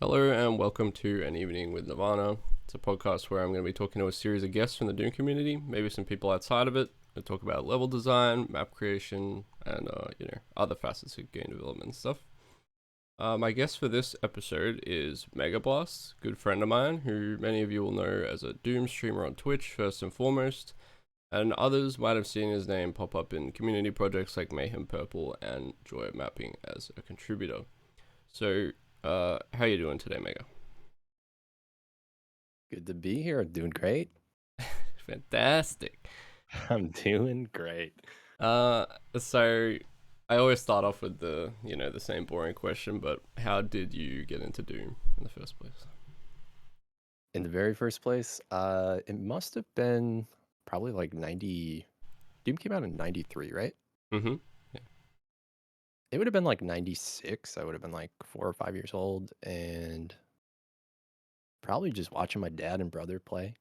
Hello and welcome to An Evening with Nirvana. It's a podcast where I'm going to be talking to a series of guests from the Doom community, maybe some people outside of it. We'll talk about level design, map creation, and other facets of game development and stuff. My guest for this episode is Megablast, a good friend of mine, who many of you will know as a Doom streamer on Twitch first and foremost, and others might have seen his name pop up in community projects like Mayhem Purple and Joy Mapping as a contributor. So, how you doing today, Mega? Good to be here. Doing great. Fantastic. I'm doing great. So I always start off with the same boring question, but how did you get into Doom in the first place? In the very first place, it must have been probably like 90. Doom came out in 93, right? Mm-hmm. Yeah. It would have been like 96. I would have been like 4 or 5 years old and probably just watching my dad and brother play,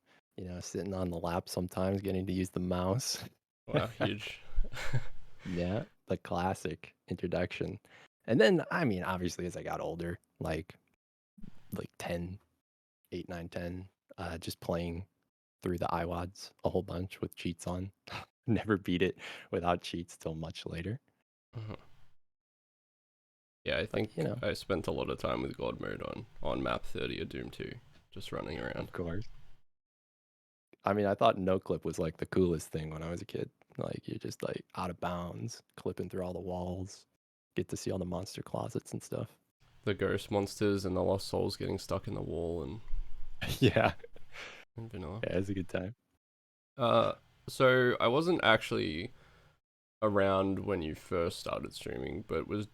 sitting on the lap sometimes, getting to use the mouse. Wow, huge. Yeah, the classic introduction. And then, I mean, obviously, as I got older, like 10, 8, 9, 10, just playing through the iWads a whole bunch with cheats on. Never beat it without cheats till much later. Uh-huh. Yeah, I But think I spent a lot of time with God mode on map 30 of Doom 2, just running around. of course. I mean, I thought no clip was like the coolest thing when I was a kid. Like you're just like out of bounds, clipping through all the walls, get to see all the monster closets and stuff. The ghost monsters and the lost souls getting stuck in the wall Yeah, and vanilla. yeah, it's a good time. So I wasn't actually around when you first started streaming, but was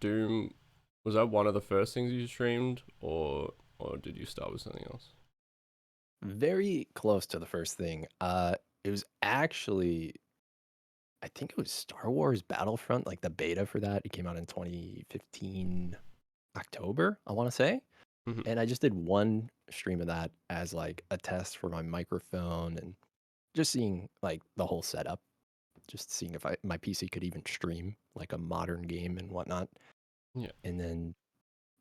that one of the first things you streamed, or did you start with something else? Very close to the first thing. It was actually, I think it was Star Wars Battlefront, like the beta for that. It came out in 2015 October, I want to say. Mm-hmm. And I just did one stream of that as like a test for my microphone and just seeing like the whole setup, just seeing if my PC could even stream like a modern game and whatnot. Yeah. And then,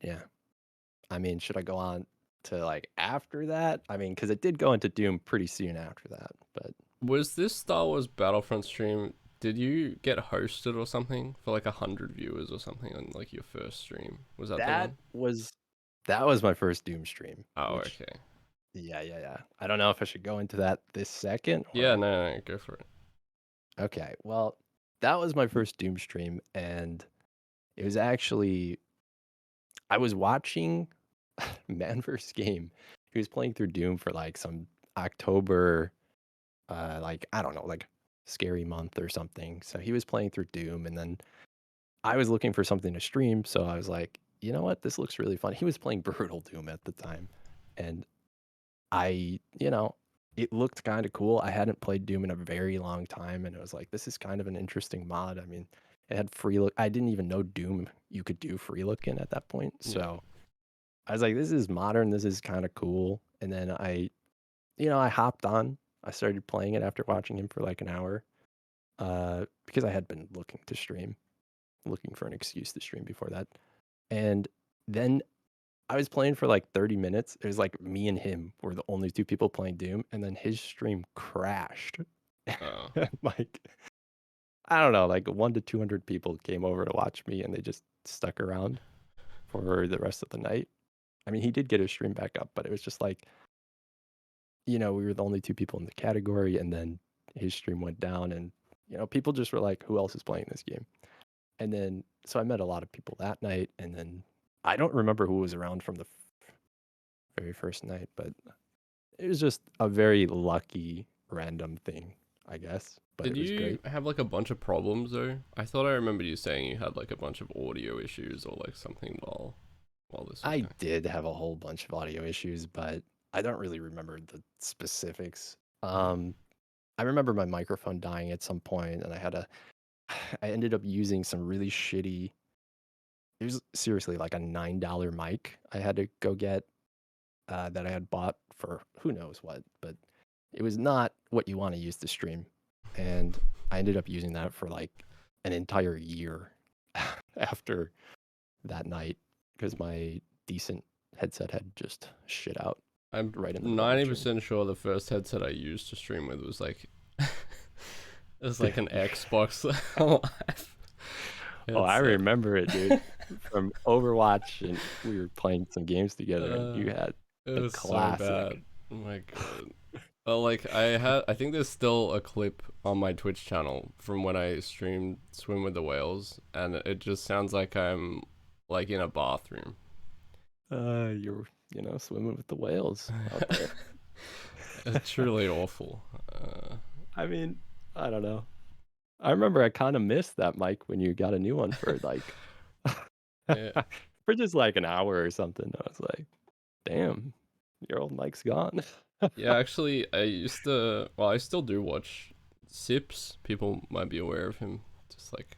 yeah, I mean, should I go on to like after that? I mean, because it did go into Doom pretty soon after that, but Was this Star Wars Battlefront stream? Did you get hosted or something for like 100 viewers or something on like your first stream? Was that the that one? was that was my first Doom stream, Oh, which okay. yeah. I don't know if I should go into that this second Yeah, or no, go for it. okay. Well, that was my first Doom stream, and it was actually I was watching Man vs. Game. He was playing through Doom for like some October, like I don't know, like scary month or something. So he was playing through Doom, and then I was looking for something to stream. So I was like, you know what, this looks really fun. He was playing Brutal Doom at the time, and it looked kind of cool. I hadn't played Doom in a very long time, and it was like, this is kind of an interesting mod. I mean, it had free look. I didn't even know Doom you could do free look in at that point. Yeah. So I was like, this is modern. This is kind of cool. And then I hopped on. I started playing it after watching him for like an hour, because I had been looking to stream, looking for an excuse to stream before that. And then I was playing for like 30 minutes. It was like me and him were the only two people playing Doom, and then his stream crashed. Oh. Like, I don't know, like 1 to 200 people came over to watch me, and they just stuck around for the rest of the night. I mean, he did get his stream back up, but it was just like, we were the only two people in the category, and then his stream went down, and people just were like, who else is playing this game? And then, so I met a lot of people that night, and then I don't remember who was around from the very first night, but it was just a very lucky random thing, I guess. But Did it was you great. have like a bunch of problems though? I thought I remembered you saying you had like a bunch of audio issues or like something while this was I going. did have a whole bunch of audio issues, but I don't really remember the specifics. Mm. I remember my microphone dying at some point, and I ended up using some really shitty. It was seriously like a $9 mic I had to go get, that I had bought for who knows what, but it was not what you want to use to stream. And I ended up using that for like an entire year after that night because my decent headset had just shit out I'm right in the middle of the stream. 90% sure the first headset I used to stream with was like it was like an Xbox Live Oh, I headset. remember it, dude. From Overwatch, and we were playing some games together, and you had It a was so bad. classic. Oh my god. Well, like I think there's still a clip on my Twitch channel from when I streamed Swim with the Whales, and it just sounds like I'm like in a bathroom. You're swimming with the whales out there. It's truly awful. I mean, I don't know. I remember I kind of missed that mic when you got a new one for like Yeah, for just like an hour or something. I was like, damn, your old mic's gone. yeah. Actually, I used to. Well, I still do watch Sips. People might be aware of him. Just like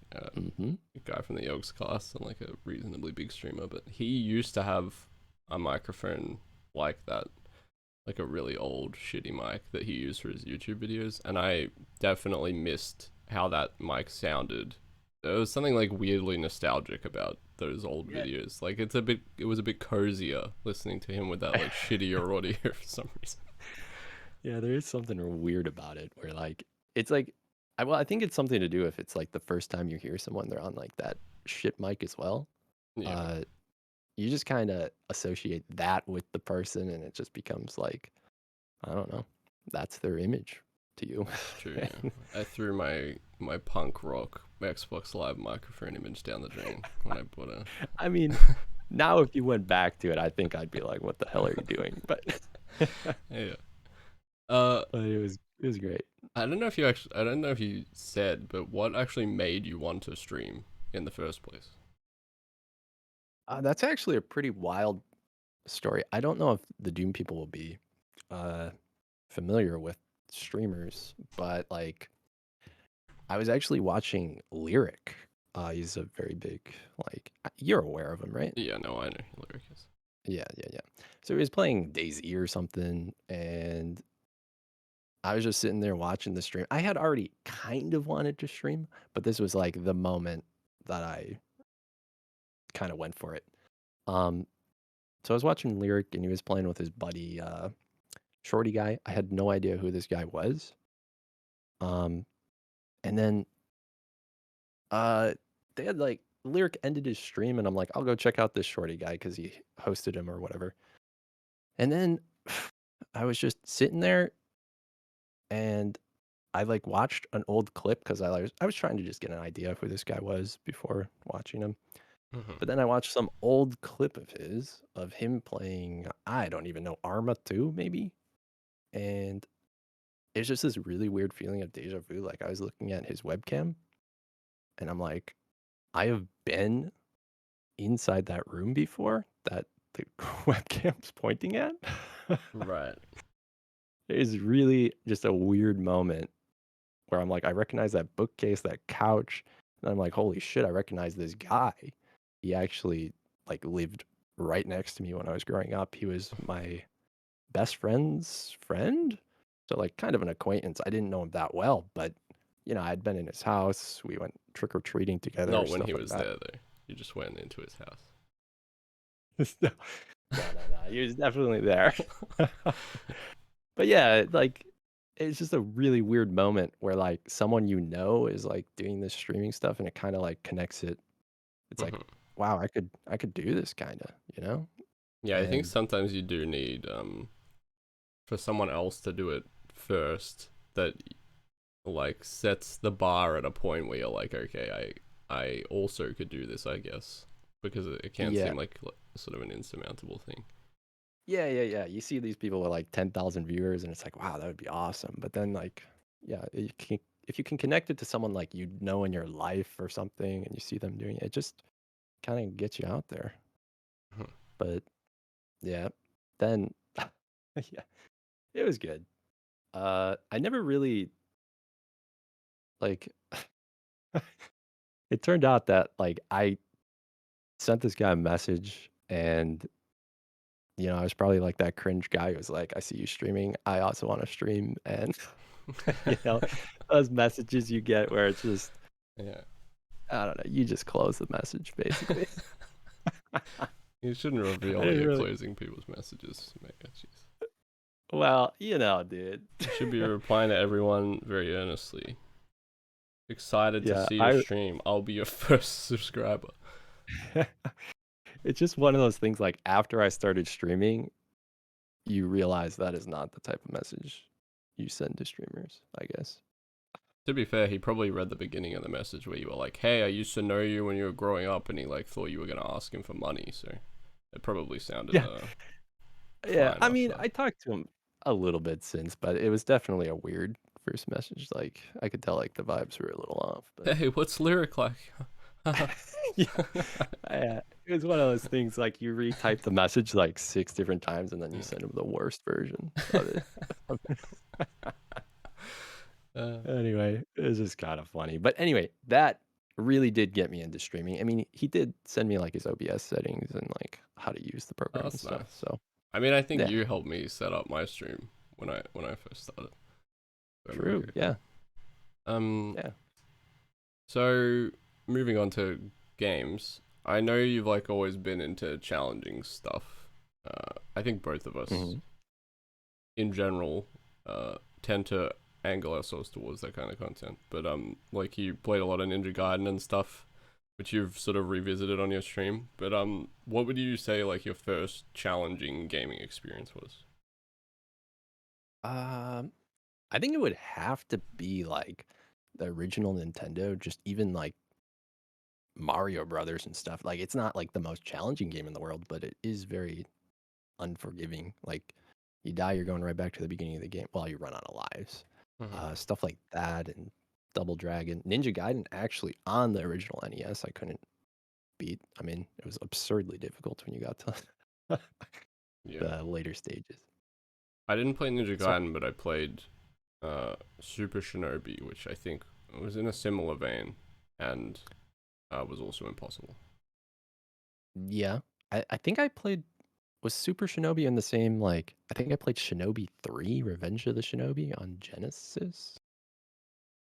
Hmm. a guy from the Yogs cast and like a reasonably big streamer. But he used to have a microphone like that, like a really old shitty mic that he used for his YouTube videos, and I definitely missed how that mic sounded. There was something like weirdly nostalgic about those old Yeah. videos. Like it was a bit cozier listening to him with that like shittier audio for some reason. Yeah, there is something weird about it where like it's like I think it's something to do if it's like the first time you hear someone they're on like that shit mic as well. Yeah, Uh you just kind of associate that with the person and it just becomes like I don't know. That's their image to you. that's true. Yeah, I threw my punk rock Xbox Live microphone image down the drain when I bought a. I mean, now if you went back to it, I think I'd be like, "What the hell are you doing?" But Yeah. but it was great. I don't know if you said, but what actually made you want to stream in the first place? That's actually a pretty wild story. I don't know if the Doom people will be uh, familiar with streamers, but like I was actually watching Lyric. He's a very big you're aware of him, right? Yeah, no, I know who Lyric is. Yeah, yeah, yeah. So he was playing DayZ or something, and I was just sitting there watching the stream. I had already kind of wanted to stream, but this was like the moment that I kind of went for it. Um, so I was watching Lyric, and he was playing with his buddy, Shorty guy. I had no idea who this guy was. Um, and then uh, they had like Lyric ended his stream, and I'm like, I'll go check out this Shorty guy because he hosted him or whatever. And then I was just sitting there, and I like watched an old clip because I was trying to just get an idea of who this guy was before watching him. Mm-hmm. But then I watched some old clip of his of him playing, I don't even know, Arma 2 maybe. And it's just this really weird feeling of deja vu. Like I was looking at his webcam and I'm like, I have been inside that room before that the webcam's pointing at. Right. It is really just a weird moment where I'm like, I recognize that bookcase, that couch. And I'm like, holy shit, I recognize this guy. He actually like lived right next to me when I was growing up. He was my best friend's friend. So like kind of an acquaintance. I didn't know him that well, but I'd been in his house. We went trick or treating together, Not when stuff he like was that. there though. You just went into his house. No, no, no. He was definitely there. But yeah, like it's just a really weird moment where like someone is like doing this streaming stuff and it kind of like connects it. It's like, Hmm. wow, I could do this kind of, Yeah, I think And sometimes you do need for someone else to do it first that like sets the bar at a point where you're like, okay, I also could do this, I guess, because it can yeah. seem like sort of an insurmountable thing. Yeah, yeah, yeah. You see these people with like 10,000 viewers and it's like, wow, that would be awesome. But then like, yeah, if you can connect it to someone like in your life or something and you see them doing it, it just kind of gets you out there. Mhm. But yeah, then yeah, it was good. I never really like it turned out that like I sent this guy a message and I was probably like that cringe guy who was like, I see you streaming. I also want to stream. And, you know, those messages you get where it's just, Yeah. I don't know, you just close the message basically. You shouldn't I reveal that didn't you're really. closing people's messages, Mega. Jeez. Well, dude. You should be replying to everyone very earnestly. Excited to Yeah, see your I. stream. I'll be your first subscriber. It's just one of those things. Like after I started streaming, you realize that is not the type of message you send to streamers, I guess. To be fair, he probably read the beginning of the message where you were like, "Hey, I used to know you when you were growing up," and he like thought you were gonna ask him for money. So it probably sounded Yeah, yeah. fine I after mean, that. I talked to him a little bit since, but it was definitely a weird first message. Like I could tell like the vibes were a little off, but Hey, what's lyric like? yeah, it was one of those things like you retype the message like 6 different times and then you send him the worst version of it. uh, Anyway, it was just kind of funny. But anyway, that really did get me into streaming. I mean, he did send me like his OBS settings and like how to use the oh, program and that's stuff. nice. So I mean, I think yeah, you helped me set up my stream when I first started. If I remember true. correctly. Yeah, Um, yeah. so moving on to games, I know you've like always been into challenging stuff. I think both of us, Hmm. in general, tend to angle ourselves towards that kind of content. But like you played a lot of Ninja Gaiden and stuff, which you've sort of revisited on your stream. But what would you say like your first challenging gaming experience was? Um, I think it would have to be like the original Nintendo, just even like Mario Brothers and stuff. Like it's not like the most challenging game in the world, but it is very unforgiving. Like you die, you're going right back to the beginning of the game while you run out of lives. Mhm. Stuff like that and Double Dragon, Ninja Gaiden actually on the original NES, I couldn't beat. I mean, it was absurdly difficult when you got to Yeah, the later stages. I didn't play Ninja So Gaiden, but I played Super Shinobi, which I think was in a similar vein, and was also impossible. yeah, I think I played was Super Shinobi in the same like I think I played Shinobi 3, Revenge of the Shinobi on Genesis.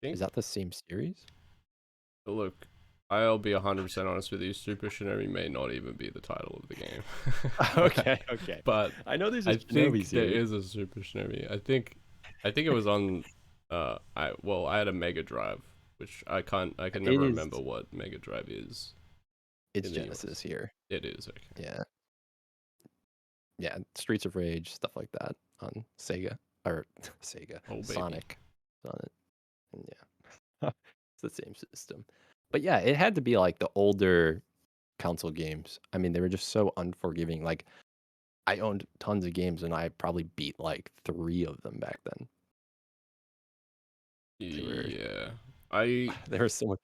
I Is think. that the same series? Look, I'll be 100% honest with you. Super Shinobi may not even be the title of the game, Okay, okay. but I know there's a I Shinobi think there series. is a Super Shinobi. I think it was on. I had a Mega Drive, which I can It never is remember what Mega Drive is it's in the Genesis US. here. It is okay. Yeah. Yeah, Streets of Rage, stuff like that on Sega or Sega, Oh baby. Sonic on it. And yeah. It's the same system. But yeah, it had to be like the older console games. I mean, they were just so unforgiving. Like I owned tons of games and I probably beat like 3 of them back then. They were Yeah. I they were so much.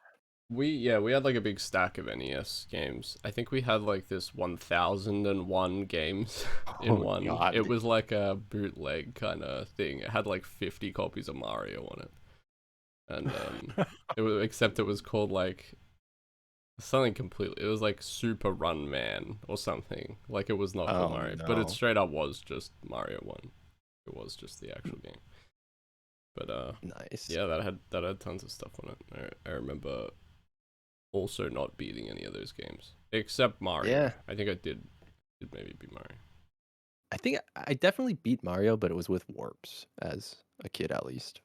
we had like a big stack of NES games. I think we had like this 1001 games in Oh one. god. It was like a bootleg kind of thing. It had like 50 copies of Mario on it. And it was except it was called like something completely. It was like Super Run Man or something. Like it was not called Oh Mario, but it no. straight up was just Mario 1. It was just the actual game. But Nice. yeah, that had tons of stuff on it. I remember also not beating any of those games except Mario. Yeah. I think I did maybe beat Mario. I think I definitely beat Mario, but it was with warps as a kid at least.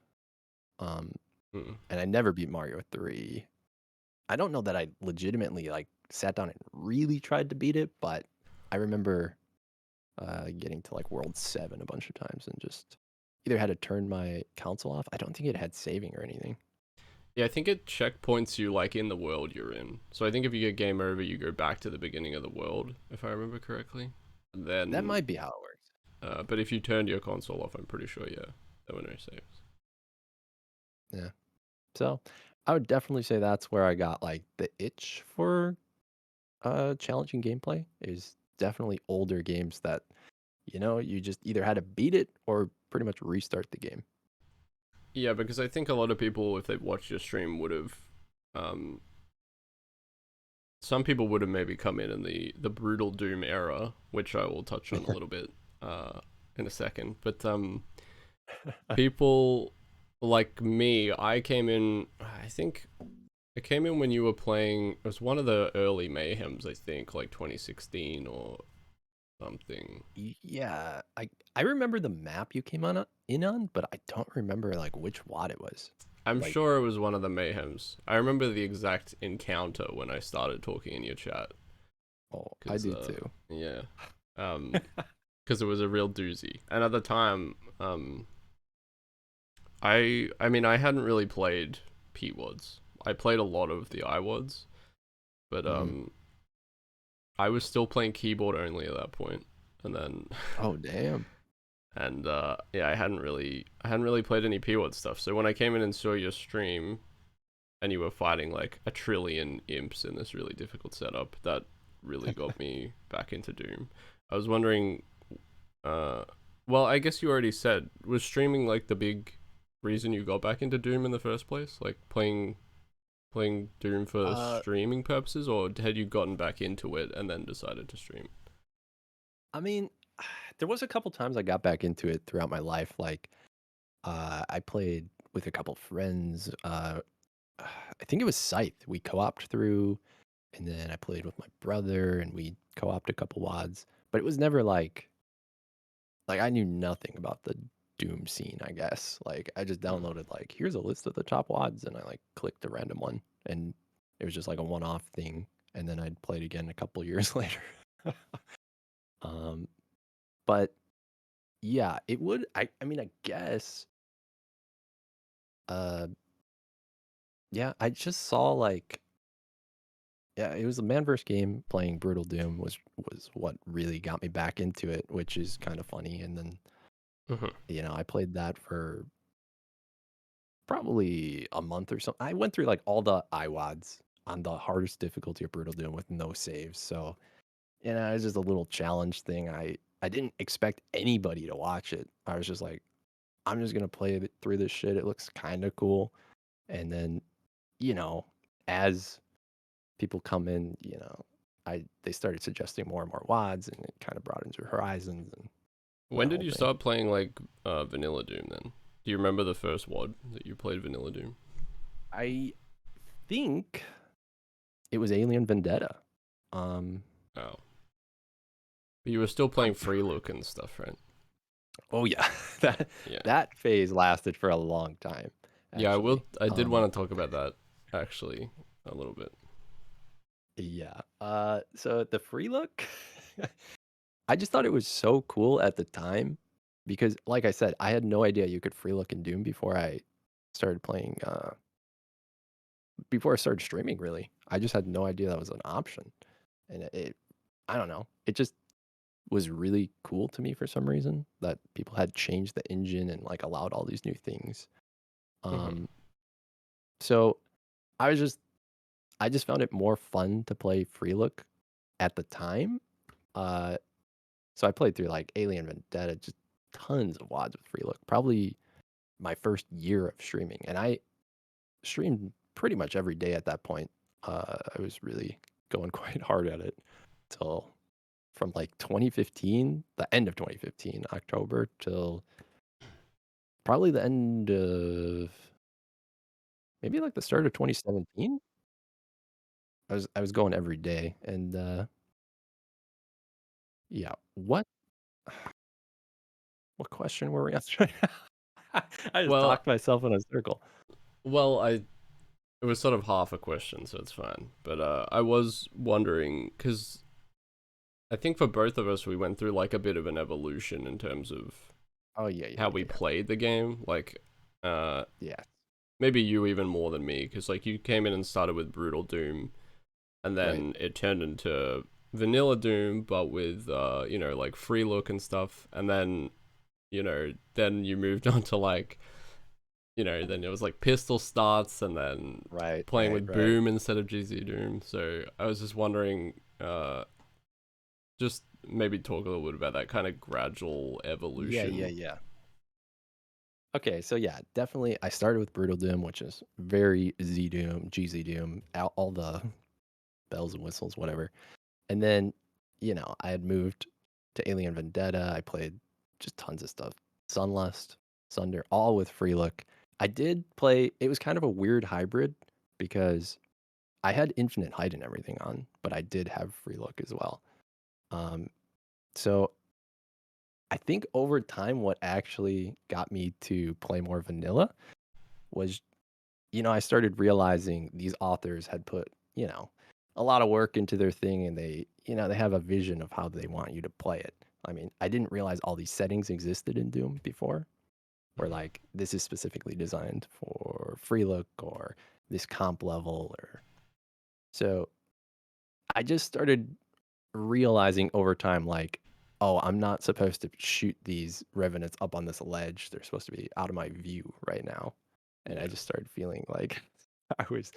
Um Mm. and I never beat Mario 3. I don't know that I legitimately like sat down and really tried to beat it, but I remember getting to like World 7 a bunch of times and just either had to turn my console off. I don't think it had saving or anything. Yeah, I think it checkpoints you like in the world you're in. So I think if you get game over, you go back to the beginning of the world, if I remember correctly. And That then, might be how it works. but if you turned your console off, I'm pretty sure, yeah, there were no saves. Yeah. So I would definitely say that's where I got like the itch for challenging gameplay is definitely older games that, you just either had to beat it or pretty much restart the game. Yeah, because I think a lot of people, if they've watched your stream, would have, um, some people would have maybe come in the brutal Doom era, which I will touch on a little bit, in a second. But people like me, I came in, I think It came in when you were playing. It was one of the early Mayhems, I think, like 2016 or something. Yeah, I remember the map you came on in on, but I don't remember like which WAD it was. I'm Like, sure it was one of the Mayhems. I remember the exact encounter when I started talking in your chat. oh, I Cause do too. yeah, because it was a real doozy. And at the time, I mean I hadn't really played P-Wads. I played a lot of the I-Wads, but Mhm. I was still playing keyboard only at that point, and then Oh, damn. and yeah, I hadn't really played any P-Wad stuff. So when I came in and saw your stream, and you were fighting like a trillion imps in this really difficult setup, that really got me back into Doom. I was wondering, uh, well, I guess you already said, was streaming like the big reason you got back into Doom in the first place, like playing Doom for Uh, streaming purposes, or had you gotten back into it and then decided to stream? I mean, there was a couple times I got back into it throughout my life. Like, I played with a couple friends. I think it was Scythe. We co-opted through, and then I played with my brother, and we co-opted a couple WADs. But it was never like I knew nothing about the Doom scene, I guess. Like I just Mm. downloaded like here's a list of the top WADs and I like clicked a random one and it was just like a one-off thing and then I'd play it again a couple years later. um but yeah, it would I mean I guess uh yeah, I just saw like yeah, it was a man versus game playing Brutal Doom was what really got me back into it, which is kind of funny and then Mm-hmm. I played that for probably a month or so. I went through like all the IWADs on the hardest difficulty of Brutal Doom with no saves. So, it was just a little challenge thing. I didn't expect anybody to watch it. I was just like, I'm just gonna play it through this shit. It looks kind of cool. And then, you know, as people come in, they started suggesting more and more WADs, and it kind of broadened your horizons and When that did whole you thing. start playing like Vanilla Doom then? Do you remember the first WOD that you played Vanilla Doom? I think it was Alien Vendetta. Um, Oh, but you were still playing I'm Free Look and stuff, right? Oh yeah, that Yeah. that phase lasted for a long time, Yeah, I actually. will. I did want to talk about that actually a little bit. Yeah. So the free look, I just thought it was so cool at the time because, like I said, I had no idea you could free look in Doom before I started playing. Before I started streaming, really, I just had no idea that was an option, and I don't know, it just was really cool to me for some reason that people had changed the engine and like allowed all these new things. Hmm. Um, so I was just I just found it more fun to play free look at the time. Uh, so I played through like Alien Vendetta, just tons of WADs with free look. Probably my first year of streaming, and I streamed pretty much every day at that point. I was really going quite hard at it till from like 2015, the end of 2015, October till probably the end of maybe like the start of 2017. I was going every day, and yeah, what question were we answering? I just Well, talked myself in a circle. well, it was sort of half a question, so it's fine. But I was wondering because I think for both of us, we went through like a bit of an evolution in terms of Oh yeah, yeah, how we yeah, played the game. Like, uh, yeah. maybe you even more than me, because like you came in and started with Brutal Doom, and Right. then it turned into Vanilla Doom, but with like free look and stuff, and then then you moved on to like then it was like pistol starts and then Right, playing right, with right. boom instead of GZ Doom. So I was just wondering, just maybe talk a little bit about that kind of gradual Yeah, yeah, evolution. yeah. Okay, so yeah, definitely. I started with Brutal Doom, which is very Z Doom, GZ Doom, all the bells and whistles, whatever. And then, I had moved to Alien Vendetta. I played just tons of stuff. Sunlust, Sunder, all with free look. I did play, it was kind of a weird hybrid because I had infinite height and everything on, but I did have free look as well. Um, so I think over time, what actually got me to play more vanilla was, I started realizing these authors had put, a lot of work into their thing, and they have a vision of how they want you to play it. I mean, I didn't realize all these settings existed in Doom before, where Mhm. like this is specifically designed for free look or this comp level or so I just started realizing over time, like, oh, I'm not supposed to shoot these revenants up on this ledge. They're supposed to be out of my view right now. And I Yeah. just started feeling like I was,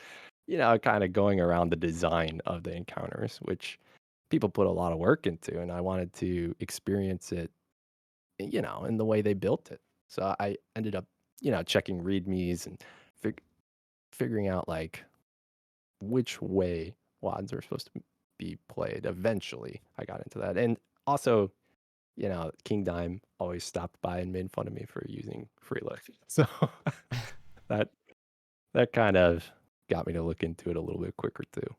kind of going around the design of the encounters, which people put a lot of work into. And I wanted to experience it, in the way they built it. So I ended up, checking readmes and fig- figuring out like which way WADs are supposed to be played. Eventually, I got into that. And also, King Dime always stopped by and made fun of me for using free look. So that that kind of got me to look into it a little bit quicker too.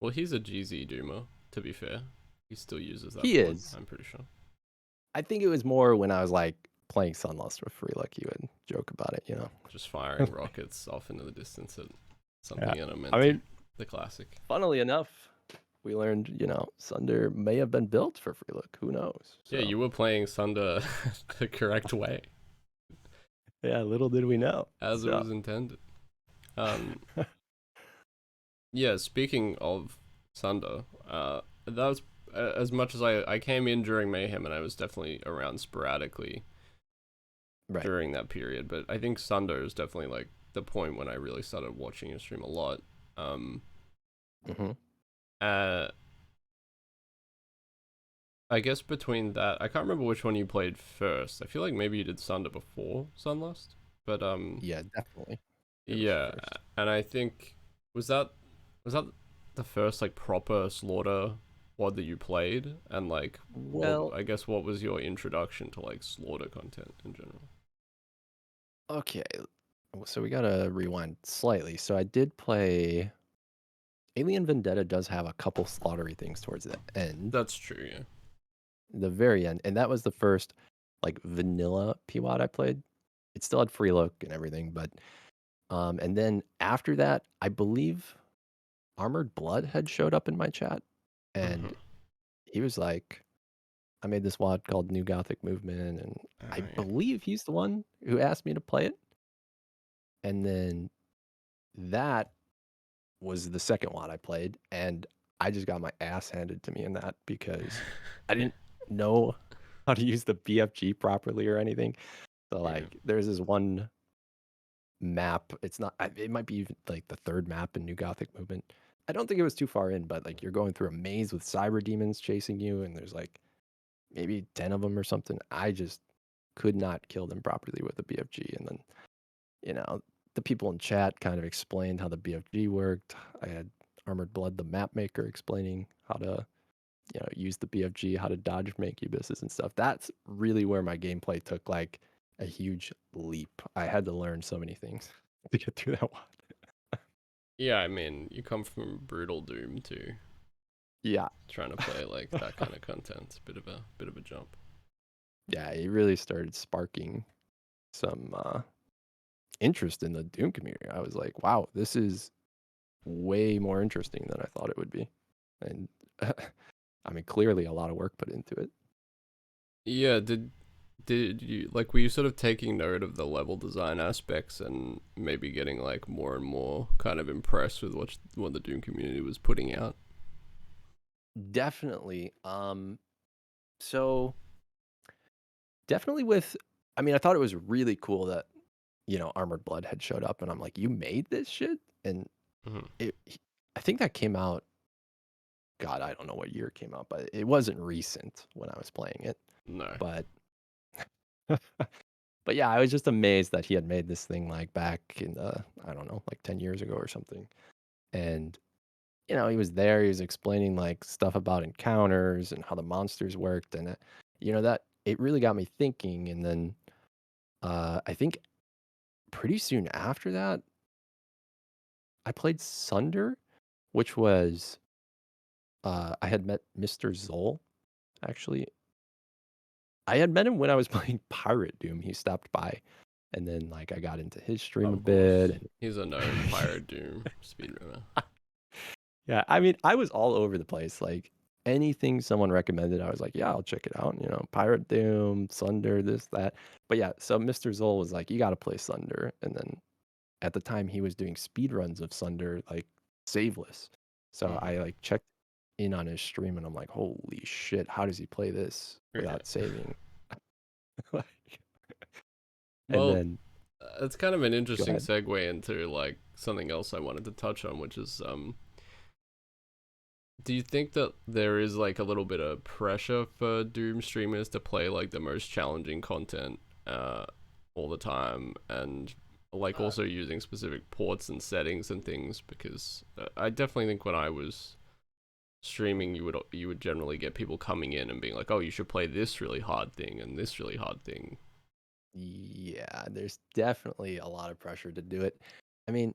Well, he's a GZ doomer, to be fair. He still uses that He board, is. I'm pretty sure. I think it was more when I was like playing Sunlust with free look, he would joke about it. Just firing rockets off into the distance at Yeah. something I elemental. mean, The classic. funnily enough, we learned, Sunder may have been built for free look. Who knows? Yeah, So you were playing Sunder the correct way, yeah, little did we know. as it So was intended. Um, yeah, speaking of Sunder, that was as much as I came in during Mayhem and I was definitely around sporadically right. during that period, but I think Sunder is definitely like the point when I really started watching you stream a lot. Um, Hmm. uh, I guess between that, I can't remember which one you played first. I feel like maybe you did Sunder before Sunlust, but Yeah, definitely. It was yeah, first. and I think was that was that the first like proper slaughter WOD that you played, and like what Well, I guess what was your introduction to like slaughter content in general? okay. So we gotta rewind slightly. So I did play Alien Vendetta does have a couple slaughtery things towards the end, That's true, yeah. the very end, and that was the first like vanilla PWAD I played. It still had free look and everything, but and then after that, I believe Armored Blood had showed up in my chat, Mm-hmm. and he was like, I made this WAD called New Gothic Movement, and I Yeah. believe he's the one who asked me to play it. And then that was the second one I played, and I just got my ass handed to me in that because I didn't know how to use the BFG properly or anything. So Yeah. like, there's this one map. It's not. It might be even like the third map in New Gothic Movement. I don't think it was too far in, but like you're going through a maze with cyber demons chasing you, and there's like maybe 10 of them or something. I just could not kill them properly with the BFG, and then you know, the people in chat kind of explained how the BFG worked. I had Armored Blood, the map maker, explaining how to, use the BFG, how to dodge makebuses and stuff. That's really where my gameplay took like a huge leap. I had to learn so many things to get through that one. Yeah, I mean, you come from brutal Doom to Yeah. trying to play like that kind of content. It's a bit of a jump. Yeah, it really started sparking some interest in the Doom community. I was like, wow, this is way more interesting than I thought it would be. And I mean, clearly a lot of work put into it. Yeah, did you like were you sort of taking note of the level design aspects and maybe getting like more and more kind of impressed with what the Doom community was putting out? Definitely. So definitely with I mean, I thought it was really cool that, Armored Blood had showed up and I'm like, "You made this shit?" And Hmm. I think that came out, God, I don't know what year it came out, but it wasn't recent when I was playing it. No. But but yeah, I was just amazed that he had made this thing like back in the, I don't know, like 10 years ago or something. And he was there, he was explaining like stuff about encounters and how the monsters worked and that it really got me thinking. And then I think pretty soon after that, I played Sunder, which was I had met Mr. Zzul, actually. I had met him when I was playing Pirate Doom. He stopped by, and then like I got into his stream a Of bit, course. and He's a known Pirate Doom speedrunner. yeah, I mean, I was all over the place. Like anything someone recommended, I was like, yeah, I'll check it out. You know, Pirate Doom, Sunder, this, that. But yeah, so Mr. Zoll was like, you got to play Sunder. And then at the time, he was doing speed runs of Sunder, like saveless. So Mm-hmm. I like checked in on his stream, and I'm like, holy shit, how does he play this Yeah. without saving? Like, and Well, then it's kind of an go interesting ahead. segue into like something else I wanted to touch on, which is do you think that there is like a little bit of pressure for Doom streamers to play like the most challenging content all the time, and like Uh, also using specific ports and settings and things? Because I definitely think when I was streaming, you would generally get people coming in and being like, "Oh, you should play this really hard thing and this really hard thing." yeah, there's definitely a lot of pressure to do it. I mean,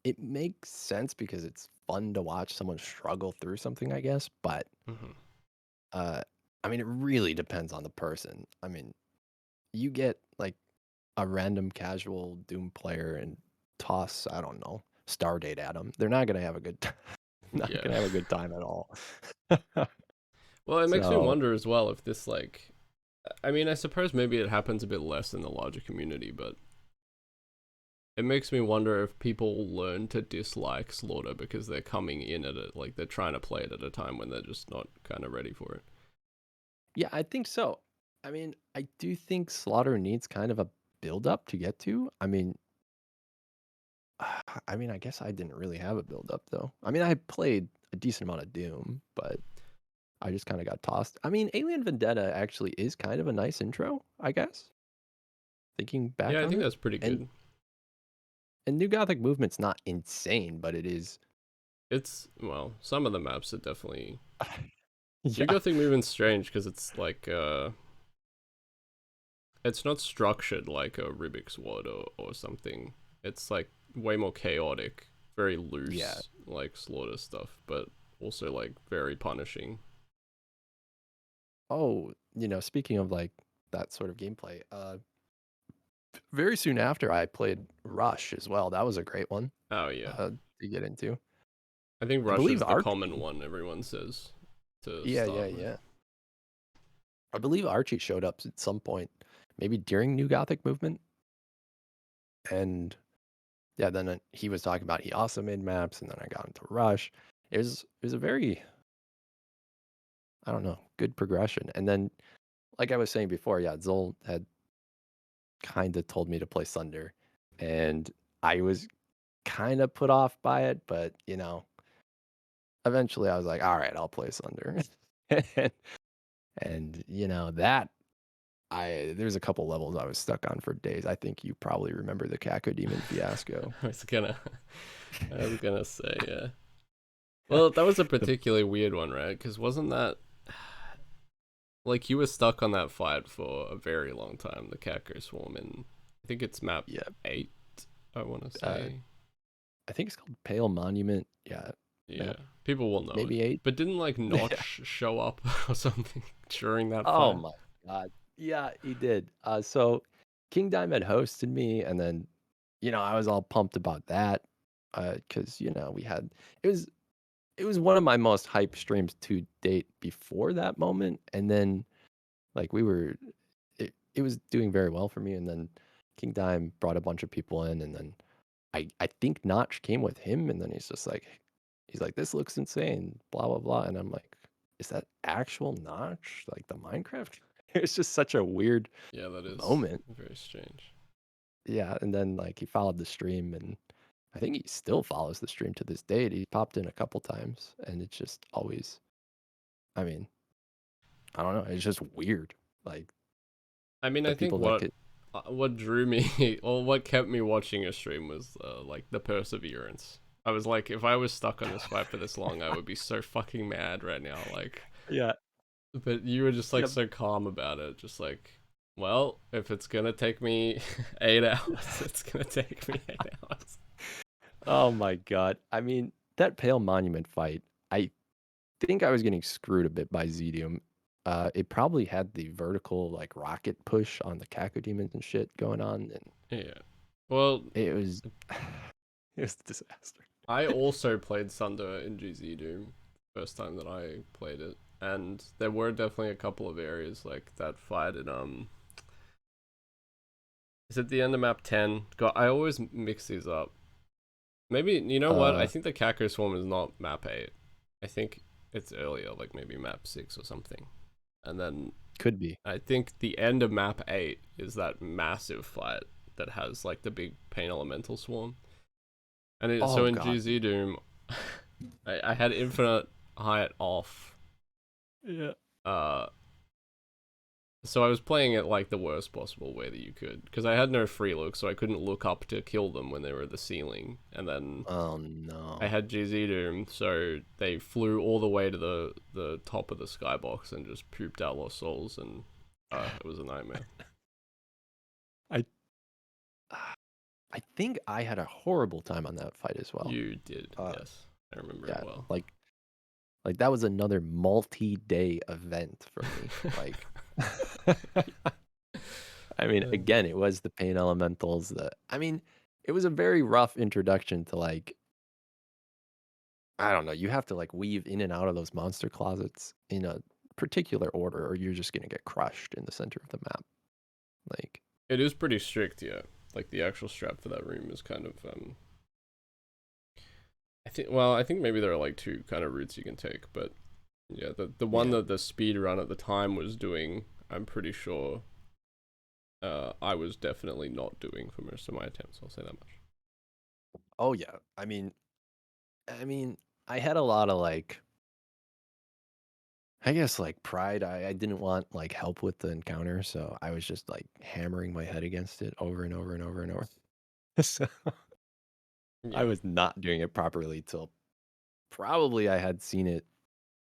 it makes sense because it's fun to watch someone struggle through something, I guess. But Mm-hmm. uh, I mean, it really depends on the person. I mean, you get like a random casual Doom player and toss, I don't know, Stardate at them. They're not gonna have a good time. Not Yeah. gonna have a good time at all. Well, it makes me So wonder as well if this like, I mean, I suppose maybe it happens a bit less in the larger community, but it makes me wonder if people learn to dislike Slaughter because they're coming in at it, like they're trying to play it at a time when they're just not kind of ready for it. yeah, I think so. I mean, I do think Slaughter needs kind of a build up to get to. I mean, I guess I didn't really have a build up though. I mean, I played a decent amount of Doom, but I just kind of got tossed. I mean, Alien Vendetta actually is kind of a nice intro, I guess, thinking Yeah, back I on think it. that's pretty And good. New Gothic Movement's not insane, but it is. It's, well, some of the maps are definitely. You Yeah. Gothic Movement's strange because it's like it's not structured like a Rubik's Wad or something. It's like way more chaotic, very Yeah. loose, like Slaughter stuff, but also like very punishing. Oh, speaking of like that sort of gameplay, very soon after I played Rush as well. That was a great one Oh yeah, to get into. I think I Rush believe is the common Archie. one everyone says to Yeah, yeah, start with. yeah. I believe Archie showed up at some point, maybe during New Gothic Movement, and yeah, then he was talking about he also made maps, and then I got into Rush. It was a very, I don't know, good progression. And then, like I was saying before, yeah, Zol had kind of told me to play Sunder, and I was kind of put off by it, but eventually I was like, all right, I'll play Sunder. and, that there's a couple levels I was stuck on for days. I think you probably remember the Caco Demon fiasco. I was gonna, I was gonna say yeah. Well, that was a The particularly weird one, right? Because wasn't that like you were stuck on that fight for a very long time, the Kako Swarm, and I think it's map Yeah, 8. I want to uh, say, I think it's called Pale Monument. Yeah, yeah, map people will know it. maybe 8. But didn't like Yeah. Notch show up or something during that Oh fight? my god. Yeah, he did. So King Dime had hosted me, and then I was all pumped about that because we had it was it was one of my most hyped streams to date before that moment, and then like it was doing very well for me, and then King Dime brought a bunch of people in, and then I think Notch came with him, and then he's like, this looks insane, blah blah blah, and I'm like, is that actual Notch, like the Minecraft? It's just such a weird Yeah, that is moment. very strange. Yeah, and then like he followed the stream, and I think he still follows the stream to this date. He popped in a couple times, and it's just always, I mean, I don't know, it's just weird. Like I mean, the I think people that what could, what drew me or what kept me watching a stream was like the perseverance. I was like, if I was stuck on this fight for this long, I would be so fucking mad right now. Like, yeah, but you were just like yeah, so calm about it, just like, well, if it's gonna take me 8 hours, it's gonna take me 8 hours. Oh my god. I mean, that Pale Monument fight, I think I was getting screwed a bit by Zedium. It probably had the vertical like rocket push on the Cacodemons and shit going on, and Yeah. Well, it was it was a disaster. I also played Sunder in GZ Doom first time that I played it, and there were definitely a couple of areas like that fight in is it the end of map 10? God, I always mix these up. Maybe you know what? I Uh, think the Caco Swarm is not map 8. I think it's earlier, like maybe map 6 or something. And then could be. I think the end of map 8 is that massive fight that has like the big pain elemental swarm. And Oh so in god. GZ Doom, I had infinite height off. Yeah. Uh, so I was playing it like the worst possible way that you could, because I had no free look, so I couldn't look up to kill them when they were at the ceiling. And then Oh I no. had GZ Doom, so they flew all the way to the top of the skybox and just pooped out Lost Souls, and it was a nightmare. I I think I had a horrible time on that fight as well. You did, Uh, yes. I remember it yeah, well. like that was another multi-day event for me. Like, I mean, again, it was the pain elementals that, I mean, it was a very rough introduction to like, I don't know, you have to like weave in and out of those monster closets in a particular order, or you're just gonna get crushed in the center of the map. Like, It is pretty strict, yeah. Like the actual strap for that room is kind of I think maybe there are like two kind of routes you can take, but yeah, the one yeah. that the speed run at the time was doing, I'm pretty sure I was definitely not doing for most of my attempts, I'll say that much. Oh yeah. I mean, I had a lot of like, I guess like pride. I didn't want like help with the encounter, so I was just like hammering my head against it over and over and over and over. So I Yeah. was not doing it properly till probably I had seen it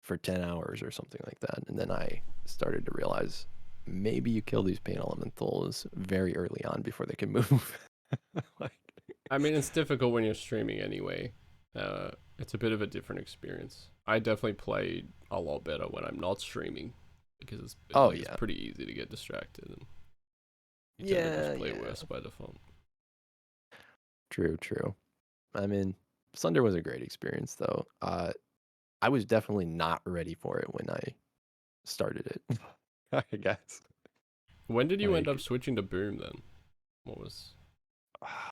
for 10 hours or something like that. And then I started to realize maybe you kill these pain elementals very early on before they can move. Like, I mean, it's difficult when you're streaming anyway. It's a bit of a different experience. I definitely play a lot better when I'm not streaming because oh it's yeah. pretty easy to get distracted and you tend to just Yeah, play yeah. worse by default. True, true. I mean, Sunder was a great experience though. I was definitely not ready for it when I started it. I guess. When did you end up Like, switching to Boom then? What was?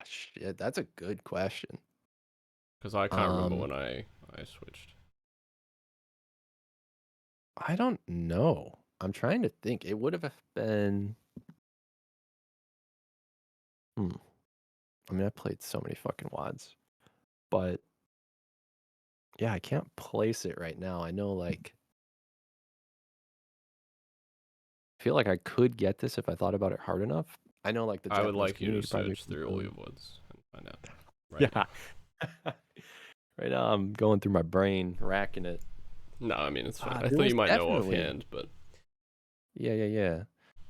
shit, that's a good question. Because I can't remember Um, when I switched. I don't know. I'm trying to think. It would have been. Hmm. I mean, I played so many fucking WADs, but yeah, I can't place it right now. I know, like, I feel like I could get this if I thought about it hard enough. I know, like, the I would Japanese like you to community project search was through all really. your VODs and find out right Yeah. now. Right now, I'm going through my brain, racking it. No, I mean it's fine. I There thought was you might know definitely. offhand, but Yeah, yeah, yeah.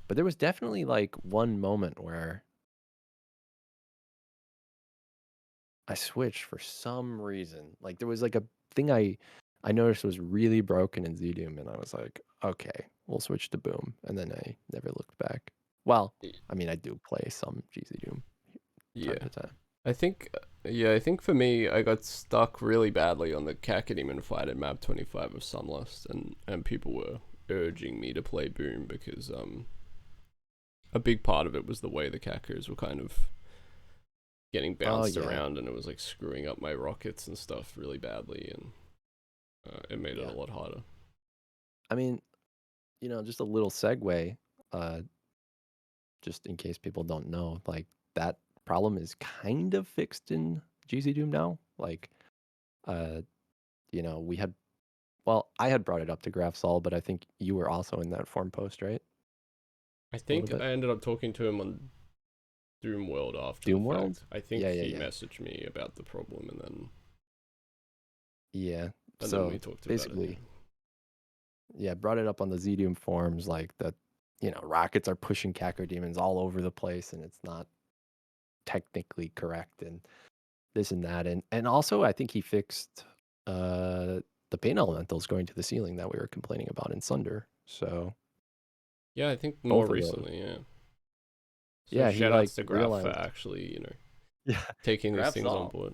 But there was definitely like one moment where I switched for some reason. Like there was like a thing I noticed was really broken in Zdoom, and I was like, okay, we'll switch to Boom, and then I never looked back. Well, I mean, I do play some GZ Doom time yeah. to time. I think for me, I got stuck really badly on the Cacodemon fight at map 25 of Sunlust, and people were urging me to play Boom because a big part of it was the way the Cacos were kind of getting Oh bounced yeah, around, and it was like screwing up my rockets and stuff really badly, and it made it a yeah. lot harder. I mean, just a little segue, uh, just in case people don't know, like that problem is kind of fixed in GZ Doom now. Like, uh, we had. Well, I had brought it up to GraphSol, but I think you were also in that forum post, right? I A little think bit. I ended up talking to him on Doom World after the Doom World? fact. I think Yeah, yeah, he yeah. messaged me about the problem, Yeah. and then So we talked about it. Yeah. basically, yeah, brought it up on the ZDoom forums, like that, rockets are pushing Cacodemons all over the place and it's not technically correct. And this and that, and also I think he fixed uh the paint elementals going to the ceiling that we were complaining about in Sunder. So Yeah, I think more both of those. recently, yeah. So Yeah, he shout like outs to Graph for realized. actually, Yeah, taking these Graph's things on all board.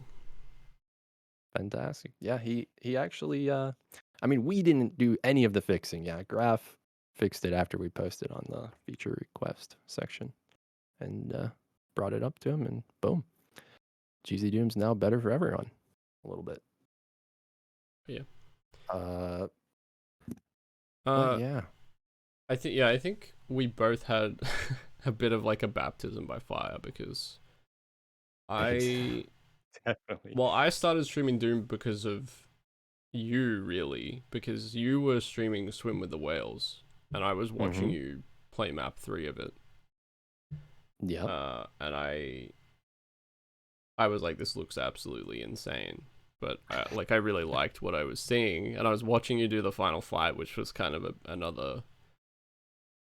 fantastic. Yeah, he actually I mean, we didn't do any of the fixing. Yeah, Graph fixed it after we posted on the feature request section and brought it up to him, and boom. GZ Doom's now better for everyone. A little bit. Yeah. Uh but Uh, yeah. I think we both had a bit of like a baptism by fire because It's I, definitely. well, I started streaming Doom because of you, really, because you were streaming Swim with the Whales, and I was watching Mm-hmm. you play map 3 of it. Yep. And I was like, this looks absolutely insane. But I really liked what I was seeing, and I was watching you do the final fight, which was kind of another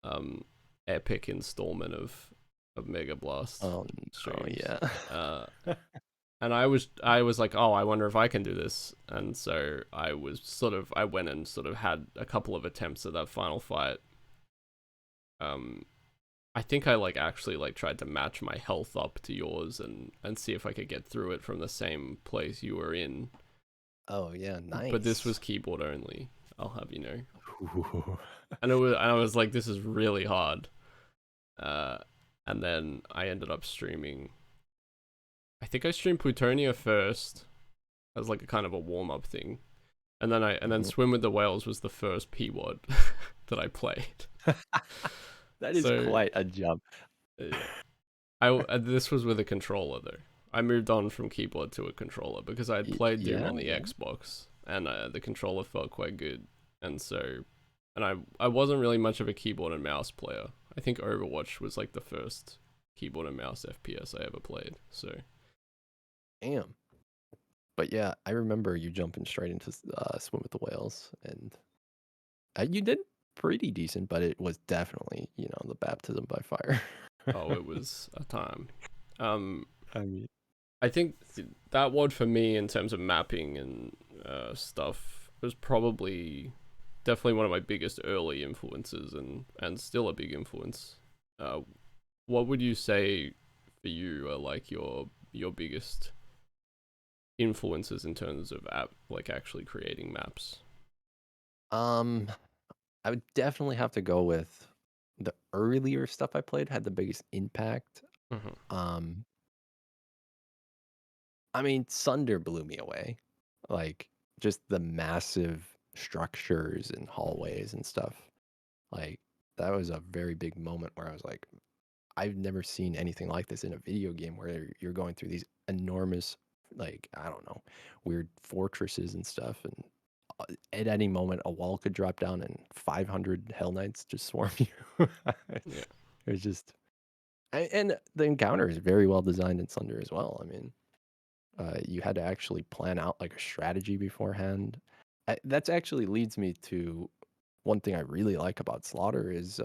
um epic installment of Megablast Oh no, streams. yeah. Uh, and I was like, oh, I wonder if I can do this. And so I went and sort of had a couple of attempts at that final fight. Um, I think I like actually like tried to match my health up to yours and see if I could get through it from the same place you were in. Oh yeah, But this was nice. keyboard only. I'll have you know. Ooh. And I was like, this is really hard. Uh, and then I ended up streaming. I think I streamed Plutonia first as like a kind of a warm up thing, and then Mhm. Swim with the Whales was the first P-Wad that I played. That is So quite a jump. yeah, this was with a controller though. I moved on from keyboard to a controller because I had played Doom Yeah, on the yeah. Xbox, and the controller felt quite good, and so, and I wasn't really much of a keyboard and mouse player. I think Overwatch was like the first keyboard and mouse FPS I ever played. So Damn. But yeah, I remember you jumping straight into Swim with the Whales, and you did pretty decent, but it was definitely, the baptism by fire. oh, it was a time. Um, I mean, I think that WOD for me in terms of mapping and stuff was probably definitely one of my biggest early influences and still a big influence. Uh, what would you say for you are like your biggest influences in terms of like actually creating maps? um, I would definitely have to go with the earlier stuff I played had the biggest impact. Mm-hmm. Um, I mean, Sunder blew me away. Like, just the massive structures and hallways and stuff. Like, that was a very big moment where I was like, I've never seen anything like this in a video game where you're going through these enormous, like, I don't know, weird fortresses and stuff. And at any moment, a wall could drop down and 500 Hell Knights just swarm you. It Yeah. was just, and the encounter is very well designed in Sunder as well. I mean, you had to actually plan out like a strategy beforehand. That's actually leads me to one thing I really like about Slaughter is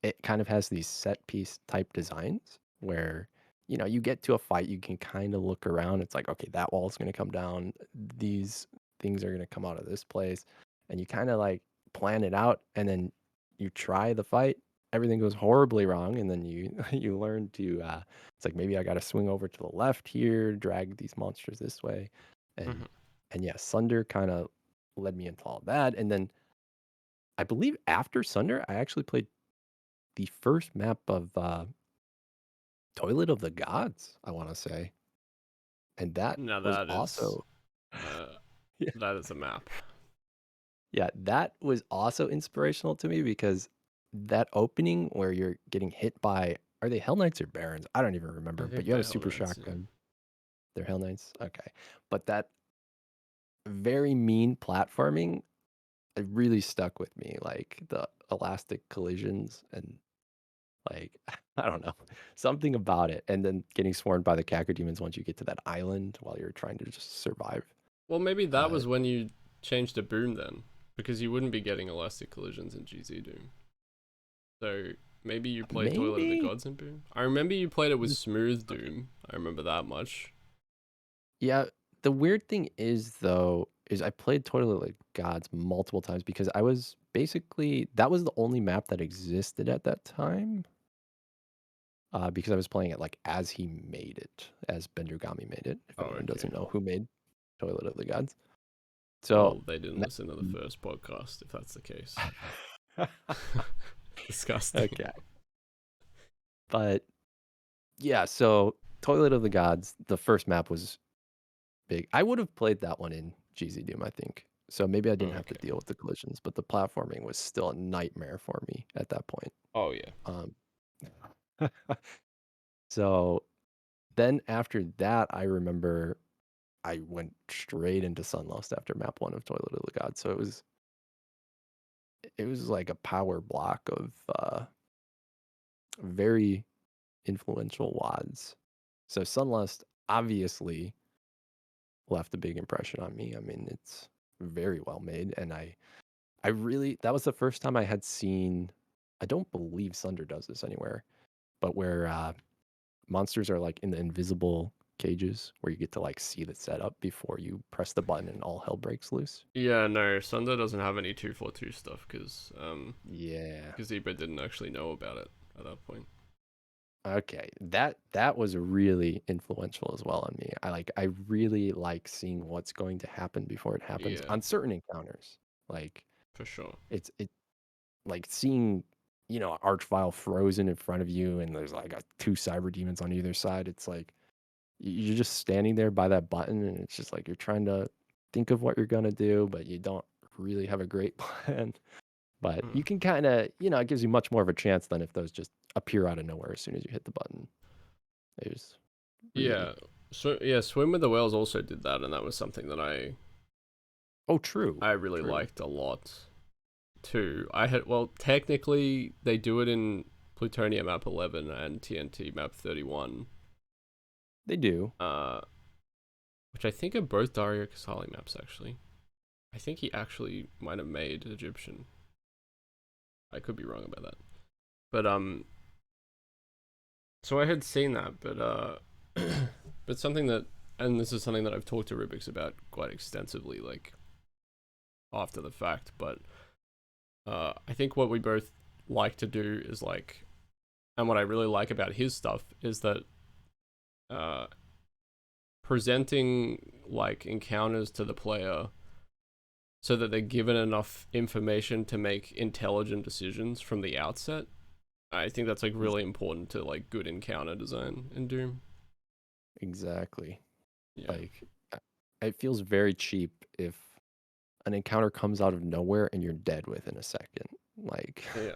it kind of has these set piece type designs where you get to a fight, you can kind of look around. It's like, okay, that wall's going to come down, these things are going to come out of this place, and you kind of like plan it out, and then you try the fight, everything goes horribly wrong, and then you you learn to it's like, maybe I got to swing over to the left here, drag these monsters this way, and Mm-hmm. yeah, Sunder kind of led me into all that. And then I believe after Sunder I actually played the first map of Toilet of the Gods, I want to say, and that Now was that is also uh, yeah, that is a map. yeah, that was also inspirational to me because that opening where you're getting hit by, are they Hell Knights or Barons? I don't even I remember, but think you have they're a Hell super Knights. Yeah. shotgun. They're Hell Knights, okay, but that very mean platforming, it really stuck with me, like the elastic collisions and like, I don't know, something about it, and then getting swarmed by the Cacodemons once you get to that island while you're trying to just survive. Well, maybe that Uh, was when you changed to Boom then, because you wouldn't be getting elastic collisions in GZ Doom. So maybe you played Toilet of the maybe. Gods in Boom. I remember you played it with Smooth Doom. I remember that much. Yeah, the weird thing is though, is I played Toilet Like Gods multiple times because I was basically that was the only map that existed at that time. Because I was playing it like as he made it, as Bendergami made it. If Oh, anyone okay. doesn't know who made Toilet of the Gods, so Well, they didn't listen to the first podcast, if that's the case. Disgusting. okay, but yeah, so Toilet of the Gods, the first map was big. I would have played that one in GZ Doom, I think. So maybe I didn't have to Okay. deal with the collisions, but the platforming was still a nightmare for me at that point. Oh yeah. Um, so then after that, I remember I went straight into Sunlust after map one of Toilet of the Gods. So it was like a power block of very influential WADs. So Sunlust obviously left a big impression on me. I mean, it's very well made, and I really that was the first time I had seen. I don't believe Sunder does this anywhere, but where monsters are like in the invisible cages where you get to like see the setup before you press the button and all hell breaks loose. Yeah, no, Sunder doesn't have any 242 stuff Yeah. because Zebra didn't actually know about it at that point. Okay. That was really influential as well on me. I really like seeing what's going to happen before it happens Yeah, on certain encounters. Like for sure. it like seeing Archvile frozen in front of you and there's like two cyber demons on either side. It's like you're just standing there by that button and it's just like you're trying to think of what you're gonna do, but you don't really have a great plan. But Mm. you can kind of, it gives you much more of a chance than if those just appear out of nowhere as soon as you hit the button. It was really. Yeah. So yeah, Swim with the Whales also did that, and that was something that Oh, true, I really true. liked a lot too. I had well, technically they do it in Plutonia map 11 and TNT map 31. They do. Uh, which I think are both Dario Casali maps actually. I think he actually might have made Egyptian. I could be wrong about that. But so I had seen that, but but something that, and this is something that I've talked to Rubik's about quite extensively, like after the fact. But I think what we both like to do is like, and what I really like about his stuff is that uh, presenting like encounters to the player so that they're given enough information to make intelligent decisions from the outset. I think that's like really important to like good encounter design in Doom. Exactly. Yeah. Like, it feels very cheap if an encounter comes out of nowhere and you're dead within a second. Like, Yeah.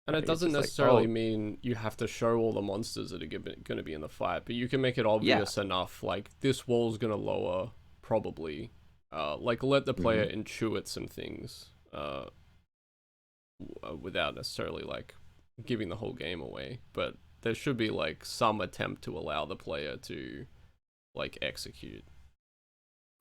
And it it's doesn't just like, necessarily oh, mean you have to show all the monsters that are going to be in the fight, but you can make it yeah. obvious enough. Like this wall's going to lower, probably. Like let the Hmm. player intuit some things, without necessarily like giving the whole game away. But there should be like some attempt to allow the player to like execute.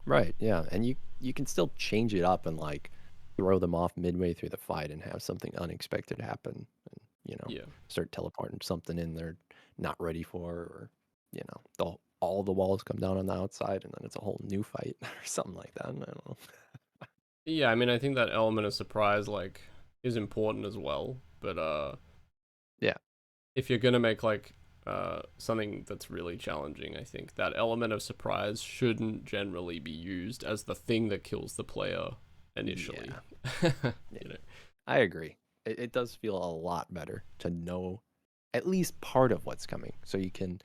Right. Yeah. And you can still change it up and like throw them off midway through the fight and have something unexpected happen and, Yeah. start teleporting something in they're not ready for or, all the walls come down on the outside and then it's a whole new fight or something like that. I don't know. Yeah, I mean, I think that element of surprise like is important as well. But Yeah. if you're gonna make like something that's really challenging, I think that element of surprise shouldn't generally be used as the thing that kills the player initially. Yeah. Yeah. You know. I agree. It does feel a lot better to know at least part of what's coming. So you can,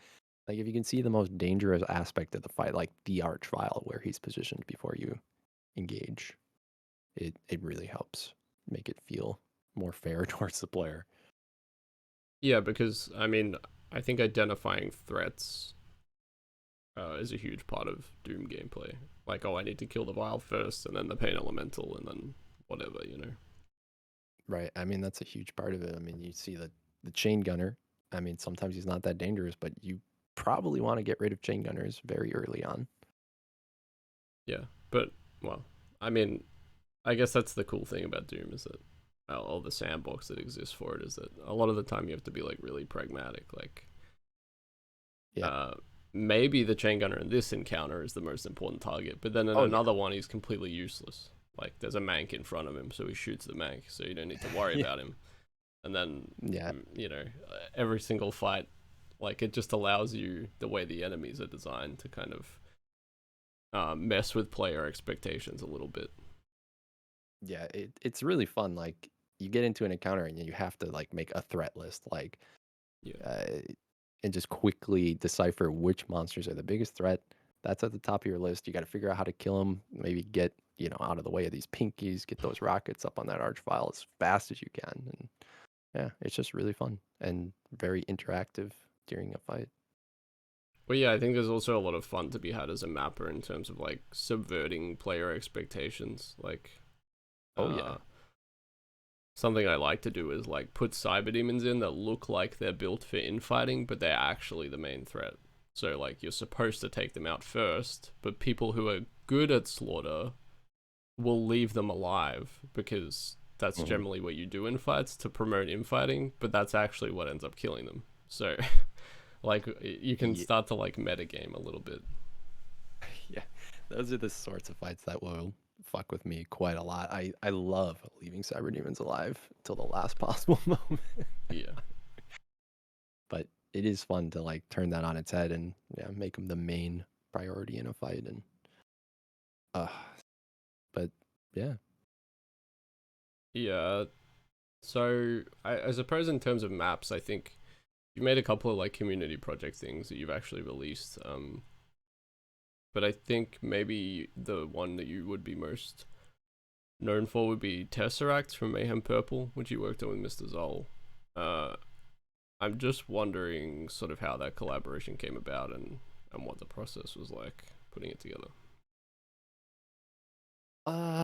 like, if you can see the most dangerous aspect of the fight, like the Archvile where he's positioned before you engage, it really helps make it feel more fair towards the player. Yeah, because I mean, I think identifying threats is a huge part of Doom gameplay. Like, oh, I need to kill the Vile first, and then the Pain Elemental, and then whatever, you know. Right. I mean, that's a huge part of it. I mean, you see the chain gunner. I mean, sometimes he's not that dangerous, but you probably want to get rid of chain gunners very early on. Yeah, but well, I mean, I guess that's the cool thing about Doom is that all the sandbox that exists for it is that a lot of the time you have to be like really pragmatic. Like, Yeah. maybe the chain gunner in this encounter is the most important target, but then in Oh yeah. another one he's completely useless. Like there's a mank in front of him, so he shoots the mank, so you don't need to worry Yeah. about him. And then Yeah. you know, every single fight, like it just allows you, the way the enemies are designed, to kind of mess with player expectations a little bit. Yeah, it's really fun. Like you get into an encounter and you have to like make a threat list, like Yeah. uh, and just quickly decipher which monsters are the biggest threat. That's at the top of your list. You got to figure out how to kill them. Maybe get out of the way of these pinkies. Get those rockets up on that arch file as fast as you can. And yeah, it's just really fun and very interactive during a fight. But yeah, I think there's also a lot of fun to be had as a mapper in terms of like subverting player expectations. Like, Oh yeah. uh, something I like to do is like put cyber demons in that look like they're built for infighting, but they're actually the main threat. So like you're supposed to take them out first, but people who are good at slaughter will leave them alive because that's Mhm. generally what you do in fights to promote infighting, but that's actually what ends up killing them. So like you can Yeah. start to like metagame a little bit. Yeah, those are the sorts of fights that will fuck with me quite a lot. I love leaving cyber demons alive till the last possible moment. Yeah. But it is fun to like turn that on its head and yeah, make them the main priority in a fight. And uh, but yeah, Yeah. So I suppose in terms of maps, I think you made a couple of like community project things that you've actually released. But I think maybe the one that you would be most known for would be Tesseract from Mayhem Purple, which you worked on with Mr Zzul. Uh, I'm just wondering sort of how that collaboration came about and what the process was like putting it together. uh,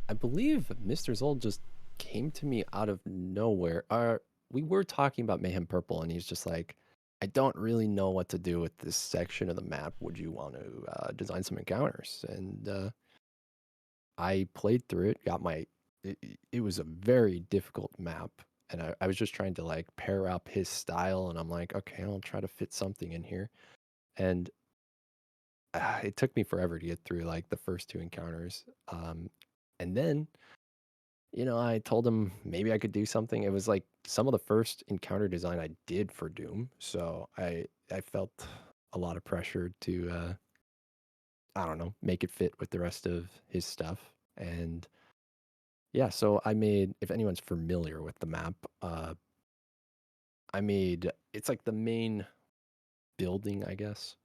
I believe Mr. Zold just came to me out of nowhere. We were talking about Mayhem Purple, and he's just like, I don't really know what to do with this section of the map. Would you want to design some encounters? And I played through it, got my. It was a very difficult map, and I was just trying to like pair up his style, and I'm like, okay, I'll try to fit something in here. And it took me forever to get through like the first two encounters. And then I told him maybe I could do something. It was like some of the first encounter design I did for Doom, so I felt a lot of pressure to I don't know, make it fit with the rest of his stuff. And yeah, so I made, if anyone's familiar with the map, I made it's like the main building, I guess,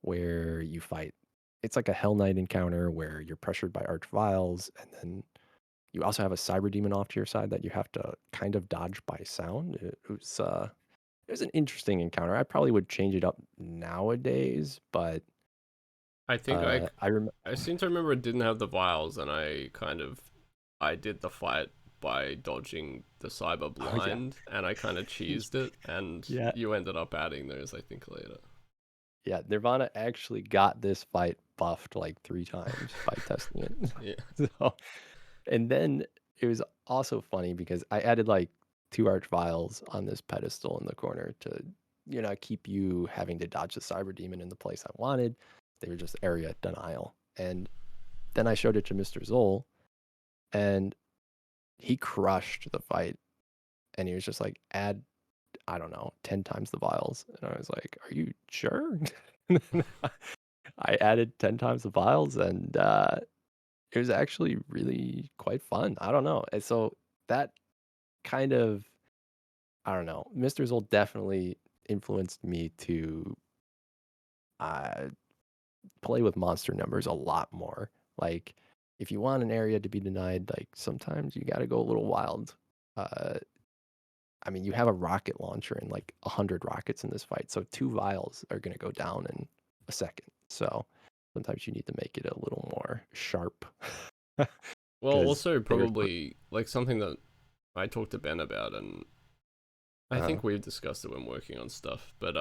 where you fight. It's like a Hell Knight encounter where you're pressured by arch vials, and then you also have a cyber demon off to your side that you have to kind of dodge by sound. It was an interesting encounter. I probably would change it up nowadays, but I think I remember. I seem to remember it didn't have the vials, and I did the fight by dodging the cyber Oh yeah, blind, and I kind of cheesed it, and yeah, you ended up adding those, I think, later. yeah. Nirvana actually got this fight buffed like 3 times by testing it. Yeah. So, and then it was also funny because I added like 2 arch vials on this pedestal in the corner to, keep you having to dodge the cyber demon in the place I wanted. They were just area denial. And then I showed it to Mr. Zoll, and he crushed the fight. And he was just like, add, I don't know, 10 times the vials. And I was like, are you sure? I added 10 times the vials, and it was actually really quite fun. I don't know. And so that kind of, I don't know, Mr. Zoll definitely influenced me to uh, play with monster numbers a lot more. Like, if you want an area to be denied, like sometimes you got to go a little wild. Uh, I mean, you have a rocket launcher and like 100 rockets in this fight, so 2 vials are gonna go down in a second. So sometimes you need to make it a little more sharp Well, because also they were. probably like something that I talked to Ben about, and I Uh, think we've discussed it when working on stuff, but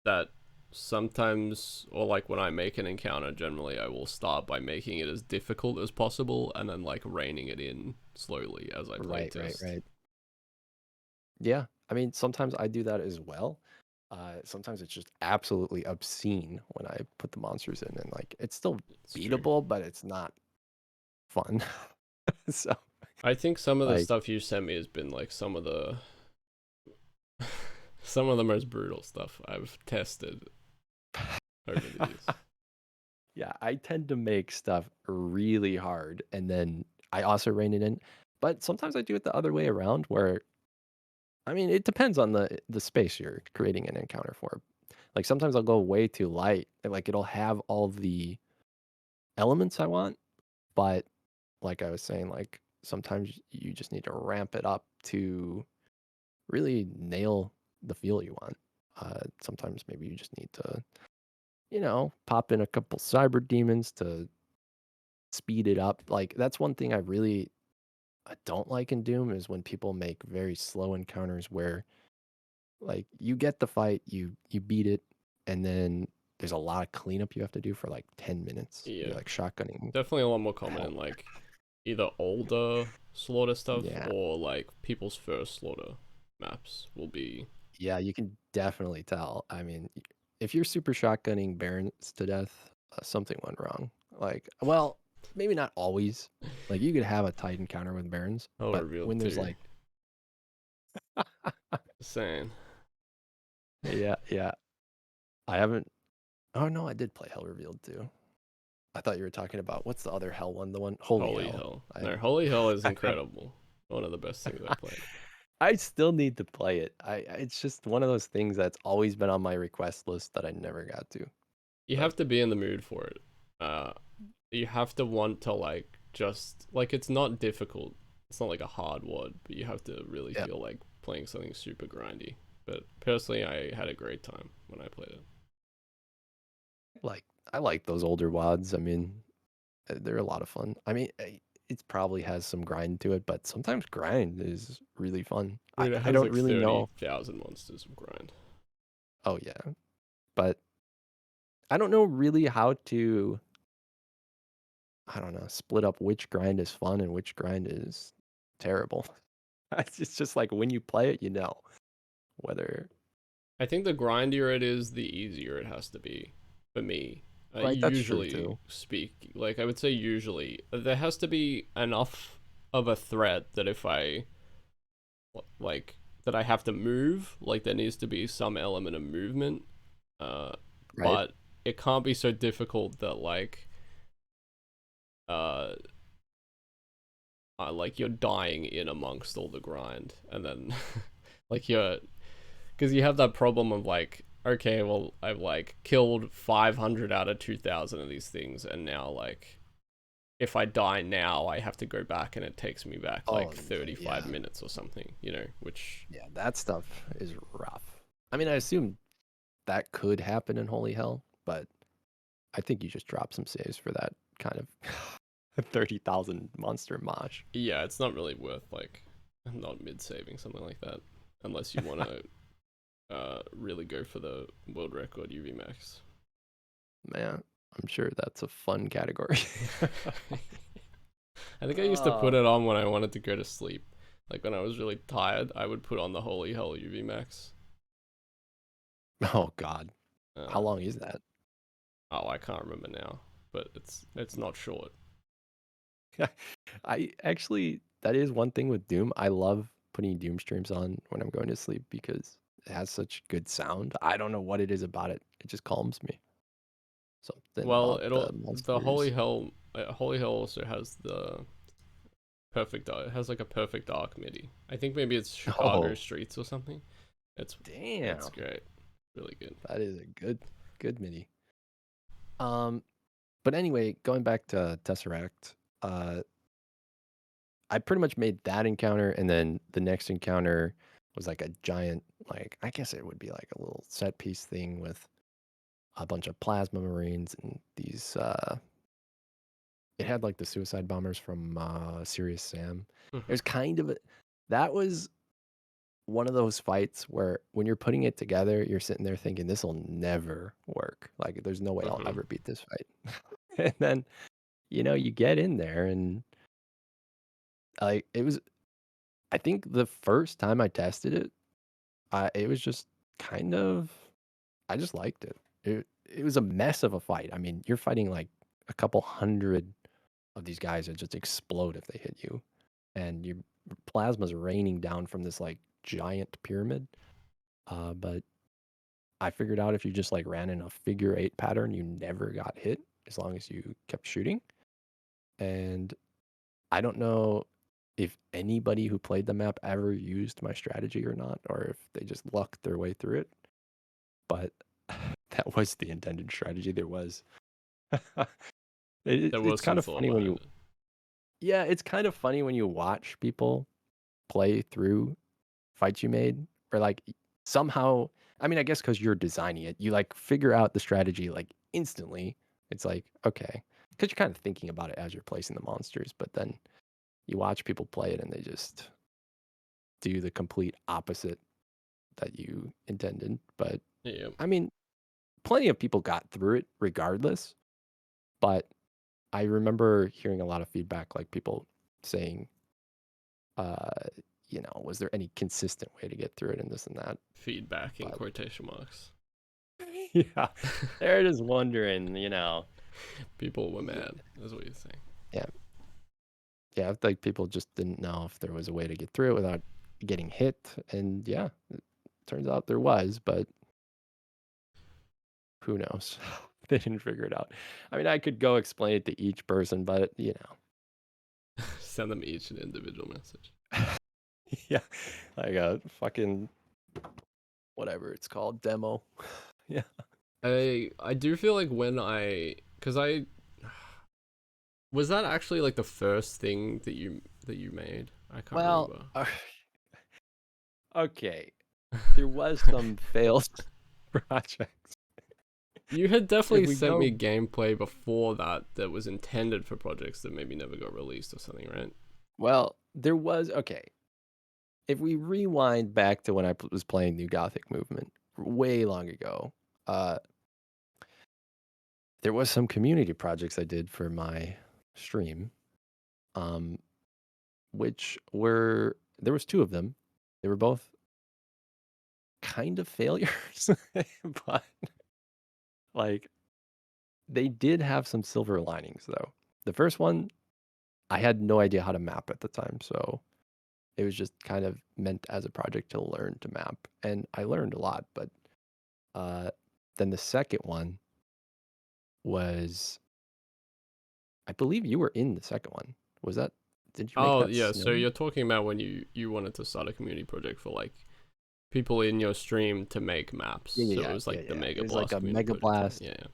that sometimes, or like when I make an encounter, generally I will start by making it as difficult as possible and then like reining it in slowly as I right, right, playtest. right. Yeah, I mean sometimes I do that as well. Sometimes it's just absolutely obscene when I put the monsters in, and like it's still It's true. beatable, but it's not fun. So I think some of the like, stuff you sent me has been like some of the most brutal stuff I've tested over the years. yeah, I tend to make stuff really hard, and then I also rein it in. But sometimes I do it the other way around, where I mean, it depends on the space you're creating an encounter for. Like sometimes I'll go way too light, and like it'll have all the elements I want, but like I was saying, like sometimes you just need to ramp it up to really nail the feel you want. Sometimes maybe you just need to, pop in a couple cyber demons to speed it up. Like that's one thing I don't like in Doom is when people make very slow encounters where like you get the fight, you beat it, and then there's a lot of cleanup you have to do for like 10 minutes. Yeah, You're like shotgunning definitely a lot more common hell. in like either older slaughter stuff Yeah. or like people's first slaughter maps will be. Yeah, you can definitely tell. I mean, if you're super shotgunning Barons to death, something went wrong. Like, well, maybe not always. Like, you could have a tight encounter with Barons, Hell but revealed when there's too. like, Saying. yeah, yeah, I haven't. Oh no, I did play Hell Revealed too. I thought you were talking about what's the other Hell one? The one Holy Holy Hell. hell. I No, Holy Hell is I have. incredible. One of the best things I've played. I still need to play it. It's just one of those things that's always been on my request list that I never got to. You But have to be in the mood for it. Uh you have to want to like just like it's not difficult. It's not like a hard word, but you have to really yeah, feel like playing something super grindy. But personally I had a great time when I played it. like I like those older WODs. I mean, they're a lot of fun. I mean, it probably has some grind to it, but sometimes grind is really fun. Dude, it I has don't like really know. 30,000 monsters of grind. Oh yeah, but I don't know really how to. I don't know. Split up which grind is fun and which grind is terrible. It's just like when you play it, you know whether. I think the grindier it is, the easier it has to be for me. Right, that's true Usually too. speak, like I would say usually there has to be enough of a threat that if I like that I have to move, like there needs to be some element of movement. Uh, Right. but it can't be so difficult that uh, like you're dying in amongst all the grind, and then like you're because you have that problem of like, okay, well, I've like killed 500 out of 2,000 of these things, and now like if I die now, I have to go back, and it takes me back Oh like no, 35 yeah, minutes or something, which yeah. That stuff is rough. I mean, I assume that could happen in Holy Hell, but I think you just drop some saves for that kind of 30,000 monster mosh. yeah, it's not really worth like not mid saving something like that unless you want to really go for the world record UV max. Man, I'm sure that's a fun category. I think I used to put Oh, it on when I wanted to go to sleep. Like when I was really tired, I would put on the Holy Hell UV Max. oh God. How Uh, long is that? oh, I can't remember now, but it's not short. I actually, that is one thing with Doom. I love putting Doom streams on when I'm going to sleep because it has such good sound. I don't know what it is about it. It just calms me. Something Well, about it'll the the monsters. Holy Hell also has the perfect. It has like a perfect arc MIDI. I think maybe it's Chicago Oh, Streets or something. It's it's damn. great, really good. That is a good MIDI. Um, but anyway, going back to Tesseract, uh, I pretty much made that encounter, and then the next encounter was like a giant, like I guess it would be like a little set piece thing with a bunch of plasma marines and these. It had like the suicide bombers from Serious Sam. It Hmm. was kind of that was one of those fights where when you're putting it together, you're sitting there thinking this will never work. Like there's no way I'll Hmm. ever beat this fight. And then you get in there and like it was. I think the first time I tested it, it was just kind of, I just liked it. It was a mess of a fight. I mean, you're fighting like a couple hundred of these guys that just explode if they hit you, and your plasma's raining down from this like giant pyramid. But I figured out if you just like ran in a figure eight pattern, you never got hit as long as you kept shooting. And I don't know if anybody who played the map ever used my strategy or not, or if they just lucked their way through it. But that was the intended strategy. There was. There It's was some kind of thought funny when behind you, it. yeah, it's kind of funny when you watch people play through fights you made, or like somehow, I mean, I guess because you're designing it, you like figure out the strategy like instantly. It's like, okay, because you're kind of thinking about it as you're placing the monsters, but then you watch people play it and they just do the complete opposite that you intended. But Yeah. I mean, plenty of people got through it regardless. But I remember hearing a lot of feedback, like people saying, uh, was there any consistent way to get through it and this and that? Feedback in But quotation marks. yeah, they're just wondering, People were yeah, mad. That's what you're saying. yeah, yeah. Like people just didn't know if there was a way to get through it without getting hit, and yeah, it turns out there was, but who knows? They didn't figure it out. I mean, I could go explain it to each person, but Send them each an individual message. yeah, like a fucking whatever it's called, demo. Yeah. I do feel like because I was that actually like the first thing that you made? I can't Well, remember. okay. There was some failed projects. You had If definitely we sent me go, gameplay before that was intended for projects that maybe never got released or something, right? well, there was, okay. If we rewind back to when I was playing New Gothic Movement way long ago, uh, there was some community projects I did for my stream, um, which were, there was two of them. They were both kind of failures, but like they did have some silver linings though. The first one, I had no idea how to map at the time, so it was just kind of meant as a project to learn to map, and I learned a lot. But uh, then the second one was, I believe you were in the second one. Was that? Did you make Oh that yeah, so snow? you're talking about when you wanted to start a community project for like people in your stream to make maps. Yeah, So yeah, it yeah, was yeah, like the yeah. It was like Megablast a community Mega project thing. Blast. Yeah, yeah.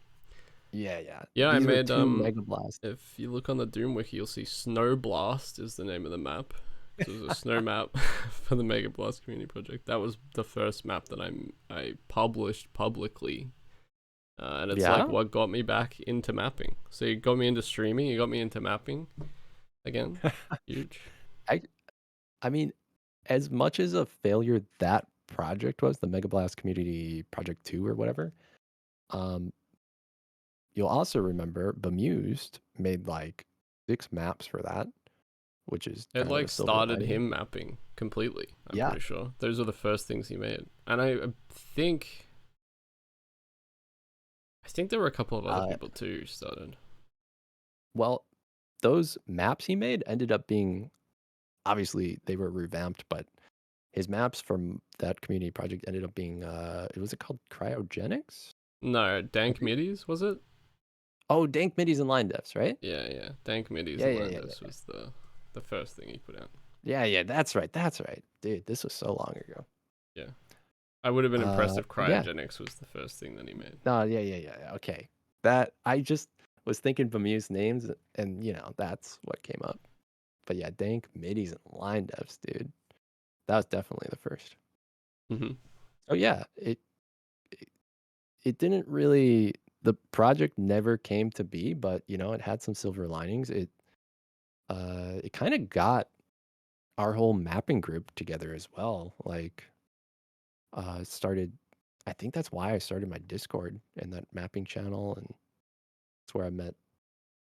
Yeah, yeah. Yeah, I These were made two Mega Blasts. if you look on the Doom wiki, you'll see Snow Blast is the name of the map. So it was a snow map for the Mega Blast community project. That was the first map that I published publicly. And it's like Yeah. what got me back into mapping. So you got me into streaming, you got me into mapping again. Huge. I I mean, as much as a failure that project was, the Mega Blast Community Project 2 or whatever, um, you'll also remember Bemused made like 6 maps for that, which is It kind of like a silver started lining. him mapping completely. I'm Yeah. pretty sure those are the first things he made, and I think there were a couple of other Uh, people too who started. well, those maps he made ended up being, obviously they were revamped, but his maps from that community project ended up being was it called Cryogenics? No, I Dank think. Middies was it? Oh, Dank Middies and Line Defs, right? Yeah, yeah. Dank Middies Yeah, and yeah, yeah, Landos yeah. was the first thing he put out. Yeah, yeah, that's right. That's right. Dude, this was so long ago. Yeah, I would have been impressed if Yeah. Cryogenics was the first thing that he made. No, yeah, yeah, yeah, yeah. Okay. That I just was thinking Bemused names and that's what came up. But yeah, Dank Middies and Line Defs, dude. That was definitely the first. Mm-hmm. Oh yeah, it it didn't really, the project never came to be, but it had some silver linings. It kind of got our whole mapping group together as well. Like started, I think that's why I started my Discord and that mapping channel, and it's where I met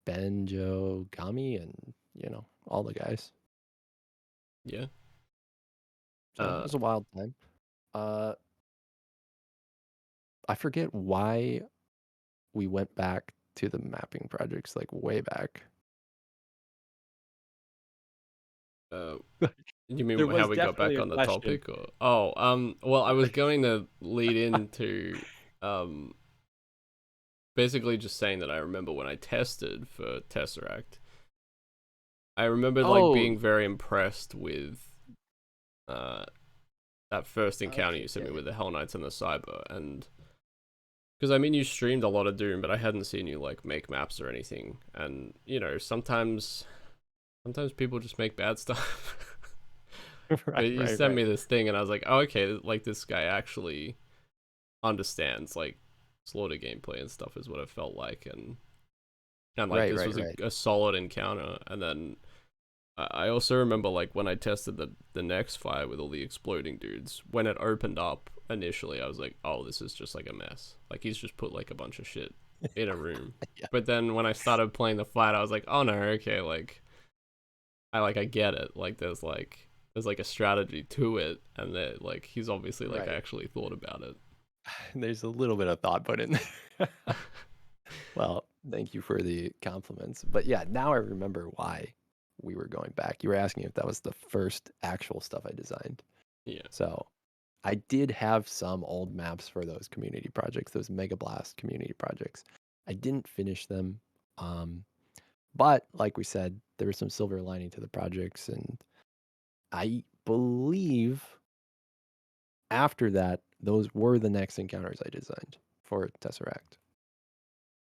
Ben, Joe, Gami, and all the guys. Yeah. So it was a wild time. Uh I forget why we went back to the mapping projects like way back. Uh, you There mean how was we got definitely back a on the question. topic, or well, I was going to lead into um basically just saying that I remember when I tested for Tesseract, I remember like Oh, being very impressed with uh that first encounter okay, you sent me okay. with the Hell Knights and the Cyber, and because I mean you streamed a lot of Doom, but I hadn't seen you like make maps or anything, and you know sometimes people just make bad stuff. But Right, you right, sent right. me this thing, and I was like, oh, okay, like this guy actually understands like slaughter gameplay and stuff is what it felt like, and like Right, this right, was right. a solid encounter. And then I also remember like when I tested the next fire with all the exploding dudes, when it opened up initially, I was like, oh, this is just like a mess. Like he's just put like a bunch of shit in a room. Yeah. But then when I started playing the fight, I was like, oh no, okay, I get it. Like there's like a strategy to it, and that like he's obviously like Right. actually thought about it. There's a little bit of thought put in there. Well, thank you for the compliments. But yeah, now I remember why we were going back. You were asking if that was the first actual stuff I designed. Yeah. So I did have some old maps for those community projects, those Megablast community projects. I didn't finish them. Um, but like we said, there was some silver lining to the projects. And I believe after that, those were the next encounters I designed for Tesseract.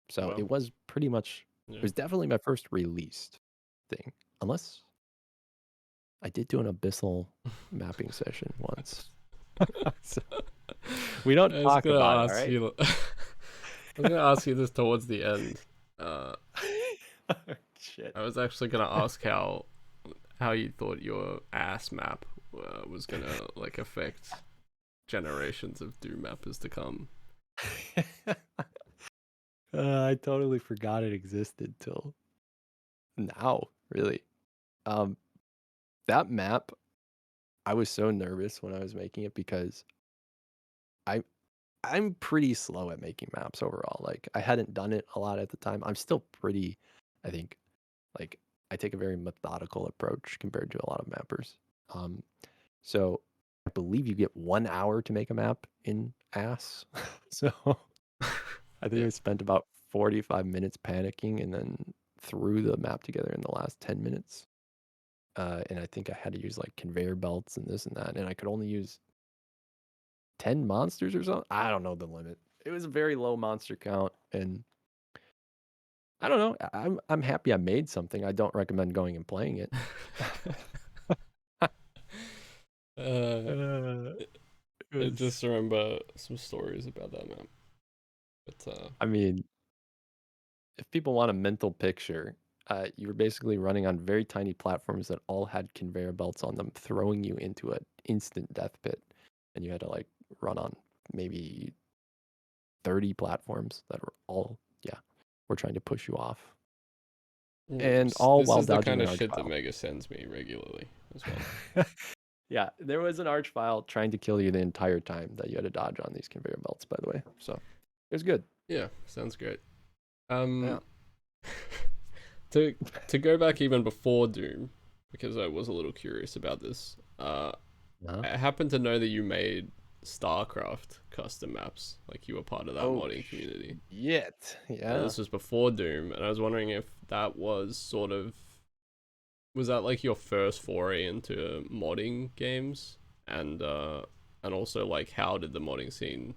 So Well, it was pretty much, it yeah. was definitely my first released thing. Unless I did do an abyssal mapping session once. So we don't I was talk gonna about it, all ask right? you. I was gonna ask you this towards the end. Uh, Shit. I was actually gonna ask how you thought your ass map was gonna like affect generations of Doom mappers to come. I totally forgot it existed till now, really. Um, that map, I was so nervous when I was making it because I I'm pretty slow at making maps overall. Like I hadn't done it a lot at the time. I'm still pretty, I think, like I take a very methodical approach compared to a lot of mappers. Um, so I believe you get 1 hour to make a map in ASS. So I think Yeah. I spent about 45 minutes panicking and then threw the map together in the last 10 minutes. And I think I had to use like conveyor belts and this and that. And I could only use 10 monsters or something. I don't know the limit. It was a very low monster count. And I don't know. I'm happy I made something. I don't recommend going and playing it. uh, Uh, it I was, just remember some stories about that map. But I mean, if people want a mental picture, you were basically running on very tiny platforms that all had conveyor belts on them, throwing you into an instant death pit. And you had to like run on maybe 30 platforms that were all, yeah, were trying to push you off. And all this while is the dodging kind an of arch shit that file. Mega sends me regularly as well. Yeah, there was an arch file trying to kill you the entire time that you had to dodge on these conveyor belts, by the way. So it was good. Yeah, sounds great. Yeah. Um, to go back even before Doom, because I was a little curious about this. Uh-huh. I happen to know that you made StarCraft custom maps, like you were part of that Oh, modding community. shit. And Yeah. this was before Doom, and I was wondering if that was sort of was that like your first foray into modding games, and also like how did the modding scene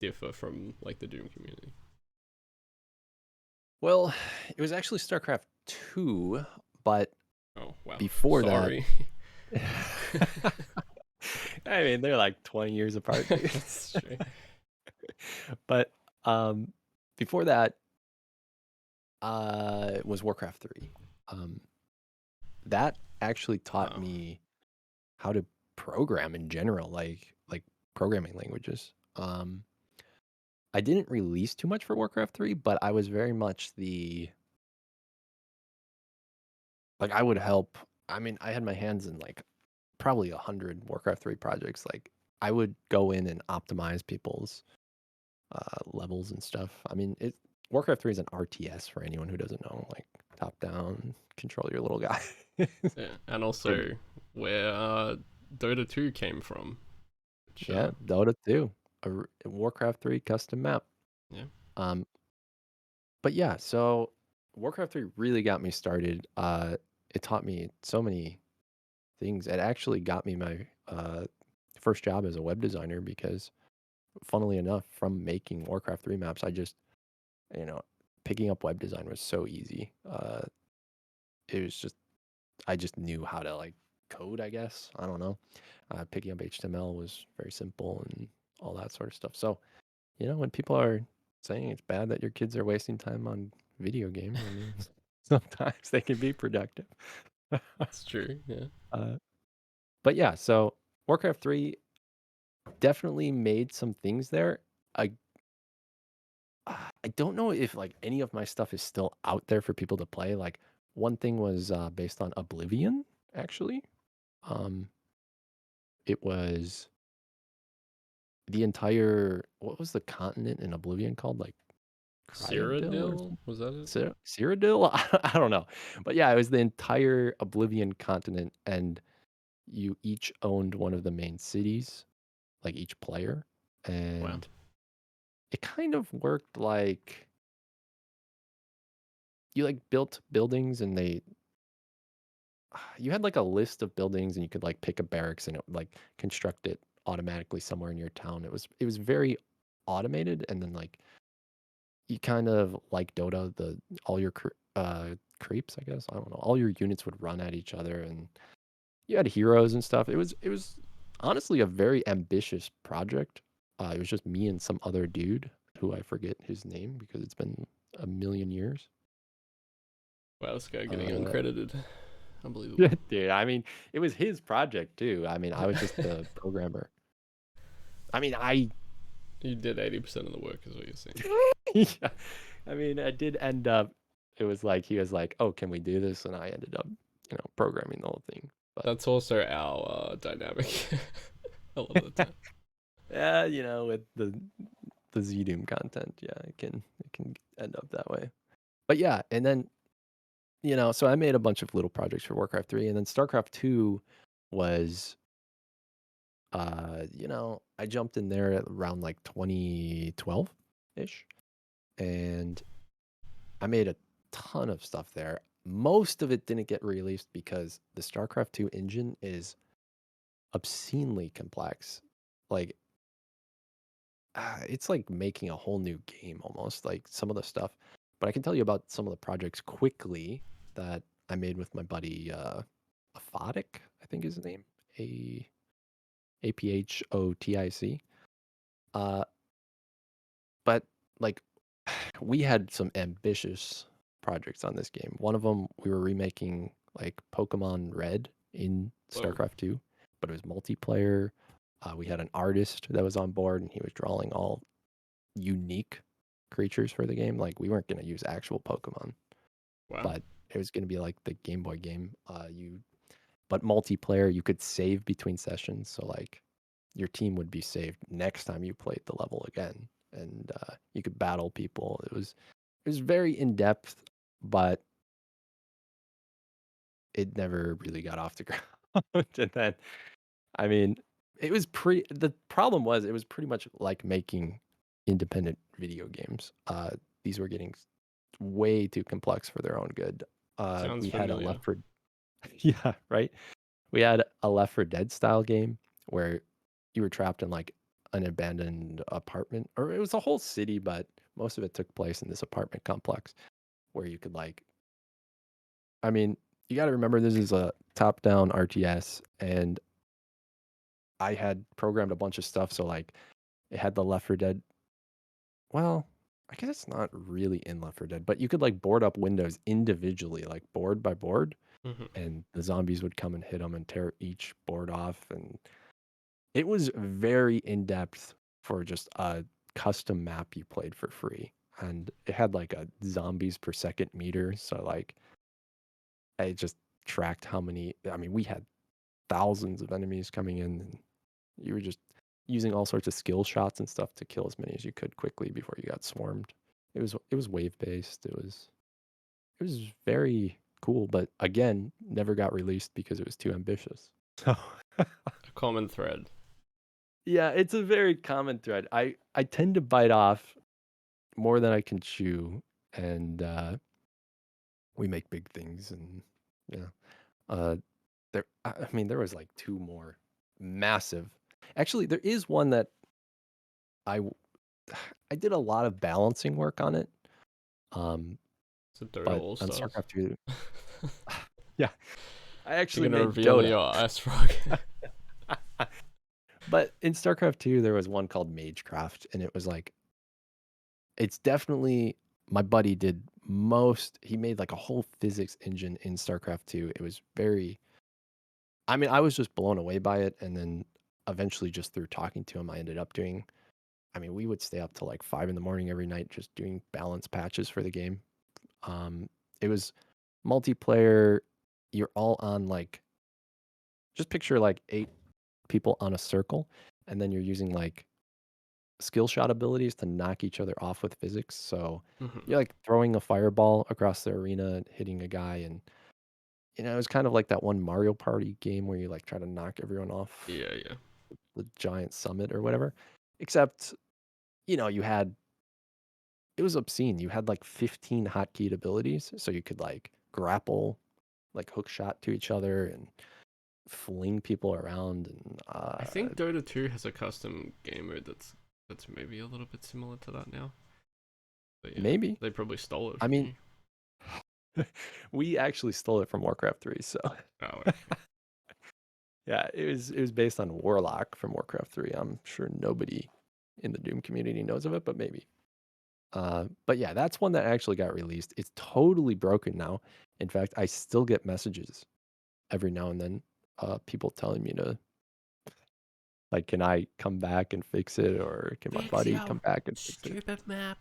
differ from like the Doom community? Well, it was actually StarCraft 2, but Oh wow, before that, sorry. I mean, they're like 20 years apart, dude. That's true. But um, before that, it was Warcraft 3. Um, that actually taught Wow. me how to program in general, like programming languages. I didn't release too much for Warcraft 3, but I was very much the like I would help. I mean, I had my hands in like probably 100 Warcraft 3 projects. Like I would go in and optimize people's levels and stuff. I mean, Warcraft 3 is an RTS for anyone who doesn't know, like top down, control your little guy. Yeah, and And also where Dota 2 came from. Which, yeah, Dota 2, a Warcraft 3 custom map. yeah, Um, but yeah, so Warcraft 3 really got me started. It taught me so many things. It actually got me my first job as a web designer because, funnily enough, from making Warcraft 3 maps, I just, you know, picking up web design was so easy. It was just, I just knew how to like code, I guess. I don't know. Picking up HTML was very simple and all that sort of stuff. So, when people are saying it's bad that your kids are wasting time on video games, I mean, sometimes they can be productive. it's true. Yeah. uh, but yeah, so Warcraft 3 definitely made some things there. I I don't know if like any of my stuff is still out there for people to play. Like one thing was based on Oblivion, actually. Um, it was the entire, what was the continent in Oblivion called? Like Cryodil or Cyrodiil, was that it? Cyrodiil? I don't know. But yeah, it was the entire Oblivion continent, and you each owned one of the main cities, like each player. Wow. And it kind of worked like you like built buildings and you had like a list of buildings and you could like pick a barracks and it would like construct it automatically somewhere in your town. It was very automated, and then like you kind of like Dota, the all your creeps, I guess. I don't know. All your units would run at each other, and you had heroes and stuff. It was honestly a very ambitious project. It was just me and some other dude who I forget his name because it's been a million years. Wow, this guy getting Uh, uncredited. Unbelievable. dude, I mean, it was his project too. I mean, I was just the programmer. I mean, You did 80% of the work, is what you're saying. yeah, I mean, I did end up. It was like he was like, "Oh, can we do this?" And I ended up, programming the whole thing. But That's also our dynamic a lot of the time. yeah, with the ZDoom content, yeah, it can end up that way. But yeah, and then so I made a bunch of little projects for Warcraft 3, and then StarCraft 2 was, I jumped in there at around like 2012 ish, and I made a ton of stuff there. Most of it didn't get released because the StarCraft 2 engine is obscenely complex. Like, it's like making a whole new game almost, like some of the stuff. But I can tell you about some of the projects quickly that I made with my buddy Aphotic, I think is his name. Aphotic. Uh, but like we had some ambitious projects on this game. One of them, we were remaking like Pokemon Red in Whoa. StarCraft 2, but it was multiplayer. We had an artist that was on board and he was drawing all unique creatures for the game. Like we weren't going to use actual Pokemon, Wow. but it was going to be like the Game Boy game. But multiplayer, you could save between sessions. So like your team would be saved next time you played the level again, and you could battle people. It was very in depth, but it never really got off the ground. And then, I mean, it was pretty. The problem was it was pretty much like making independent video games. These were getting way too complex for their own good. Sounds We had a familiar. Left for yeah, right. We had a Left for Dead style game where you were trapped in like an abandoned apartment, or it was a whole city, but most of it took place in this apartment complex where you could like, I mean, you got to remember this is a top-down RTS, and I had programmed a bunch of stuff, so like it had the Left for Dead. Well, I guess it's not really in Left for Dead, but you could like board up windows individually, like board by board, Hmm. and the zombies would come and hit them and tear each board off. And it was very in depth for just a custom map you played for free. And it had like a zombies per second meter. So like I just tracked how many, I mean, we had thousands of enemies coming in, and you were just using all sorts of skill shots and stuff to kill as many as you could quickly before you got swarmed. It was wave based. It was very cool, but again, never got released because it was too ambitious. So A common thread. yeah, it's a very common thread. I tend to bite off more than I can chew, and we make big things, and yeah, I mean, there was like two more massive. Actually, there is one that I w- I did a lot of balancing work on it. Um, It's a Dota but All on Stars. StarCraft 2, yeah, I You're actually gonna made reveal Dota. your ice frog. But in StarCraft 2, there was one called Magecraft, and it was like, it's definitely, my buddy did he made like a whole physics engine in StarCraft 2. It was I mean, I was just blown away by it. And then eventually, just through talking to him, I ended up doing, I mean, we would stay up till like 5 in the morning every night just doing balance patches for the game. It was multiplayer. You're all on like, just picture like 8 people on a circle, and then you're using like skill shot abilities to knock each other off with physics. So Mhm. you're like throwing a fireball across the arena and hitting a guy, and it was kind of like that one Mario Party game where you like try to knock everyone off Yeah, yeah. the giant summit or whatever. Except, you had, it was obscene. You had like 15 hotkeyed abilities, so you could like grapple, like hook shot to each other, and fling people around, and I think Dota 2 has a custom game mode that's maybe a little bit similar to that now. But yeah, maybe. they probably stole it I from mean, you. we actually stole it from Warcraft 3, so Oh, okay. yeah, it was based on Warlock from Warcraft 3. I'm sure nobody in the Doom community knows of it, but maybe. But yeah, that's one that actually got released. It's totally broken now. In fact, I still get messages every now and then, people telling me to, like, can I come back and fix it, or can my Fix buddy your come back and fix it? stupid map.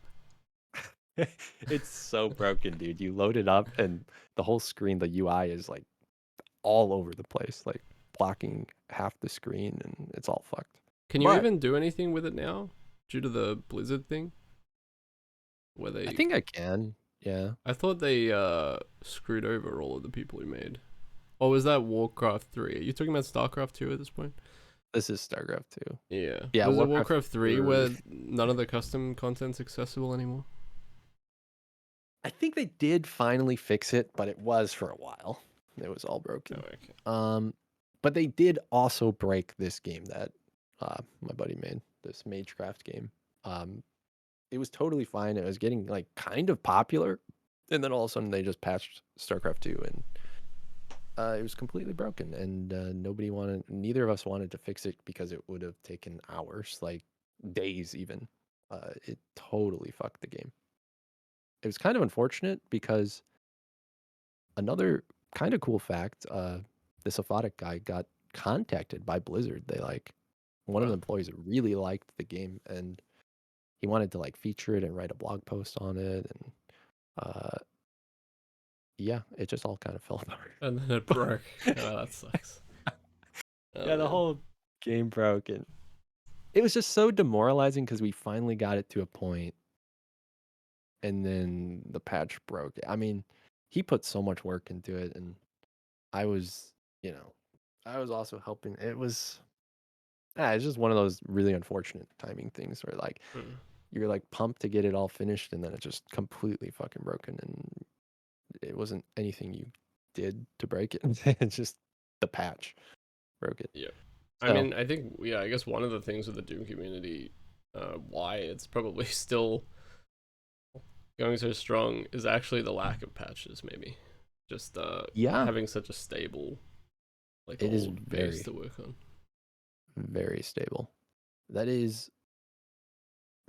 It's so broken, dude. You load it up, and the whole screen, the UI is like all over the place, like blocking half the screen, and it's all fucked. Can you But even do anything with it now due to the Blizzard thing? Where I they, think I can. Yeah. I thought they screwed over all of the people who made. Or was that Warcraft 3? Are you talking about StarCraft 2 at this point? This is StarCraft 2. Yeah. Yeah, Was it Warcraft Warcraft 3 3. where none of the custom content's accessible anymore? I think they did finally fix it, but it was for a while. It was all Oh, broken. okay. But they did also break this game that my buddy made, this Magecraft game. It was totally fine. It was getting like kind of popular, and then all of a sudden they just patched StarCraft 2, and it was completely broken. And neither of us wanted to fix it because it would have taken hours, like days even. It totally fucked the game. It was kind of unfortunate because another kind of cool fact, this Aphotic guy got contacted by Blizzard. They like, one of the Wow. employees really liked the game, and he wanted to like feature it and write a blog post on it, and uh yeah, it just all kind of fell apart. And then it broke. Oh, that sucks. Oh, Yeah, the man. whole game broke, and it was just so demoralizing because we finally got it to a point, and then the patch broke. I mean, he put so much work into it, and I was, you know, I was also helping. It's just one of those really unfortunate timing things where like Mm. you're like pumped to get it all finished, and then it just completely fucking broken, and it wasn't anything you did to break it. It's just the patch broke it. Yeah. I So mean, I think, yeah, I guess one of the things with the Doom community, why it's probably still going so strong is actually the lack of patches, maybe. Just yeah, having such a stable, like, it is old base very, to work on. very stable. That is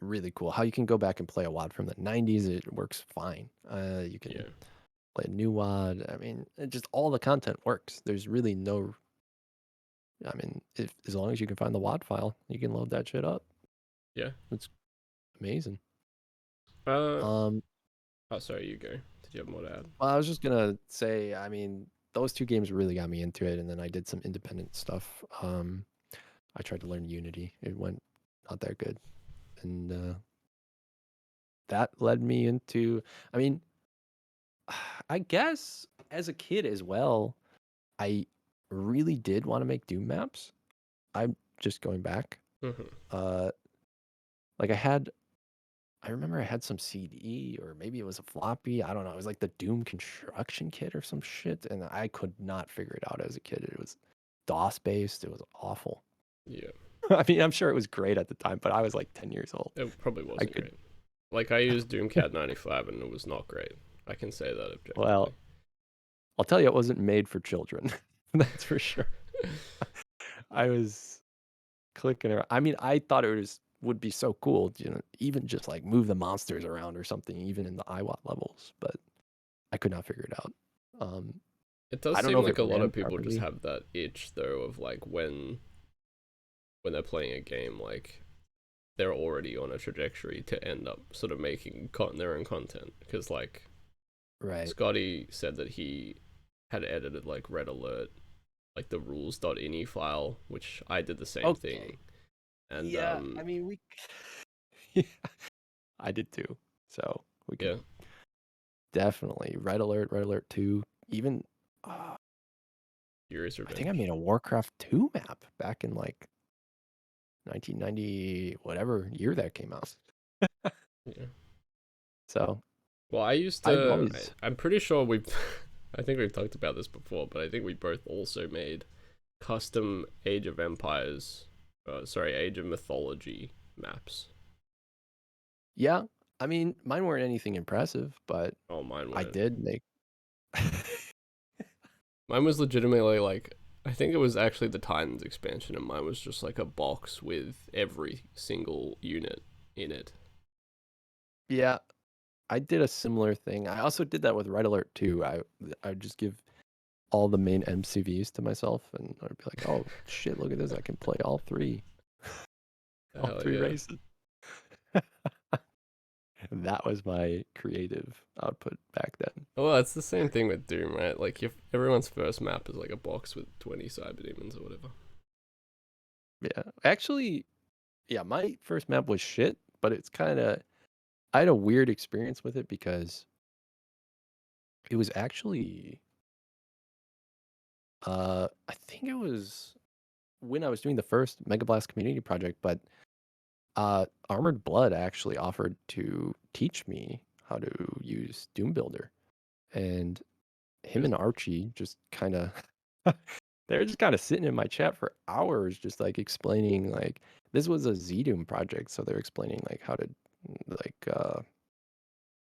really cool. How you can go back and play a WOD from the 90s, it works fine. You can Yeah. play a new WOD. I mean, just all the content works. There's really no, I mean, if as long as you can find the WOD file, you can load that shit up. Yeah. It's amazing. Uh, Um, oh, sorry, you go. Did you have more to add? well, I was just gonna say, I mean, those two games really got me into it, and then I did some independent stuff. I tried to learn Unity. It went not that good, and that led me into. I mean, I guess as a kid as well, I really did want to make Doom maps. I'm just going back. Hmm. Uh, like I remember I had some CD or maybe it was a floppy. I don't know. It was like the Doom construction kit or some shit, and I could not figure it out as a kid. It was DOS based. It was awful. Yeah, I mean, I'm sure it was great at the time, but I was like 10 years old. it probably I wasn't could, great. Like I used Doomcat 95 and it was not great. I can say that objectively. well, I'll tell you, it wasn't made for children. That's for sure. I was clicking around. I mean, I thought would be so cool, even just like move the monsters around or something, even in the IWAT levels, but I could not figure it out. Um, It does I don't know seem if like it a lot ran of people just properly. have that itch though of like when they're playing a game, like they're already on a trajectory to end up sort of making their own content. Because like Right. Scotty said that he had edited like Red Alert, like the rules.ini file, which I did the same Okay. thing. And Yeah, I mean, yeah, I did too. So we could yeah, definitely Red Alert 2, even uh, Furious I think I Revenge. made a Warcraft 2 map back in like 1990, whatever year that came out. Yeah. So Well, I used I've to. always, I'm pretty sure we've. I think we've talked about this before, but I think we both also made custom Age of Empires, sorry, Age of Mythology maps. yeah, I mean, mine weren't anything impressive, but Oh, mine I weren't. did make. Mine was legitimately like, I think it was actually the Titans expansion, and mine was just like a box with every single unit in it. Yeah, I did a similar thing. I also did that with Red Alert 2. I would just give all the main MCVs to myself, and I'd be like, "Oh shit, look at this! I can play all three, all Hell three yeah. races." And that was my creative output back then. Well, it's the same thing with Doom, right? Like, if everyone's first map is like a box with 20 cyber demons or whatever. Yeah, actually, yeah, my first map was shit, but it's kind of I had a weird experience with it because it was actually I think it was when I was doing the first Megablast community project, but Armored Blood actually offered to teach me how to use Doom Builder, and him and Archie just kind of they're just kind of sitting in my chat for hours, just like explaining like this was a ZDoom project, so they're explaining like how to like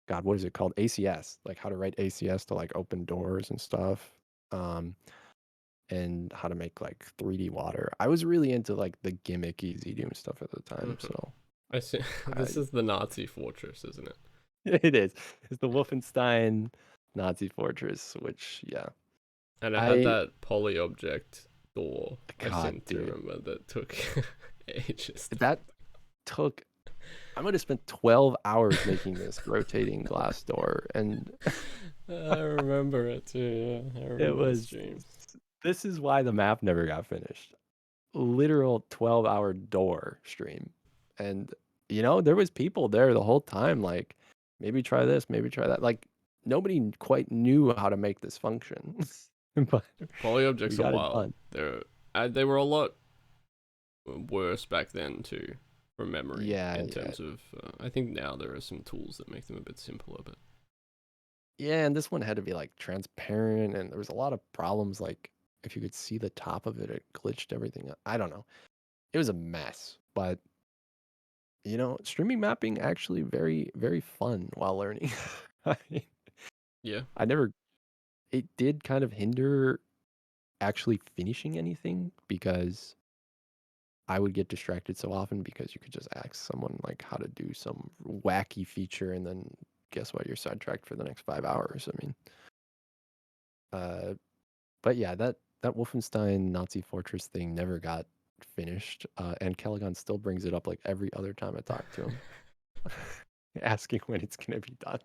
God, what is it called? ACS, like how to write ACS to like open doors and stuff. Um, and how to make like 3D water. I was really into like the gimmicky ZDoom stuff at the time, Mm-hmm. so I see. I, This is the Nazi fortress, isn't it? it is. It's the Wolfenstein Nazi fortress, which yeah. And it had I that poly object door. I God, seem to dude. remember that took ages. That took I might have spent 12 hours making this rotating glass door, and I remember it too. Yeah, I it remember the was stream. this is why the map never got finished. Literal 12-hour door stream. And there was people there the whole time like maybe try this, maybe try that. Like nobody quite knew how to make this function. But Poly we objects are got it wild. done. They were a lot worse back then too, from memory. Yeah, In yeah. terms of, I think now there are some tools that make them a bit simpler. But Yeah, and this one had to be like transparent and there was a lot of problems like if you could see the top of it, it glitched everything up. I don't know. It was a mess, but streaming mapping actually very, very fun while learning. I mean, yeah, I never, it did kind of hinder actually finishing anything because I would get distracted so often because you could just ask someone like how to do some wacky feature and then guess what? You're sidetracked for the next 5 hours. I mean, uh, but yeah, that Wolfenstein Nazi Fortress thing never got finished, and Caligon still brings it up like every other time I talk to him, asking when it's gonna be done.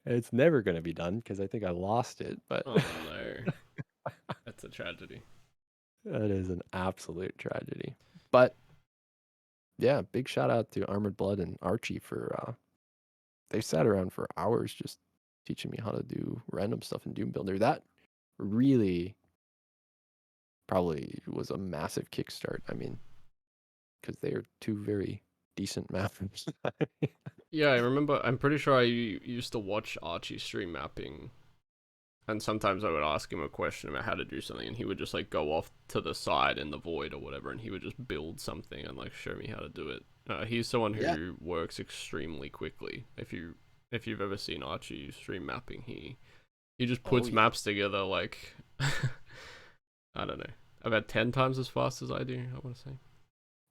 It's never gonna be done because I think I lost it, but oh no, that's a tragedy. That is an absolute tragedy. But yeah, big shout out to Armored Blood and Archie for they sat around for hours just teaching me how to do random stuff in Doom Builder. That really probably was a massive kickstart. I mean, because they are two very decent mappers. Yeah, I remember. I'm pretty sure I used to watch Archie stream mapping, and sometimes I would ask him a question about how to do something, and he would just like go off to the side in the void or whatever, and he would just build something and like show me how to do it. He's someone Yeah. who works extremely quickly. If you've ever seen Archie stream mapping, he just Oh puts yeah. maps together like I don't know, about 10 times as fast as I do. I want to say.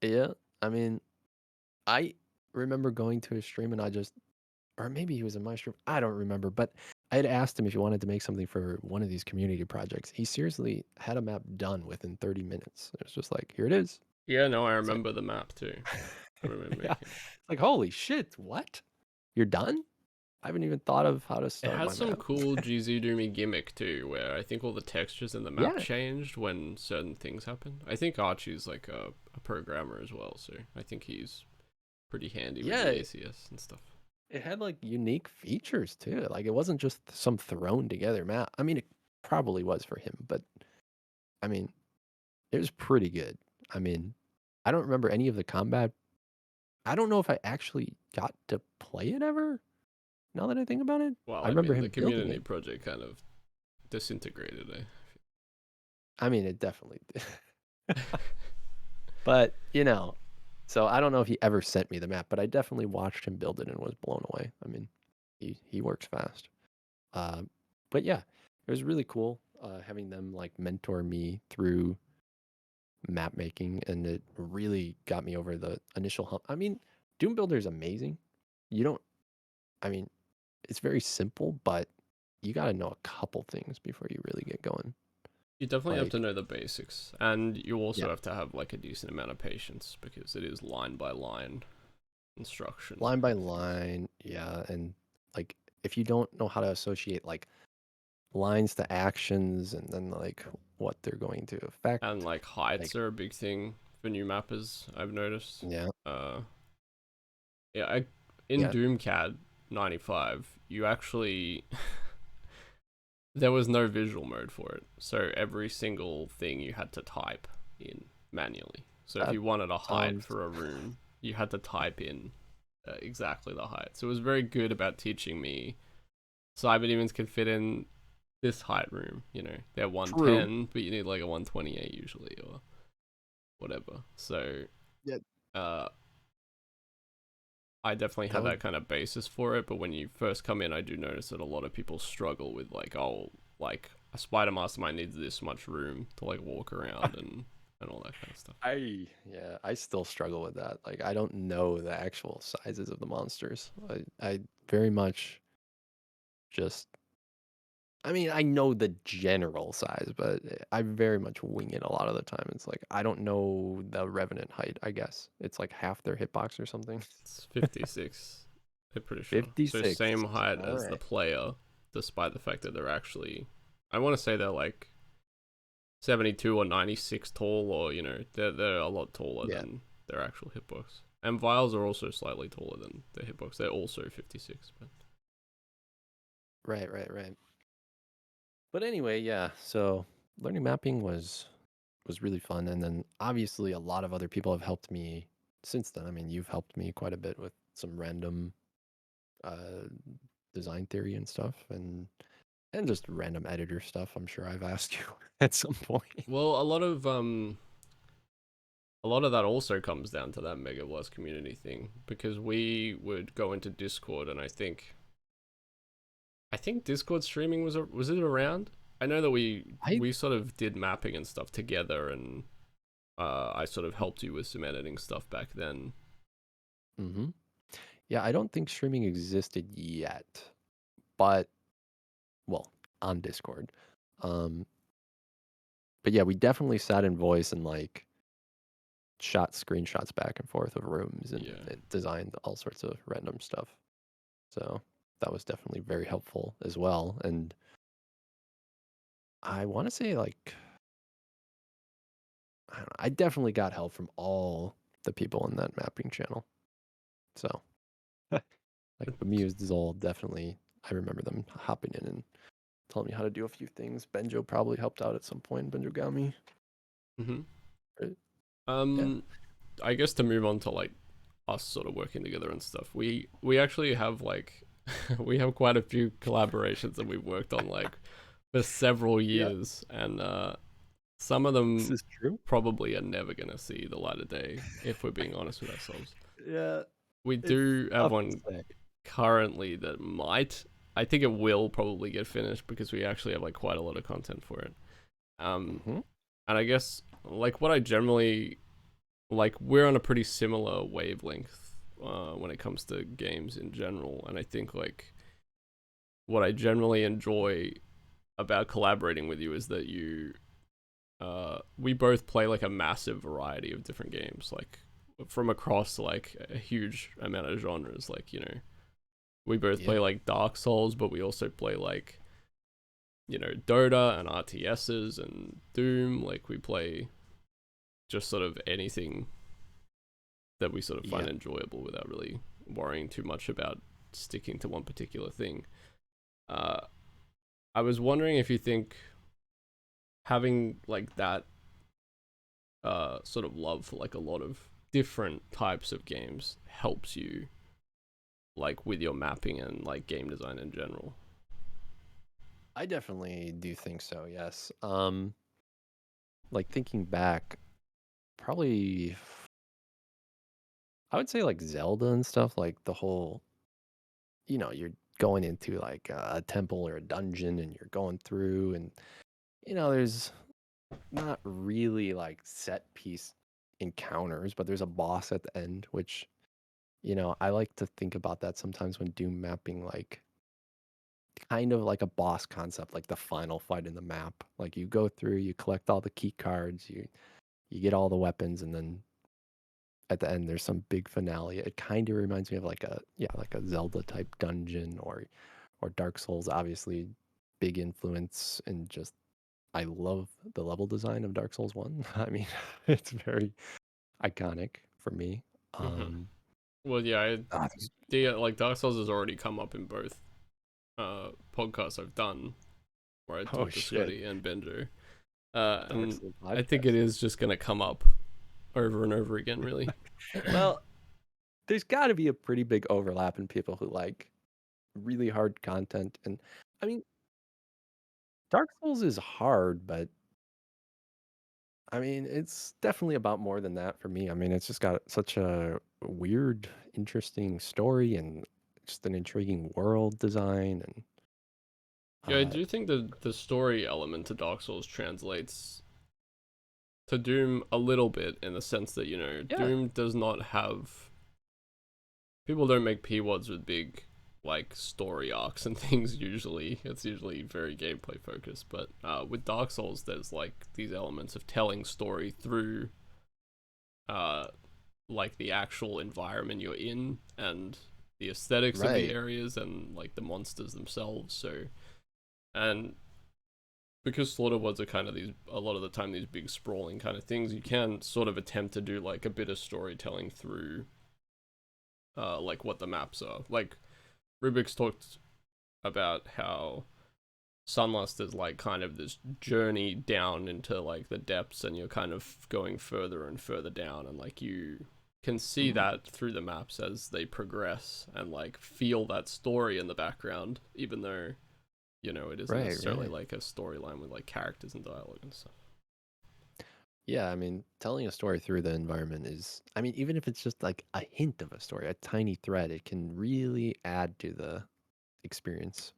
Yeah. I mean, I remember going to his stream and I just, or maybe he was in my stream. I don't remember, but I had asked him if he wanted to make something for one of these community projects. He seriously had a map done within 30 minutes. It was just like, here it is. Yeah, no, I It's like, remember the map too. I remember yeah. making. It's like, holy shit, what? You're done? I haven't even thought of how to It start has my some map. cool GZ Doomy gimmick too, where I think all the textures in the map Yeah. changed when certain things happen. I think Archie's like a programmer as well, so I think he's pretty handy with the Yeah. ACS and stuff. It had like unique features too. Like it wasn't just some thrown together map. I mean, it probably was for him, but I mean, it was pretty good. I mean, I don't remember any of the combat. I don't know if I actually got to play it ever. Now that I think about it, Well, I I remember mean, the him building community it. project kind of disintegrated. I mean, it definitely did. But, so I don't know if he ever sent me the map, but I definitely watched him build it and was blown away. I mean, he works fast. Uh, but yeah, it was really cool having them like mentor me through map making, and it really got me over the initial hump. I mean, Doom Builder is amazing. You don't, I mean, it's very simple, but you got to know a couple things before you really get going. You definitely have to Like, know the basics, and you yeah, also have to have like a decent amount of patience because it is line by line instruction. line by line, yeah, and like if you don't know how to associate like lines to actions and then like what they're going to And affect, like heights like are a big thing for new mappers, I've noticed. yeah, Uh, yeah, in yeah, Doomcad 95, you actually there was no visual mode for it, so every single thing you had to type in manually. So if that you wanted a height sounds for a room, you had to type in exactly the height. So it was very good about teaching me Cyberdemons can fit in this height room. They're true. 110, but you need like a 128 usually or whatever. So Yeah, uh, I definitely that had was that kind of basis for it. But when you first come in, I do notice that a lot of people struggle with like, oh, like a spider mastermind needs this much room to like walk around and all that kind of stuff. I still struggle with that. Like I don't know the actual sizes of the monsters. I very much just I mean, I know the general size, but I very much wing it a lot of the time. It's like I don't know the revenant height, I guess. It's like half their hitbox or something. It's 56. I'm pretty sure. So 56. same height All as the right. player, despite the fact that they're actually, I want to say they're like 72 or 96 tall, or they're a lot taller Yeah. than their actual hitbox. And vials are also slightly taller than their hitbox. They're also 56. But Right, right, right. But anyway, yeah. So learning mapping was really fun, and then obviously a lot of other people have helped me since then. I mean, you've helped me quite a bit with some random uh design theory and stuff, and just random editor stuff. I'm sure I've asked you at some point. well, a lot of that also comes down to that Megablast community thing because we would go into Discord, and I think Discord streaming was it around? I know that we I we sort of did mapping and stuff together, and I sort of helped you with some editing stuff back then. hmm Yeah, I don't think streaming existed yet, but well, on Discord. Um, but yeah, we definitely sat in voice and like shot screenshots back and forth of rooms and Yeah, it designed all sorts of random stuff. So that was definitely very helpful as well. And I want to say like don't know, I definitely got help from all the people in that mapping channel. So, like Mr Zzul, definitely, I remember them hopping in and telling me how to do a few things. Benjo probably helped out at some point. Benjo got me. Mm-hmm. Right? Yeah. Um, I guess to move on to like us sort of working together and stuff, we actually have like we have quite a few collaborations that we've worked on like for several Yeah. years, and some of This them is true. probably are never gonna see the light of day if we're being honest with ourselves. Yeah. We It's do have tough to one say. currently that might. I think it will probably get finished because we actually have like quite a lot of content for it. Mm-hmm. And I guess like what I generally like, we're on a pretty similar wavelength when it comes to games in general, and I think like what I generally enjoy about collaborating with you is that we both play like a massive variety of different games, like from across like a huge amount of genres. Like, you know, we both Yeah. play like Dark Souls, but we also play like, you know, Dota and RTSs and Doom. Like, we play just sort of anything that we sort of Yeah. find enjoyable without really worrying too much about sticking to one particular thing. Uh, I was wondering if you think having like that sort of love for like a lot of different types of games helps you like with your mapping and like game design in general. I definitely do think so, yes. Like thinking back, probably I would say like Zelda and stuff, like the whole, you're going into like a temple or a dungeon and you're going through and there's not really like set piece encounters, but there's a boss at the end, which, I like to think about that sometimes when Doom mapping, like kind of like a boss concept, like the final fight in the map. Like you go through, you collect all the key cards, you get all the weapons, and then at the end there's some big finale. It kind of reminds me of like a Zelda type dungeon or Dark Souls, obviously big influence, and just I love the level design of Dark Souls 1. I mean, it's very iconic for me. Mm-hmm. Um Well, yeah, these the like Dark Souls has already come up in both podcasts I've done where I oh talked to shit. Scotty and Benjo. Dark And Souls I think it podcast. is just gonna come up over and over again, really. Well, there's got to be a pretty big overlap in people who like really hard content. And I mean, Dark Souls is hard, but I mean, it's definitely about more than that for me. I mean, it's just got such a weird, interesting story and just an intriguing world design. And Yeah, I do think the story element to Dark Souls translates to Doom a little bit in the sense that, you know, yeah, Doom does not have, people don't make PWODs with big like story arcs and things usually. It's usually very gameplay focused, but with Dark Souls there's like these elements of telling story through uh like the actual environment you're in and the aesthetics of the right. areas and like the monsters themselves. So, and because slaughter words are kind of these, a lot of the time, these big sprawling kind of things, you can sort of attempt to do like a bit of storytelling through like what the maps are. Like Rubik's talked about how Sunlust is like kind of this journey down into like the depths, and you're kind of going further and further down, and like you can see Mm, that through the maps as they progress and like feel that story in the background, even though, you know, it isn't right, necessarily right. like a storyline with like characters and dialogue and stuff. Yeah, I mean, telling a story through the environment is, I mean, even if it's just like a hint of a story, a tiny thread, it can really add to the experience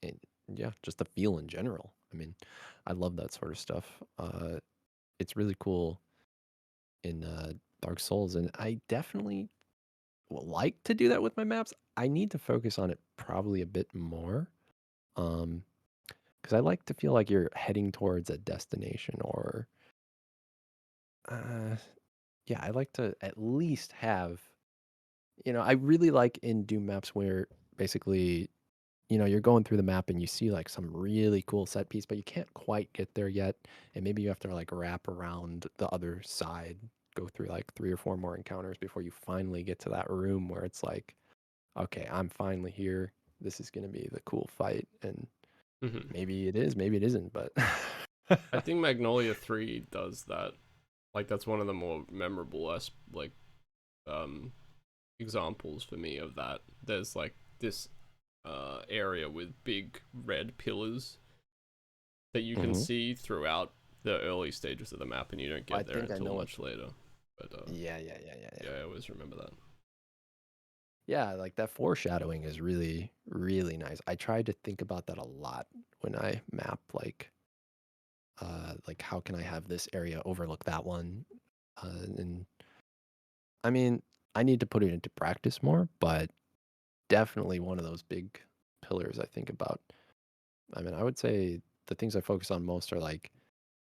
and yeah, just the feel in general. I mean, I love that sort of stuff. It's really cool in Dark Souls, and I definitely would like to do that with my maps. I need to focus on it probably a bit more, um, because I like to feel like you're heading towards a destination, or uh, yeah, I like to at least have. I really like in Doom maps where basically you're going through the map and you see like some really cool set piece, but you can't quite get there yet. And maybe you have to like wrap around the other side, go through like 3 or 4 more encounters before you finally get to that room where it's like, okay, I'm finally here. This is going to be the cool fight. And Hmm. maybe it is, maybe it isn't, but I think Magnolia 3 does that. Like that's one of the more memorable like um examples for me of that. There's like this area with big red pillars that you can Mhm. see throughout the early stages of the map, and you don't I get there think I until know what. much later. But Yeah, yeah, yeah, yeah, yeah. yeah, I always remember that. Yeah, like that foreshadowing is really, really nice. I tried to think about that a lot when I map like how can I have this area overlook that one? And I mean, I need to put it into practice more, but definitely one of those big pillars I think about. I mean, I would say the things I focus on most are like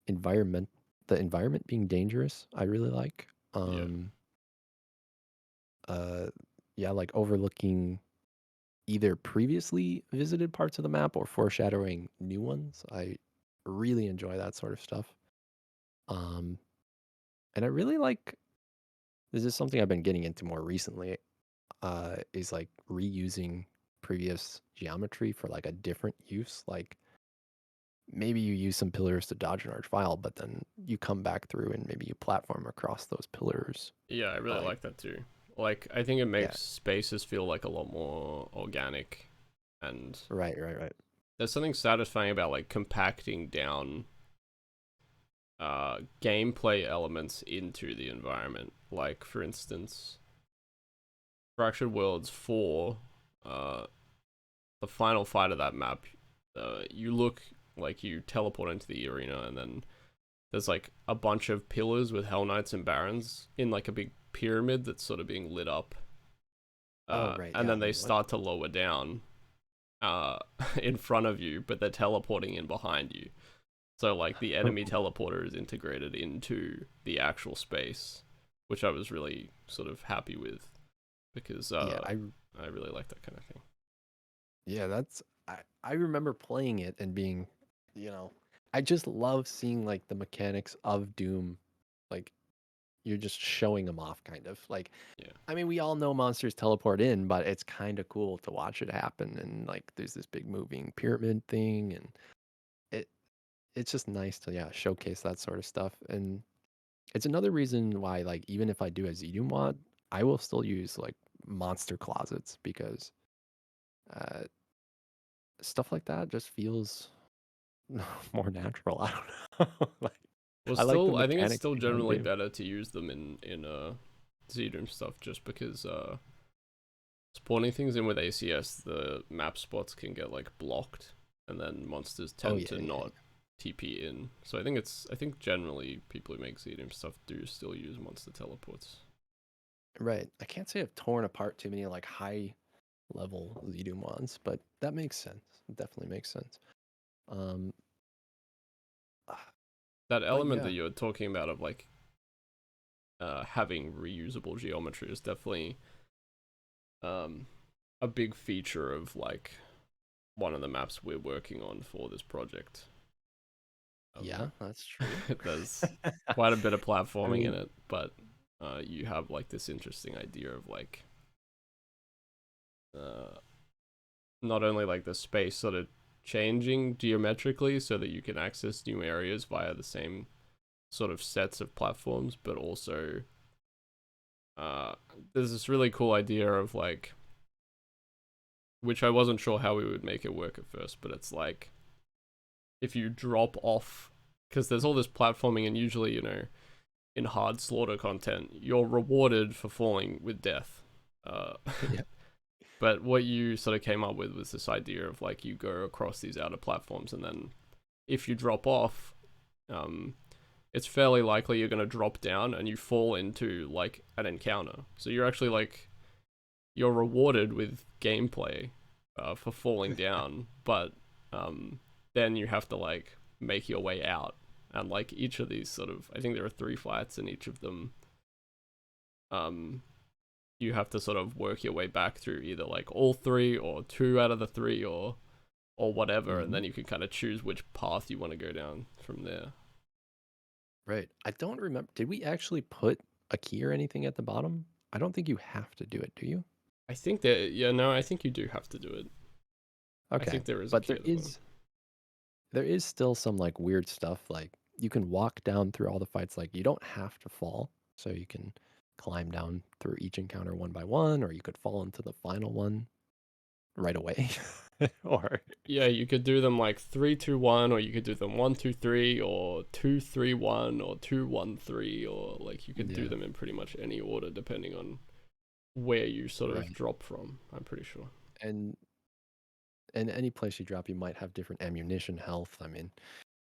environment, the environment being dangerous. I really like. Yeah, Uh, yeah, like overlooking either previously visited parts of the map or foreshadowing new ones. I really enjoy that sort of stuff. Um, and I really like this is something I've been getting into more recently. Is like reusing previous geometry for like a different use. Like maybe you use some pillars to dodge an arch file, but then you come back through and maybe you platform across those pillars. yeah, I really Like like that too. Like I think it yeah, makes spaces feel like a lot more organic, and right, right, right. there's something satisfying about like compacting down gameplay elements into the environment. Like for instance, Fractured Worlds 4, uh, the final fight of that map, you look like you teleport into the arena, and then there's like a bunch of pillars with Hell Knights and Barons in like a big pyramid that's sort of being lit up. Oh, right, And yeah. then they What? start to lower down uh, in front of you, but they're teleporting in behind you. So like the enemy teleporter is integrated into the actual space, which I was really sort of happy with because Yeah, I really like that kind of thing. yeah, I remember playing it and being, you know, I just love seeing like the mechanics of Doom, like you're just showing them off kind of. Like Yeah. I mean, we all know monsters teleport in, but it's kind of cool to watch it happen and like there's this big moving pyramid thing and it it's just nice to yeah, showcase that sort of stuff. And it's another reason why like even if I do a Zdoom mod, I will still use like monster closets because uh stuff like that just feels more natural. I don't know. Like, Well, I like the still, I think it's mechanics still behind generally Doom. better to use them in Zdoom stuff, just because spawning things in with ACS, the map spots can get like blocked, and then monsters Oh tend yeah, to yeah, not yeah. TP in. So I think generally people who make Zdoom stuff do still use monster teleports. Right. I can't say I've torn apart too many like high level Zdoom ones, but that makes sense. It definitely makes sense. Um, ah, That but element yeah, that you're talking about of like having reusable geometry is definitely um, a big feature of like one of the maps we're working on for this project. yeah, that's true. There's quite a bit of I platforming in mean, it, but you have like this interesting idea of like uh, not only like the space sort of changing geometrically so that you can access new areas via the same sort of sets of platforms, but also uh, there's this really cool idea of like, which I wasn't sure how we would make it work at first, but it's like if you drop off, because there's all this platforming, and usually, you know, in hard slaughter content, you're rewarded for falling with death. Uh, yeah, but what you sort of came up with was this idea of like you go across these outer platforms, and then if you drop off, um, it's fairly likely you're going to drop down and you fall into like an encounter. So you're actually like you're rewarded with gameplay for falling down, but um, then you have to like make your way out. And like each of these sort of, I think there are 3 fights in each of them. Um, you have to sort of work your way back through either like all three or two out of the three or whatever, and then you can kind of choose which path you want to go down from there. Right. I don't remember. Did we actually put a key or anything at the bottom? I don't think you have to do it, do you? I think that, yeah, no, I think you do have to do it. I Okay. think there is a But key at the bottom. there is still some like weird stuff. Like you can walk down through all the fights. Like you don't have to fall. So you can climb down through each encounter one by one, or you could fall into the final one right away. Or Yeah, you could do them like 3-2-1, or you could do them 1-2-3, or 2-3-1, or 2-1-3, or like you could do yeah, them in pretty much any order depending on where you sort of right. drop from. I'm pretty sure. And any place you drop, you might have different ammunition health. I mean,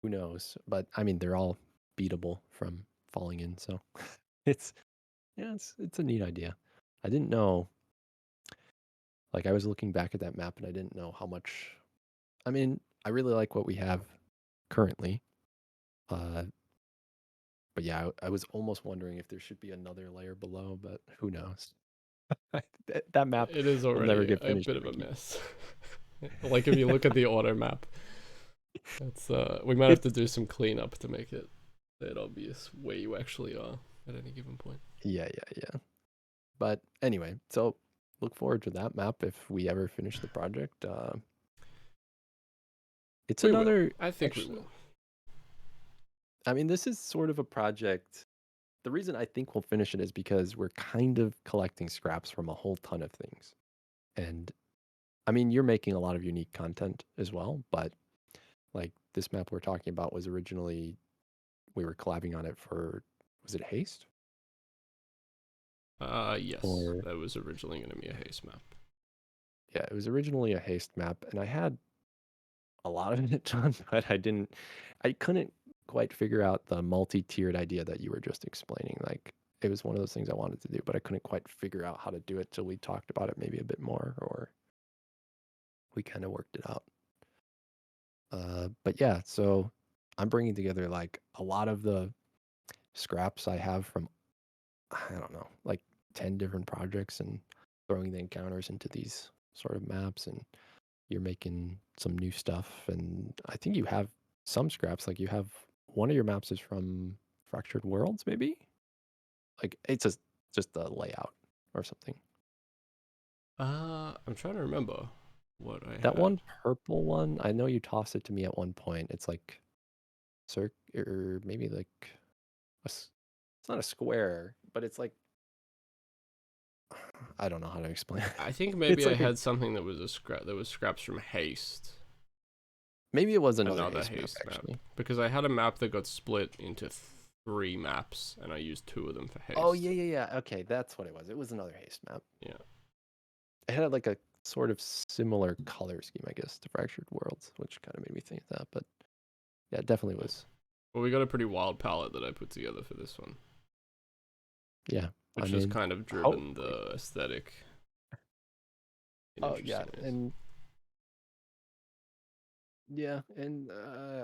who knows? But I mean, they're all beatable from falling in. So it's yeah, it's a neat idea. I didn't know. Like I was looking back at that map and I didn't know how much. I mean, I really like what we have currently. Uh, but yeah, I was almost wondering if there should be another layer below, but who knows? That map It is will never already get a finished bit if of we a keep. mess. Like if you look at the auto map, it's we might have to It's do some cleanup to make it that obvious where you actually are at any given point. yeah. But anyway, so look forward to that map if we ever finish the project. It's We will. another I think we actually. will. I mean, this is sort of a project. The reason I think we'll finish it is because we're kind of collecting scraps from a whole ton of things. And I mean, you're making a lot of unique content as well, but like this map we're talking about was originally we were collabing on it for was it Haste? Yes, Or that was originally going to be a haste map. yeah, it was originally a Haste map and I had a lot of it done, but I couldn't quite figure out the multi-tiered idea that you were just explaining. Like it was one of those things I wanted to do, but I couldn't quite figure out how to do it till we talked about it maybe a bit more, or we kind of worked it out. But yeah, so I'm bringing together like a lot of the scraps I have from I don't know, like 10 different projects and throwing the encounters into these sort of maps and you're making some new stuff and I think you have some scraps like you have one of your maps is from Fractured Worlds maybe? Like it's just a layout or something. I'm trying to remember what I That had. one purple one, I know you tossed it to me at one point. It's like or maybe like it's not a square, but it's like I don't know how to explain it. I think It's maybe I like a had something that was a scrap. That was scraps from haste, maybe it was another another haste map haste map, actually. because I had a map that got split into 3 maps, and I used 2 of them for Oh haste. yeah. Okay, that's what it was. It was another haste map. Yeah. It had like a sort of similar color scheme, I guess, to Fractured Worlds, which kind of made me think that. But yeah, it definitely was. Well, we got a pretty wild palette that I put together for this one, Yeah, I which has mean, kind of driven hopefully. the aesthetic in Oh yeah, interesting ways. and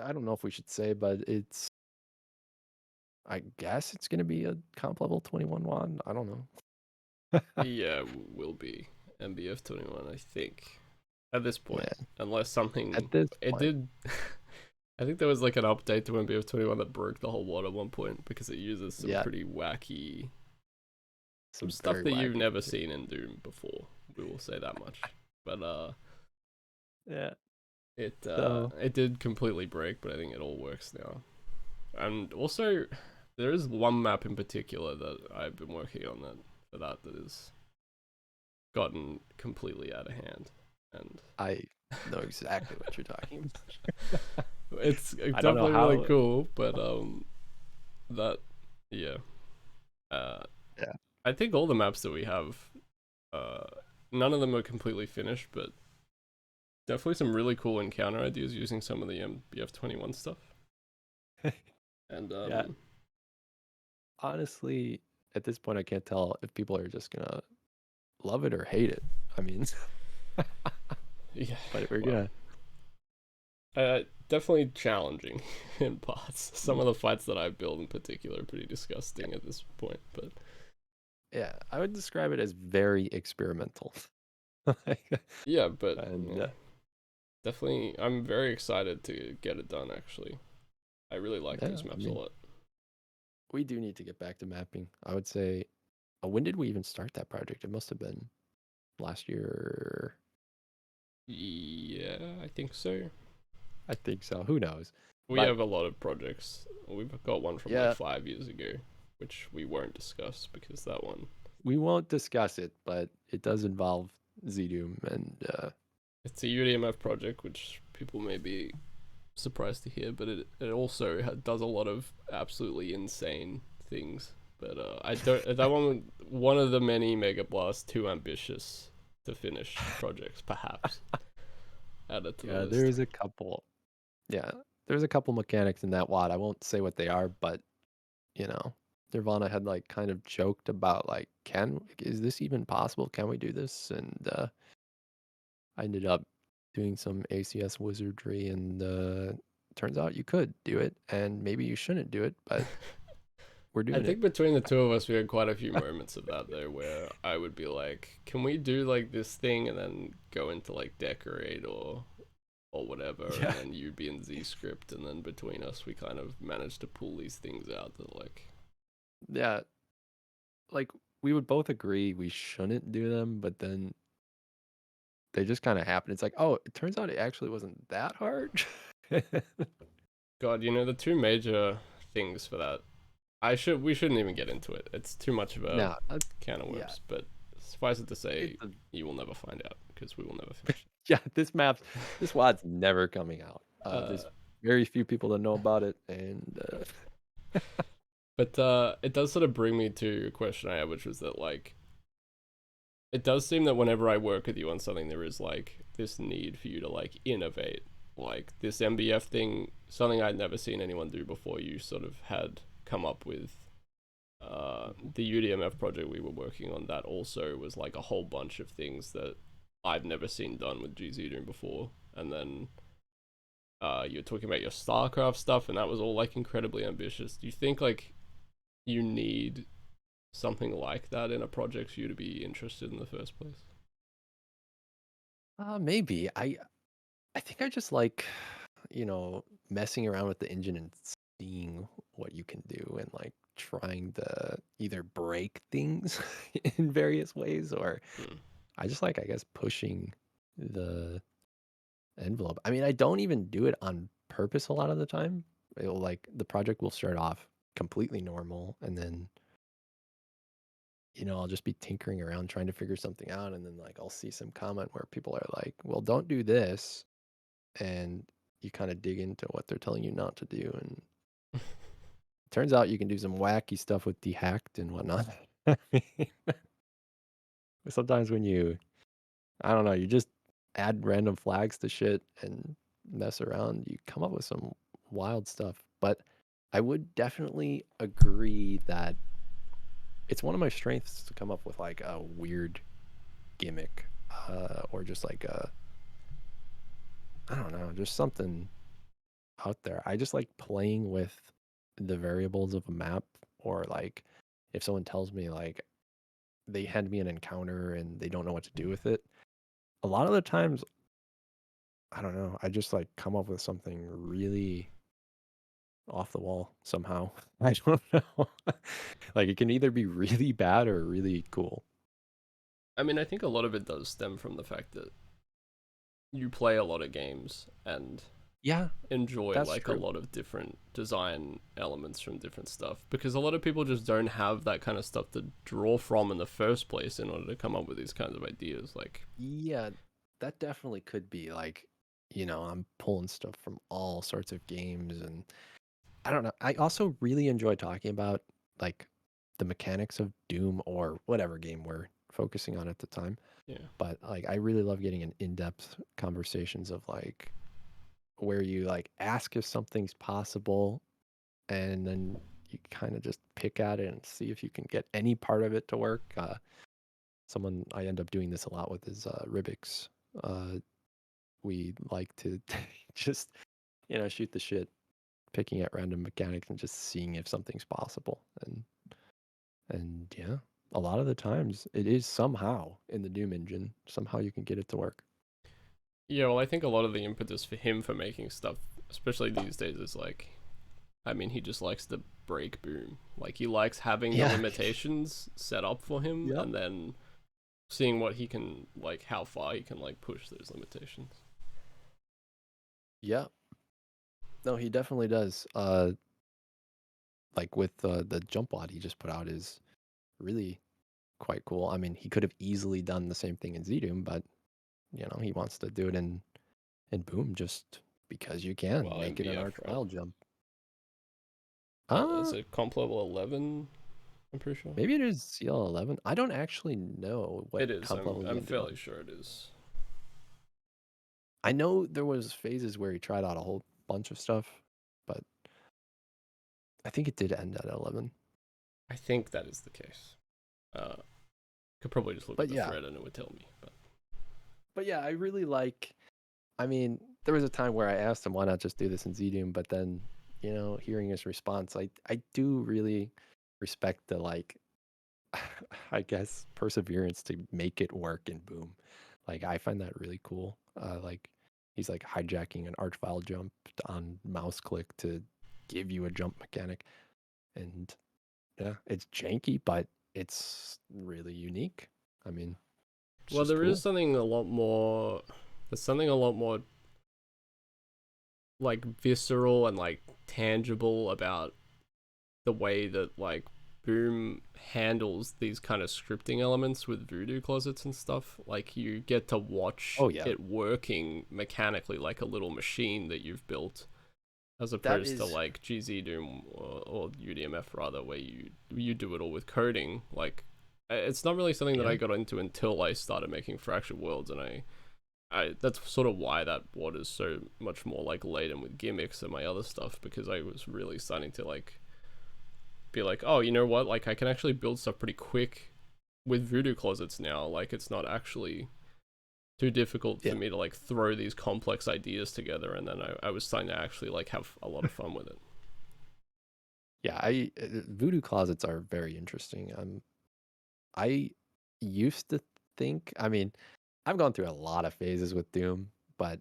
I don't know if we should say, but it's. I guess it's gonna be a comp level 21 wand. I don't know. Yeah, will be MBF 21, I think, at this point, Yeah, unless at something this it point, did. I think there was like an update to MBF 21 that broke the whole wad at one point because it uses some yeah, pretty wacky, some some stuff very that you've wacky never shit. seen in Doom before. We will say that much. But Yeah. it So it did completely break, but I think it all works now. And also, there is one map in particular that I've been working on that has gotten completely out of hand, and I know exactly what you're talking about. it's I don't know definitely really how. cool. But that yeah, uh, Yeah. I think all the maps that we have, uh, none of them are completely finished, but definitely some really cool encounter ideas using some of the BF21 stuff. And Yeah. Honestly, at this point, I can't tell if people are just gonna love it or hate it. I mean, yeah, but we're well, gonna. definitely challenging in parts. Some of the fights that I build in particular are pretty disgusting at this point, but yeah, I would describe it as very experimental. Yeah, but And definitely, I'm very excited to get it done. Actually, I really like yeah, these I maps a mean, lot. we do need to get back to mapping. I would say, when did we even start that project? It must have been last year. Yeah, I think so. I think so. Who knows? We But have a lot of projects. We've got one from like yeah, 5 years ago, which we won't discuss because that one. we won't discuss it, but it does involve Z-Doom and It's a UDMF project, which people may be surprised to hear, but it also does a lot of absolutely insane things. But I don't. That one of the many Megablast too ambitious to finish projects, perhaps add it to the yeah, list. there's a couple. Yeah, there's a couple mechanics in that WAD. I won't say what they are, but you know, Nirvana had like kind of joked about like, is this even possible? Can we do this? And I ended up doing some ACS wizardry, and turns out you could do it, and maybe you shouldn't do it, but we're I doing it. think between the two of us, we had quite a few moments of that though, where I would be like, "Can we do like this thing?" and then go into like decorate or whatever, and Yeah, then you'd be in Z script, and then between us, we kind of managed to pull these things out that like, yeah. Like we would both agree we shouldn't do them, but then they just kind of happen. It's like, oh, it turns out it actually wasn't that hard. God, the two major things for that. We shouldn't even get into it. It's too much of a No, can of yeah, worms. But suffice it to say, it's a you will never find out because we will never finish yeah. This WAD's never coming out. it. There's very few people that know about it, and But it does sort of bring me to a question I had, which was that like it does seem that whenever I work with you on something, there is like this need for you to like innovate. Like this MBF thing, something I'd never seen anyone do before. You sort of had come up with. The UDMF project we were working on, that also was like a whole bunch of things that I've never seen done with GZ doing before. And then you're talking about your StarCraft stuff, and that was all like incredibly ambitious. Do you think like you need something like that in a project for you to be interested in the first place? maybe I think I just like, messing around with the engine and seeing what you can do and like trying to either break things in various ways, or Hmm. I just like, I guess, pushing the envelope. I mean, I don't even do it on purpose a lot of the time. It'll like the project will start off completely normal, and then I'll just be tinkering around trying to figure something out, and then like I'll see some comment where people are like, "Well, don't do this." And you kind of dig into what they're telling you not to do, and turns out you can do some wacky stuff with dehacked and whatnot. I mean, sometimes when I don't know, you just add random flags to shit and mess around, you come up with some wild stuff. But I would definitely agree that it's one of my strengths to come up with like a weird gimmick, or just like I don't know, just something out there. I just like playing with the variables of a map, or like if someone tells me like they hand me an encounter and they don't know what to do with it. A lot of the times, I don't know, I just like come up with something really off the wall somehow. I don't know. Like it can either be really bad or really cool. I mean, I think a lot of it does stem from the fact that you play a lot of games and Yeah, enjoy that's like a true. lot of different design elements from different stuff, because a lot of people just don't have that kind of stuff to draw from in the first place in order to come up with these kinds of ideas. Like, Yeah, that definitely could be like, I'm pulling stuff from all sorts of games, and I don't know. I also really enjoy talking about like the mechanics of Doom or whatever game we're focusing on at the time. yeah, But like I really love getting in in-depth conversations of like where you like ask if something's possible, and then you kind of just pick at it and see if you can get any part of it to work. Someone I end up doing this a lot with is Ribix. Uh, we like to just shoot the shit, picking at random mechanics and just seeing if something's possible. And yeah. a lot of the times it is somehow in the Doom engine. Somehow you can get it to work. Yeah, well, I think a lot of the impetus for him for making stuff, especially these days, is like, I mean, he just likes to break Boom. Like, he likes having the Yeah. limitations set up for him, Yep. and then seeing what he can, like, how far he can, like, push those limitations. Yep. No, he definitely does. Like with the jump mod he just put out is really quite cool. I mean, he could have easily done the same thing in Zdoom, but he wants to do it in Boom just because you can Well, make it an MBF, arch right? wild jump. Is Uh, it comp level 11? I'm pretty sure. maybe it is CL11. I don't actually know what It is. comp level he I'm ended fairly on. sure it is. I know there was phases where he tried out a whole bunch of stuff, but I think it did end at 11. I think that is the case. Could probably just look at But the yeah, thread and it would tell me. but yeah, I really like. I mean, there was a time where I asked him why not just do this in Zdoom, but then hearing his response, I do really respect the like, I guess perseverance to make it work in Boom. Like I find that really cool. Like he's like hijacking an arch file jump on mouse click to give you a jump mechanic, and yeah, it's janky, but it's really unique. I mean, it's Well, just there is cool. something a lot more. There's something a lot more like visceral and like tangible about the way that like Boom handles these kind of scripting elements with voodoo closets and stuff. Like you get to watch Oh yeah, it working mechanically like a little machine that you've built, as that opposed to is like GZ Doom or UDMF rather, where you do it all with coding. Like it's not really something that yeah. I got into until I started making Fractured Worlds, and I that's sort of why that board is so much more like laden with gimmicks than my other stuff, because I was really starting to like be like, oh, you know what, like I can actually build stuff pretty quick with voodoo closets now. Like it's not actually too difficult for Yeah. me to like throw these complex ideas together, and then I was starting to actually like have a lot of fun with it. Yeah, voodoo closets are very interesting. I used to think, I mean, I've gone through a lot of phases with Doom, but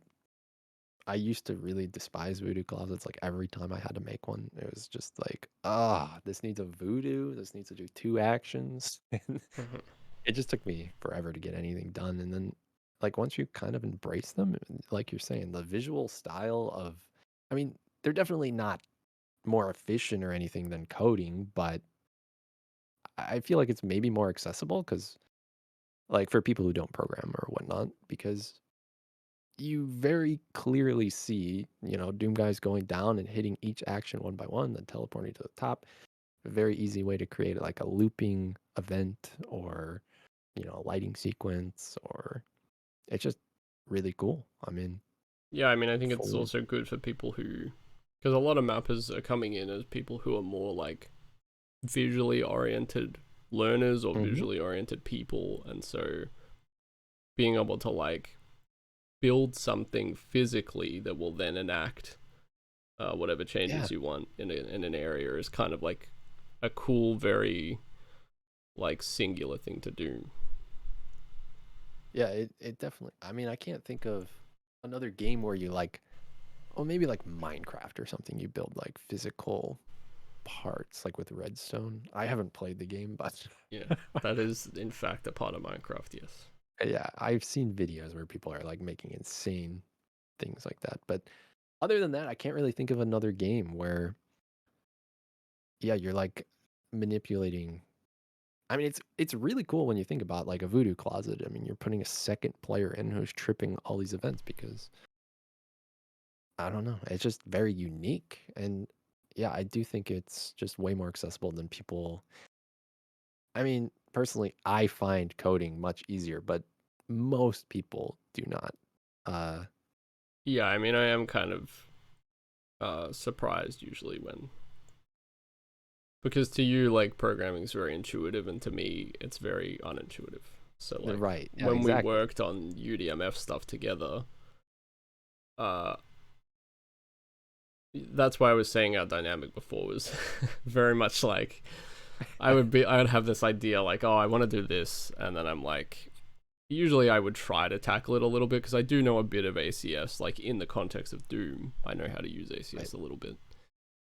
I used to really despise voodoo closets. Like every time I had to make one, it was just like, this needs a voodoo. This needs to do two actions. And it just took me forever to get anything done. And then, like, once you kind of embrace them, like you're saying, the visual style of, I mean, they're definitely not more efficient or anything than coding, but I feel like it's maybe more accessible because, like, for people who don't program or whatnot, because you very clearly see, Doom guys going down and hitting each action one by one, then teleporting to the top. A very easy way to create like a looping event or, a lighting sequence, or it's just really cool. I mean, Yeah, I mean, I think it's for also good for people who, because a lot of mappers are coming in as people who are more like visually oriented learners or Mhm. visually oriented people, and so being able to like build something physically that will then enact whatever Yeah, changes you want in an area is kind of like a cool, very like singular thing to do. yeah, it definitely. I mean, I can't think of another game where you like, oh, maybe like Minecraft or something. You build like physical parts, like with redstone. I haven't played the game, but Yeah, that is in fact a part of Minecraft. Yes. yeah, I've seen videos where people are like making insane things like that. But other than that, I can't really think of another game where, yeah, you're like manipulating. I mean, it's really cool when you think about like a voodoo closet. I mean, you're putting a second player in who's tripping all these events because I don't know, it's just very unique. And yeah, I do think it's just way more accessible than people. I mean, personally, I find coding much easier, but most people do not. Uh, Yeah, I mean, I am kind of surprised usually when, because to you like programming is very intuitive, and to me it's very unintuitive. So like right. Yeah, when we exactly. worked on UDMF stuff together, uh that's why I was saying our dynamic before was very much like I would have this idea like, oh, I want to do this, and then I'm like, usually I would try to tackle it a little bit because I do know a bit of ACS, like in the context of Doom. I know how to use ACS Right. a little bit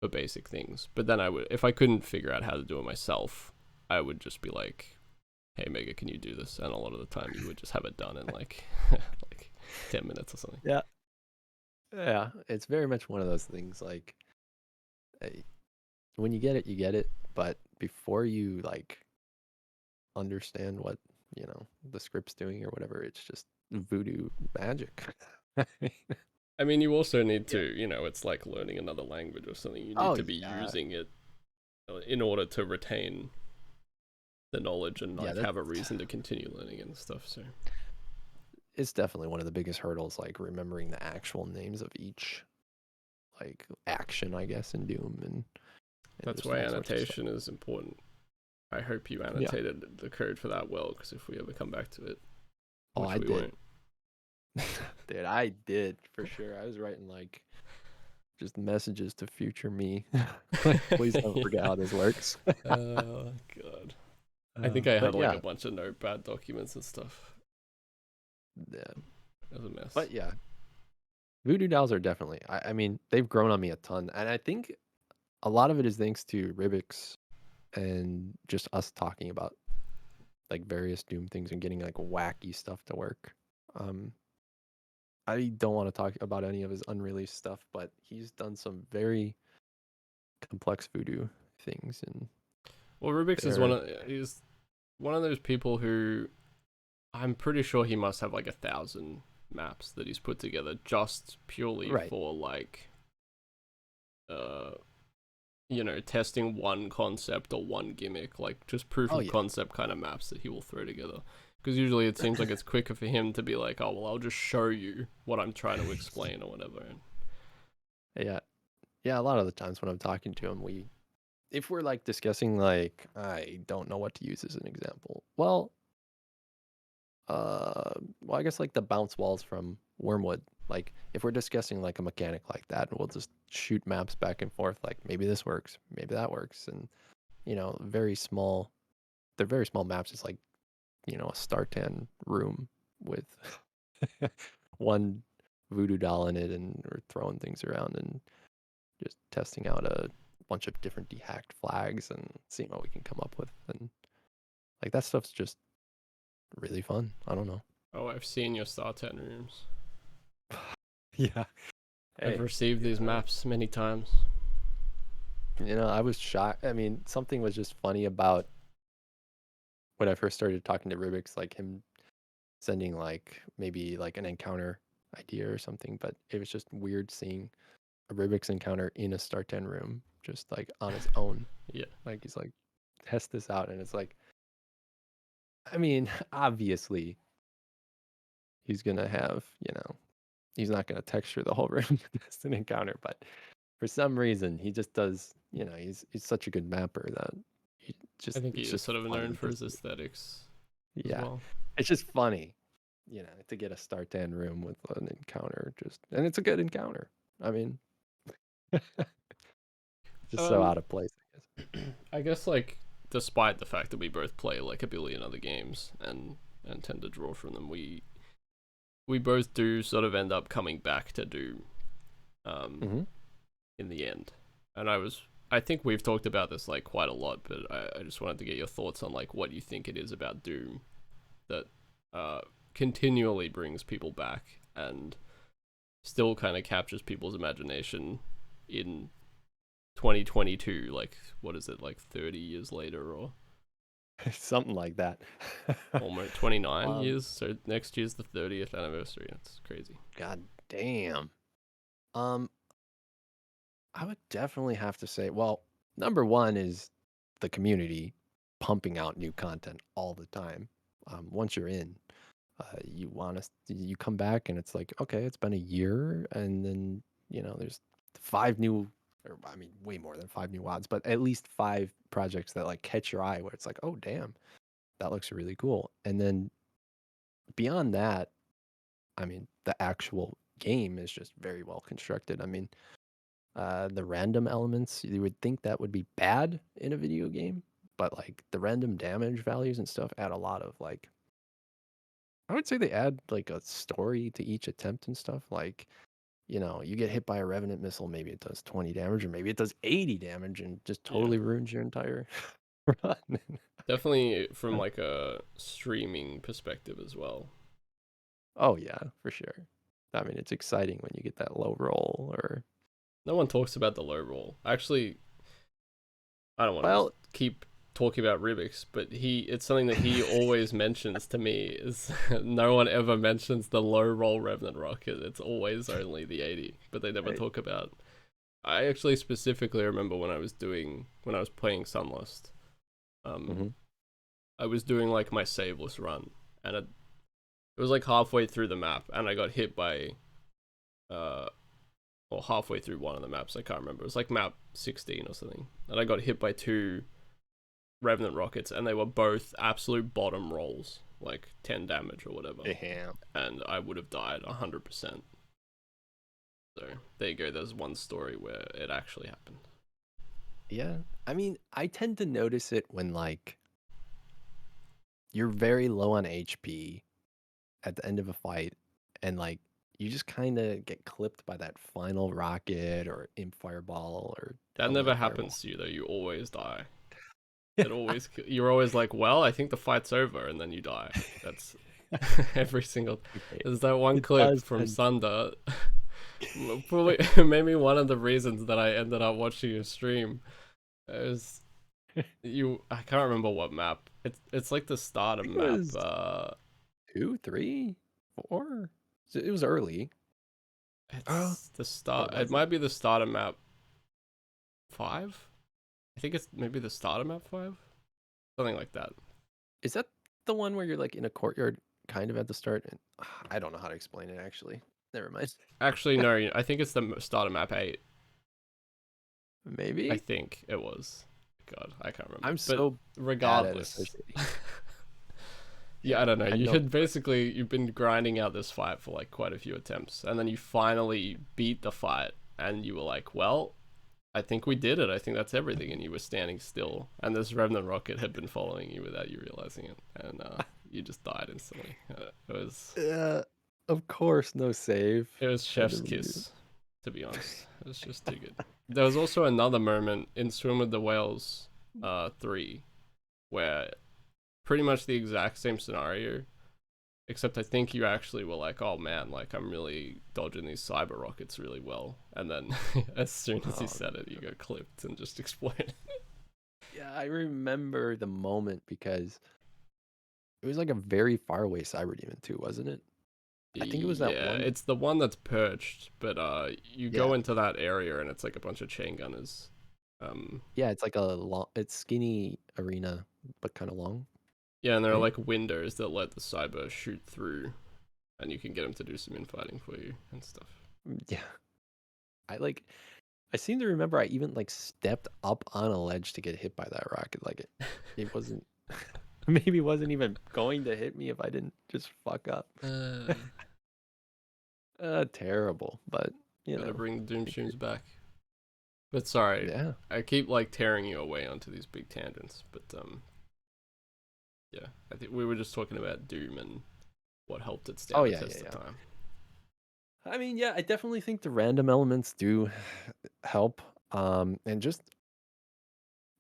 for basic things, but then I would, if I couldn't figure out how to do it myself, I would just be like, hey Mega, can you do this? And a lot of the time you would just have it done in like like 10 minutes or something. Yeah. Yeah. It's very much one of those things like eh, when you get it, but before you like understand what, the script's doing or whatever, it's just voodoo magic. I mean, you also need Yeah. to, it's like learning another language or something. You need Oh to be yeah. using it in order to retain the knowledge and Yeah, like that have a reason to continue learning and stuff. So it's definitely one of the biggest hurdles, like remembering the actual names of each like action, I guess, in Doom and that's just why all sorts of stuff. annotation is important. I hope you Yeah. annotated the code for that well, because if we ever come back to it, Oh, which I we did. won't. Dude, I did for sure. I was writing like just messages to future me. Like, please don't forget how this works. Oh god. I think I But had like yeah, a bunch of notepad documents and stuff. yeah. It was a mess. But yeah, voodoo dolls are definitely. I mean, they've grown on me a ton, and I think a lot of it is thanks to Rivix and just us talking about like various Doom things and getting like wacky stuff to work. Um, I don't want to talk about any of his unreleased stuff, but he's done some very complex voodoo things, and Well, Rubik's is they're he's one of those people who I'm pretty sure he must have like 1,000 maps that he's put together just purely right. for like uh testing one concept or one gimmick, like just proof Oh of yeah, concept kind of maps that he will throw together. Because usually it seems like it's quicker for him to be like, oh, well, I'll just show you what I'm trying to explain or whatever. yeah, yeah. A lot of the times when I'm talking to him, if we're like discussing like I don't know what to use as an example. Well, I guess like the bounce walls from Wormwood. Like if we're discussing like a mechanic like that, we'll just shoot maps back and forth. Like maybe this works, maybe that works, and very small. They're very small maps. It's like a Startan room with one voodoo doll in it, and we're throwing things around and just testing out a bunch of different dehacked flags and seeing what we can come up with. And like that stuff's just really fun. I don't know. Oh, I've seen your Star 10 rooms. Yeah. I've Hey, received you these know, maps many times. I was shocked. I mean, something was just funny about when I first started talking to Rubik's, like him sending like maybe like an encounter idea or something, but it was just weird seeing a Rubik's encounter in a Star 10 room, just like on its own. Yeah. Like he's like, test this out, and it's like, I mean, obviously he's gonna have, he's not gonna texture the whole room to test an encounter, but for some reason he just does. He's such a good mapper that he I just think he it's is just sort of known fun for to his see. aesthetics as Yeah, well. it's just funny, to get a Star 10 room with an encounter, and it's a good encounter. I mean, just so Um, out of place, I guess. I guess like despite the fact that we both play like a billion other games and tend to draw from them, we both do sort of end up coming back to Doom um Mm-hmm. in the end. And I think we've talked about this like quite a lot, but I just wanted to get your thoughts on like what you think it is about Doom that uh continually brings people back and still kind of captures people's imagination in 2022, like what is it, like 30 years later or Something like that. almost 29 um, years. So next year's the 30th anniversary. That's crazy. God damn. Um, I would definitely have to say, well, number one is the community pumping out new content all the time. Once you're in, you come back and it's like, okay, it's been a year, and then there's five new, or I mean, way more than five new WODs, but at least five projects that like catch your eye, where it's like, oh damn, that looks really cool. And then beyond that, I mean, the actual game is just very well constructed. I mean, the random elements, you would think that would be bad in a video game, but like the random damage values and stuff add a lot of like, I would say they add like a story to each attempt and stuff. Like, you get hit by a revenant missile, maybe it does 20 damage, or maybe it does 80 damage and just Yeah. totally ruins your entire run. Definitely from like a streaming perspective as well. Oh yeah, for sure. I mean, it's exciting when you get that low roll or No one talks about the low roll. Actually, I don't want to well, keep talking about Rubik's, but it's something that he always mentions to me is no one ever mentions the low roll Revenant rocket. It's always only the 80, but they never right. talk about. I actually specifically remember when I was playing Sunlust. Mm-hmm. I was doing like my saveless run, and it was like halfway through the map, and I got hit by or halfway through one of the maps. I can't remember. It was like map 16 or something, and I got hit by two Revenant rockets, and they were both absolute bottom rolls, like 10 damage or whatever, Damn. and I would have died 100%. So there you go. There's one story where it actually happened. Yeah. I mean, I tend to notice it when like you're very low on HP at the end of a fight, and like you just kind of get clipped by that final rocket or imp fireball or That Hell never Knight fireball. happens to you though. You always die. You're always like, well, I think the fight's over, and then you die. That's every single. Okay. There's that one It clip does from tend- Sunder. Probably maybe one of the reasons that I ended up watching your stream is you. I can't remember what map. It's like the I starter think it map. was 2, 3, 4. So it was early. Oh, It's the start. or It was it? might be the starter map 5. I think it's maybe the starter map 5, something like that. Is that the one where you're like in a courtyard kind of at the start? And I don't know how to explain it actually. Never mind. Actually, no. I think it's the starter map 8. I Maybe. think it was. God, I can't remember. I'm But so bad at regardless, associating. yeah, Yeah, I don't know. I You know. had basically you've been grinding out this fight for like quite a few attempts, and then you finally beat the fight, and you were like, "Well, I think we did it. I think that's everything." And you were standing still, and this Revenant rocket had been following you without you realizing it, and you just died instantly. Of course, no save. It was Had to chef's redo it. kiss, to be honest. It was just too good. There was also another moment in Swim with the Whales 3 where pretty much the exact same scenario, except I think you actually were like, oh man, like I'm really dodging these cyber rockets really well. And then as soon as you Oh, said it, you got clipped and just exploded. yeah, I remember the moment because it was like a very far away cyber demon too, wasn't it? I think it was that Yeah, one. it's the one that's perched, but you Yeah, go into that area and it's like a bunch of chain gunners. Um, yeah, it's like a long, it's skinny arena, but kind of long, yeah, and there are right? like windows that let the cyber shoot through, and you can get them to do some infighting for you and stuff. Yeah, I like. I seem to remember I even like stepped up on a ledge to get hit by that rocket. Like it wasn't. Maybe wasn't even going to hit me if I didn't just fuck up. Uh, Terrible, but you Gotta know, bring the Doom figure- streams back. But sorry, yeah. I keep like tearing you away onto these big tangents. But yeah, I think we were just talking about Doom and what helped it Oh stand the yeah, yeah, test of yeah. time. I mean, yeah, I definitely think the random elements do help. And just,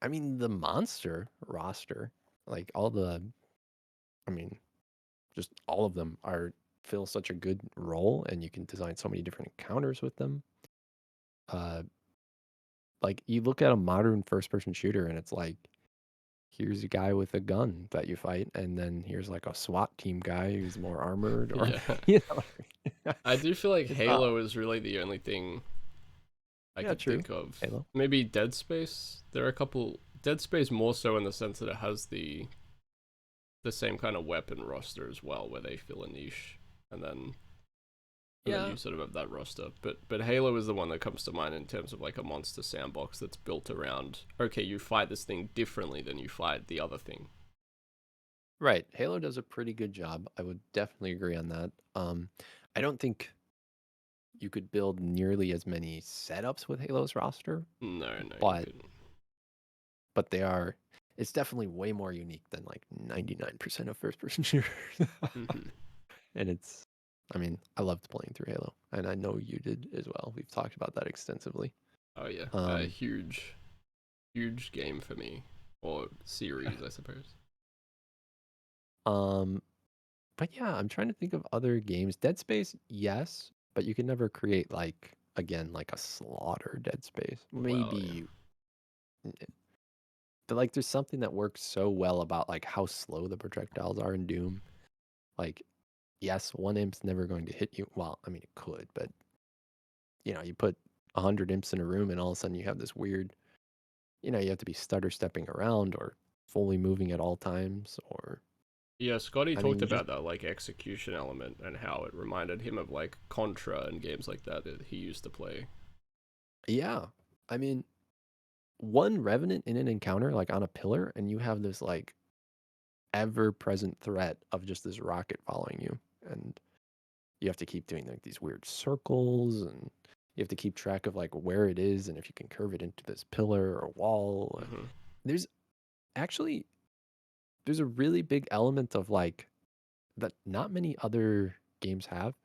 I mean, the monster roster, like all the, I mean, just all of them are fill such a good role, and you can design so many different encounters with them. Uh, like you look at a modern first-person shooter, and it's like, here's a guy with a gun that you fight, and then here's like a SWAT team guy who's more armored, or Yeah, you know, I do feel like it's Halo is really the only thing I yeah, could true. think of. Halo. Maybe Dead Space. There are a couple Dead Space more so in the sense that it has the same kind of weapon roster as well, where they fill a niche, and then Yeah, you sort of have that roster. But Halo is the one that comes to mind in terms of like a monster sandbox that's built around, okay, you fight this thing differently than you fight the other thing. right. Halo does a pretty good job. I would definitely agree on that. I don't think you could build nearly as many setups with Halo's roster, No, you but couldn't. they are. it's definitely way more unique than like 99% of first person shooters. Hmm. And I mean, I loved playing through Halo, and I know you did as well. We've talked about that extensively. Oh yeah, a Um, huge game for me, or series, I suppose. um, but yeah, I'm trying to think of other games. Dead Space, yes, but you can never create like again like a slaughter Dead Space. Well, Maybe yeah. you, but like there's something that works so well about like how slow the projectiles are in Doom. Like, yes, one imp's never going to hit you. Well, I mean it could, but you put 100 imps in a room and all of a sudden you have this weird, you have to be stutter stepping around or fully moving at all times, or Yeah, Scotty I mean talked you just about that like execution element and how it reminded him of like Contra and games like that he used to play. yeah. I mean, one revenant in an encounter like on a pillar and you have this like ever present threat of just this rocket following you, and you have to keep doing like these weird circles, and you have to keep track of like where it is and if you can curve it into this pillar or wall. And Hmm. there's actually there's a really big element of like that not many other games have,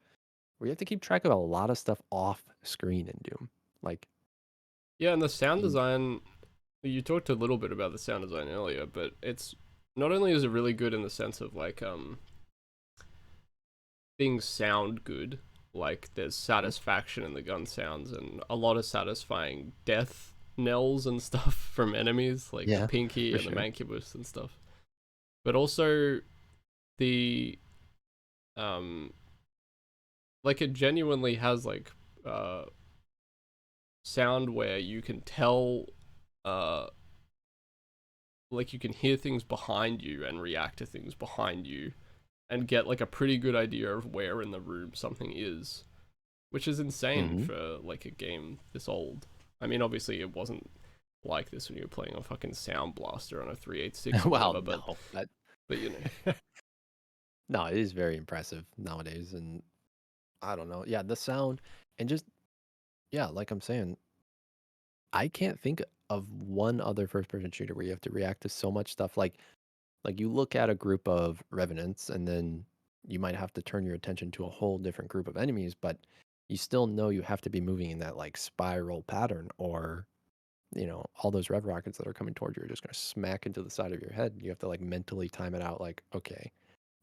where you have to keep track of a lot of stuff off screen in Doom. Like Yeah, and the sound you, design, you talked a little bit about the sound design earlier, but it's not only is it really good in the sense of like things sound good, like there's satisfaction in the gun sounds and a lot of satisfying death knells and stuff from enemies, like the yeah, Pinky for and the sure. Mancubus and stuff. But also the um like it genuinely has like uh sound where you can tell uh like you can hear things behind you and react to things behind you and get like a pretty good idea of where in the room something is, which is insane Hmm. for like a game this old. I mean, obviously it wasn't like this when you were playing a fucking Sound Blaster on a 386 or Well, whatever, no, but you know. no, it is very impressive nowadays, and I don't know. Yeah, the sound and just yeah, like I'm saying, I can't think of one other first person shooter where you have to react to so much stuff. Like you look at a group of revenants and then you might have to turn your attention to a whole different group of enemies, but you still know you have to be moving in that like spiral pattern, or all those rev rockets that are coming towards you are just going to smack into the side of your head. You have to like mentally time it out, like, okay,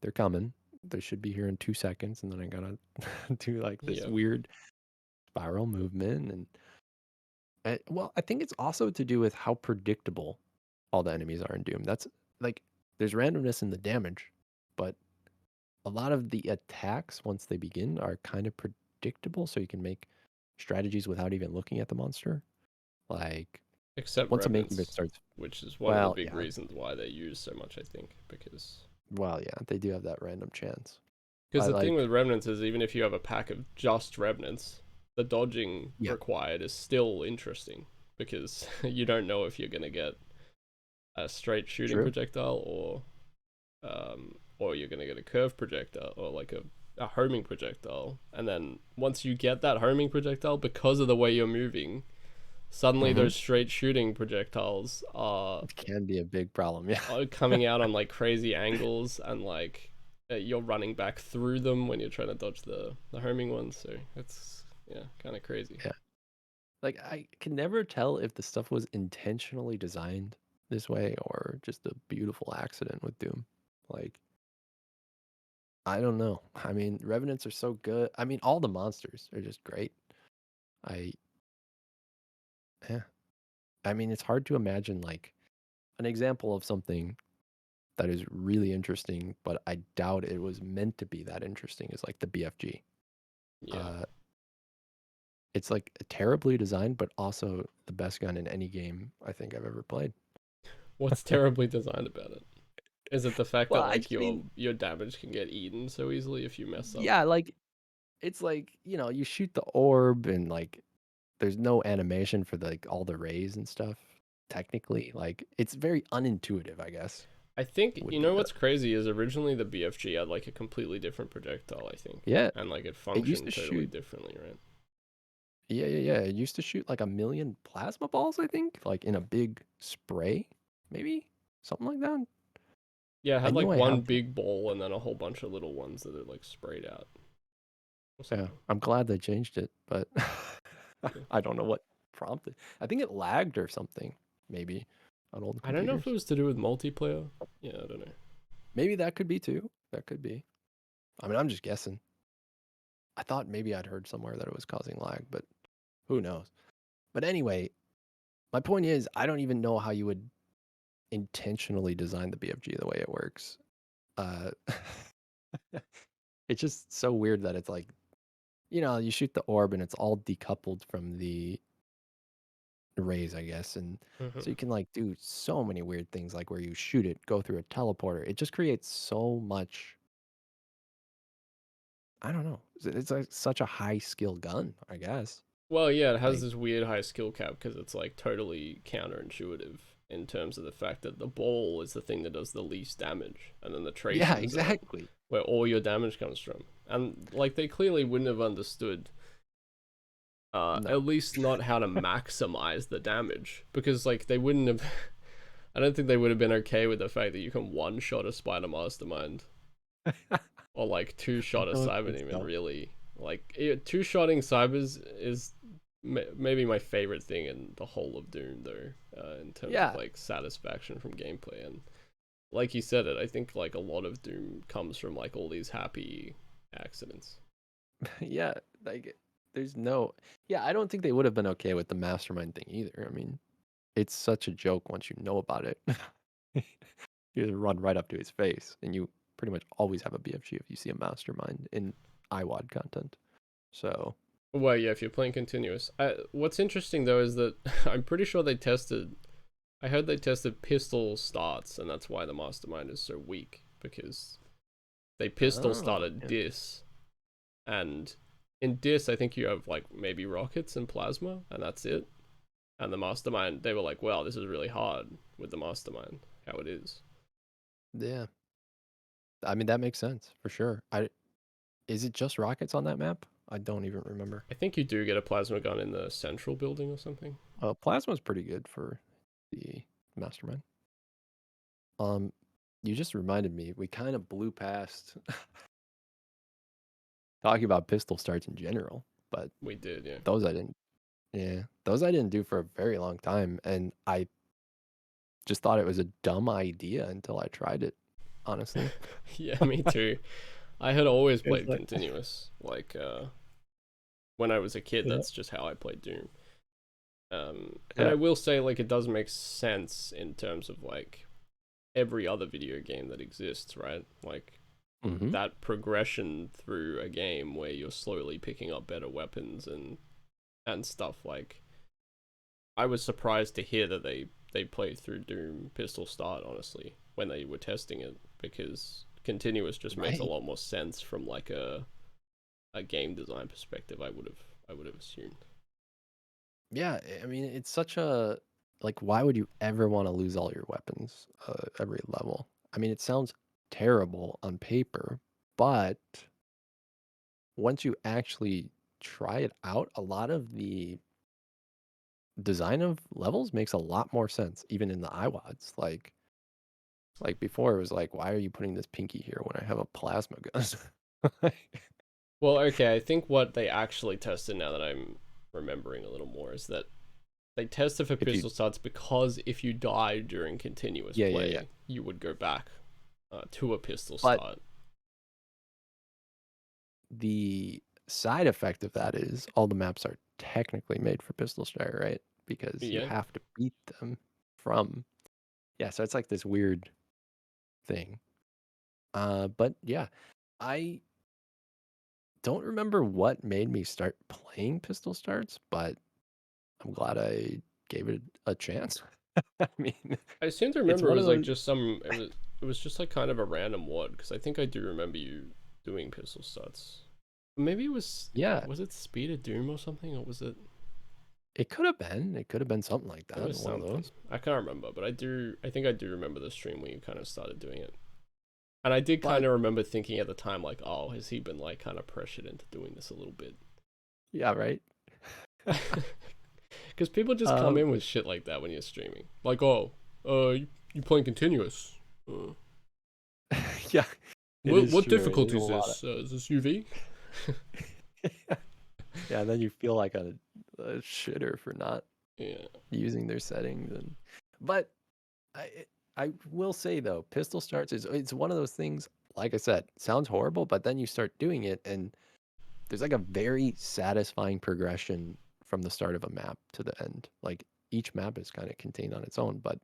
they're coming, they should be here in 2 seconds, and then I gotta do like this Yeah. weird spiral movement. And well, I think it's also to do with how predictable all the enemies are in Doom. That's like there's randomness in the damage, but a lot of the attacks once they begin are kind of predictable, so you can make strategies without even looking at the monster. Like Except once a main bit Revenants, starts, which is one of the well, big yeah, reasons why they use so much, I think, because they do have that random chance. the But thing like, with Revenants is even if you have a pack of just Revenants, the dodging yeah, required is still interesting because you don't know if you're gonna get a straight shooting true. projectile or you're gonna get a curved projectile or like a homing projectile, and then once you get that homing projectile, because of the way you're moving, suddenly Hmm. those straight shooting projectiles It can be a big problem. Yeah. are coming out on like crazy angles and like you're running back through them when you're trying to dodge the homing ones. So it's yeah, kind of crazy. Yeah. Like I can never tell if the stuff was intentionally designed this way or just a beautiful accident with Doom. Like I don't know. I mean, Revenants are so good. I mean, all the monsters are just great. I yeah. I mean, it's hard to imagine like an example of something that is really interesting, but I doubt it was meant to be that interesting is like the BFG. Yeah. Uh it's like terribly designed, but also the best gun in any game I think I've ever played. What's terribly designed about it? Is it the fact Well, that I like just mean, your damage can get eaten so easily if you mess up? yeah, like it's like, you shoot the orb and like there's no animation for like all the rays and stuff. Technically, like it's very unintuitive, I guess, I think would you be know the what's crazy is originally the BFG had like a completely different projectile, I think, yeah. and like it It used functioned to totally shoot differently, right? yeah. It used to shoot like a million plasma balls, I think, like in a big spray, maybe. something like that. Yeah, it I had know like I one have. big ball and then a whole bunch of little ones that are like sprayed out or Yeah, something. I'm glad they changed it, but Yeah. I don't know what prompted. I think it lagged or something, maybe on old I don't know if it computers. was to do with multiplayer. Yeah, I don't know. Maybe that could be too. That could be. I mean, I'm just guessing. I thought maybe I'd heard somewhere that it was causing lag, but who knows? But anyway, my point is, I don't even know how you would intentionally design the BFG the way it works. Uh, it's just so weird that it's like, you shoot the orb and it's all decoupled from the rays, I guess. And Hmm. so you can like do so many weird things, like where you shoot it, go through a teleporter. It just creates so much. I don't know. It's like such a high skill gun, I guess. Well, yeah, it has Like, this weird high skill cap because it's like totally counterintuitive in terms of the fact that the ball is the thing that does the least damage, and then the yeah, tracers are exactly. where all your damage comes from. And like they clearly wouldn't have understood No. at least not how to maximize the damage because like they wouldn't have I don't think they would have been okay with the fact that you can one shot a spider mastermind or like two I shot a don't think cyberdemon. so. Really, like two shotting cybers is maybe my favorite thing in the whole of Doom though, in terms of Yeah, like satisfaction from gameplay. And like you said it, I think like a lot of Doom comes from like all these happy accidents. yeah. Like, there's no. Yeah, I don't think they would have been okay with the mastermind thing either. I mean, it's such a joke once you know about it. You just run right up to his face, and you pretty much always have a BFG if you see a mastermind in IWAD content. So, Well, yeah, if you're playing continuous. What's interesting though is that I'm pretty sure they tested. I heard they tested pistol starts, and that's why the mastermind is so weak because they pistol oh, started yeah. Dis, and in Dis I think you have like maybe rockets and plasma, and that's it. And the mastermind, they were like, "Wow, this is really hard with the mastermind, how it is." Yeah. I mean, that makes sense for sure. Is it just rockets on that map? I don't even remember. I think you do get a plasma gun in the central building or something. Plasma's pretty good for the mastermind. Um, you just reminded me, we kind of blew past talking about pistol starts in general, but We did, yeah. those I didn't. Yeah, those I didn't do for a very long time, and I just thought it was a dumb idea until I tried it. Honestly, Yeah, me too. I had always it's played like, continuous. Like when I was a kid, yeah, that's just how I played Doom. And yeah, I will say, like, it does make sense in terms of like every other video game that exists, right? Like mm-hmm. that progression through a game where you're slowly picking up better weapons and stuff. Like, I was surprised to hear that they played through Doom Pistol Start, honestly, when they were testing it, because continuous just makes a Right. lot more sense from like a game design perspective. I would have assumed. Yeah, I mean, it's such a like. Why would you ever want to lose all your weapons every level? I mean, it sounds terrible on paper, but once you actually try it out, a lot of the design of levels makes a lot more sense, even in the IWADs. Like before, it was like, why are you putting this pinky here when I have a plasma gun? Well, okay, I think what they actually tested, now that I'm remembering a little more, is that they tested for If you, pistol starts because if you died during continuous yeah, yeah, yeah. play, you would go back to a pistol But start. the side effect of that is all the maps are technically made for pistol start, right? Because you Yeah, have to beat them from, yeah. So it's like this weird thing. But yeah, I don't remember what made me start playing pistol starts, but I'm glad I gave it a chance. I mean, I seem to it's remember it one of was like those. just some. It was just like kind of a random one because I think I do remember you doing pistol starts. Maybe it Yeah, was it Speed of Doom or something, or was it? it could have been. It could have been something like It that. was One of something. those. I can't remember, but I do. I think I do remember the stream where you kind of started doing it, and I did kind But of remember thinking at the time like, oh, has he been like kind of pressured into doing this a little bit? yeah, right. Because people just come um, in with shit like that when you're streaming. Like, oh, You playing continuous? Uh, Yeah, it is what true. difficulty There's a is lot of this? Is this UV? yeah, and then you feel like a shitter for not Yeah. using their settings. And but I I will say though, pistol starts is it's one of those things. Like I said, sounds horrible, but then you start doing it, and there's like a very satisfying progression from the start of a map to the end. Like each map is kind of contained on its own, but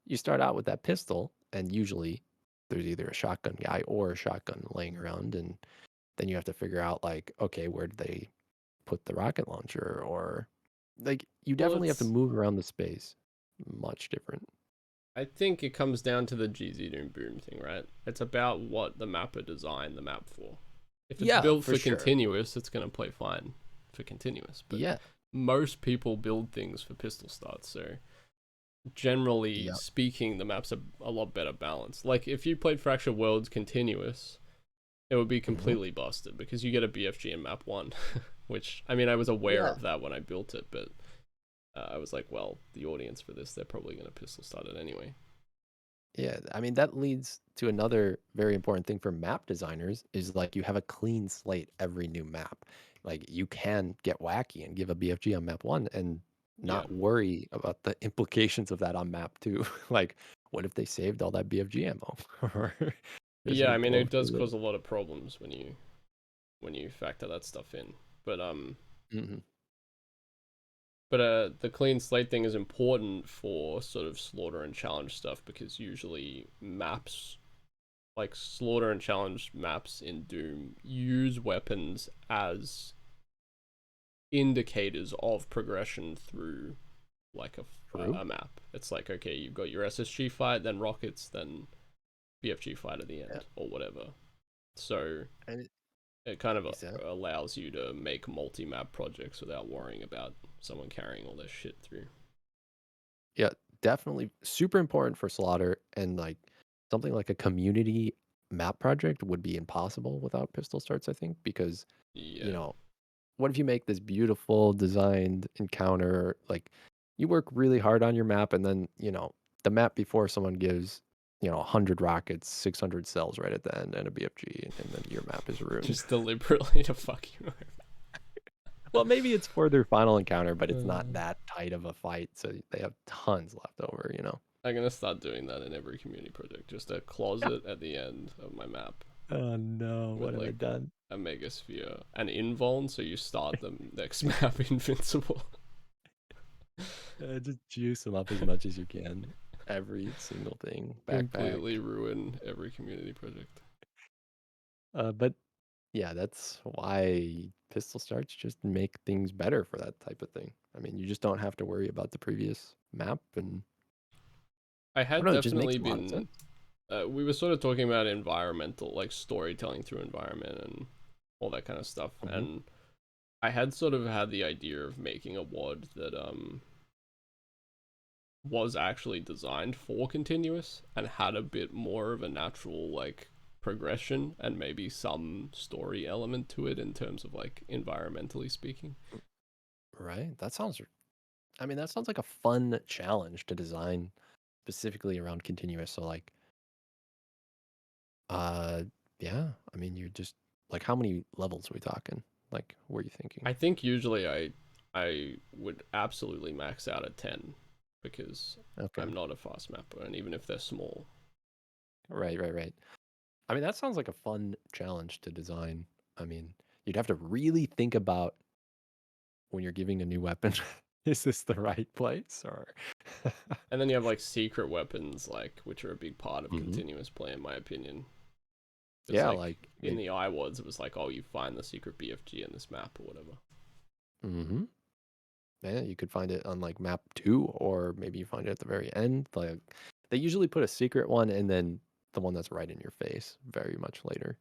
you start out with that pistol, and usually there's either a shotgun guy or a shotgun laying around, and then you have to figure out like, okay, where did they put the rocket launcher, or like you Well, definitely have to it's. move around the space. Much different. I think it comes down to the GZ Doom Boom thing, right? It's about what the mapper designed the map for. If it's Yeah, built for for sure. continuous, it's gonna play fine for continuous. But Yeah. most people build things for pistol starts, so generally Yeah. speaking, the maps are a lot better balanced. Like if you played Fractured Worlds continuous, it would be Hmm. completely busted because you get a BFG in map one, which I mean I was aware Yeah. of that when I built it, but I was like, well, the audience for this, they're probably gonna pistol start it anyway. Yeah. I mean, that leads to another very important thing for map designers is like you have a clean slate every new map. Like you can get wacky and give a BFG on map one and Yeah. not worry about the implications of that on map two. Like, what if they saved all that BFG ammo? Or just Yeah, I gonna mean blow it through does the. cause a lot of problems when you factor that stuff in. But Mhm. the clean slate thing is important for sort of slaughter and challenge stuff because usually maps like slaughter and challenge maps in Doom use weapons as indicators of progression through like True. a map. It's like okay, you've got your SSG fight, then rockets, then BFG fight at the Yeah. end or whatever. So And it kind of exactly. allows you to make multi-map projects without worrying about someone carrying all this shit through. Yeah, definitely super important for Slaughter, and like something like a community map project would be impossible without pistol starts, I think, because you Yeah. know, what if you make this beautiful designed encounter, like you work really hard on your map, and then, the map before someone gives, 100 rockets, 600 cells right at the end, and a BFG, and then your map is ruined. Just deliberately to fuck you over. Well, maybe it's for their final encounter, but it's not Uh, that tight of a fight, so they have tons left over. I'm gonna start doing that in every community project. Just a closet at the end of my map Oh no, with what have I like done? a megasphere and invuln, so you start the next map invincible. Just juice them up as much as you can. Every single thing. Backpack. Completely ruin every community project. But yeah, that's why pistol starts just make things better for that type of thing. I mean, you just don't have to worry about the previous map, and I I don't had know, it just makes definitely a lot of been. sense. We were sort of talking about environmental, like storytelling through environment and all that kind of stuff, Hmm. and I had sort of had the idea of making a WOD that was actually designed for continuous and had a bit more of a natural like progression and maybe some story element to it in terms of like environmentally speaking. Right? I mean, that sounds like a fun challenge to design specifically around continuous. So like, uh, yeah, I mean, you're just like, how many levels are we talking? Like, what are you thinking? I think usually I would absolutely max out at 10 because Okay. I'm not a fast mapper and even if they're small. Right, right, right. I mean, that sounds like a fun challenge to design. I mean, you'd have to really think about when you're giving a new weapon, is this the right place or And then you have like secret weapons like which are a big part of hmm. continuous play in my opinion. Because Yeah, like like in maybe. the iWads it was like oh you find the secret BFG in this map or whatever. Hmm. Yeah, you could find it on like map 2, or maybe you find it at the very end. Like they usually put a secret one and then the one that's right in your face very much later.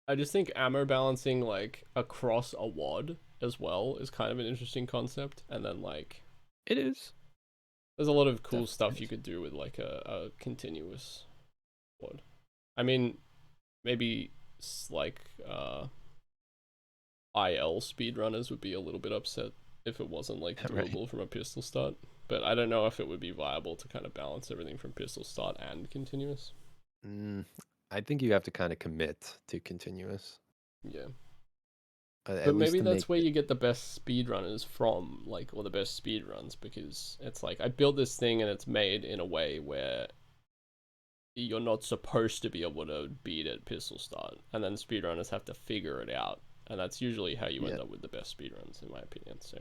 I just think ammo balancing like across a WAD as well is kind of an interesting concept. And then like It is. there's a lot of cool Definitely stuff you is. could do with like a continuous WAD. I mean, maybe like IL speedrunners would be a little bit upset if it wasn't like Right. doable from a pistol start. But I don't know if it would be viable to kind of balance everything from pistol start and continuous. Mm, I think you have to kind of commit to continuous, Yeah. at But least maybe to make that's where it. you get the best speedrunners from, like, or the best speedruns, because it's like I built this thing and it's made in a way where you're not supposed to be able to beat it pistol start, and then speedrunners have to figure it out, and that's usually how you Yeah, end up with the best speedruns, in my opinion. So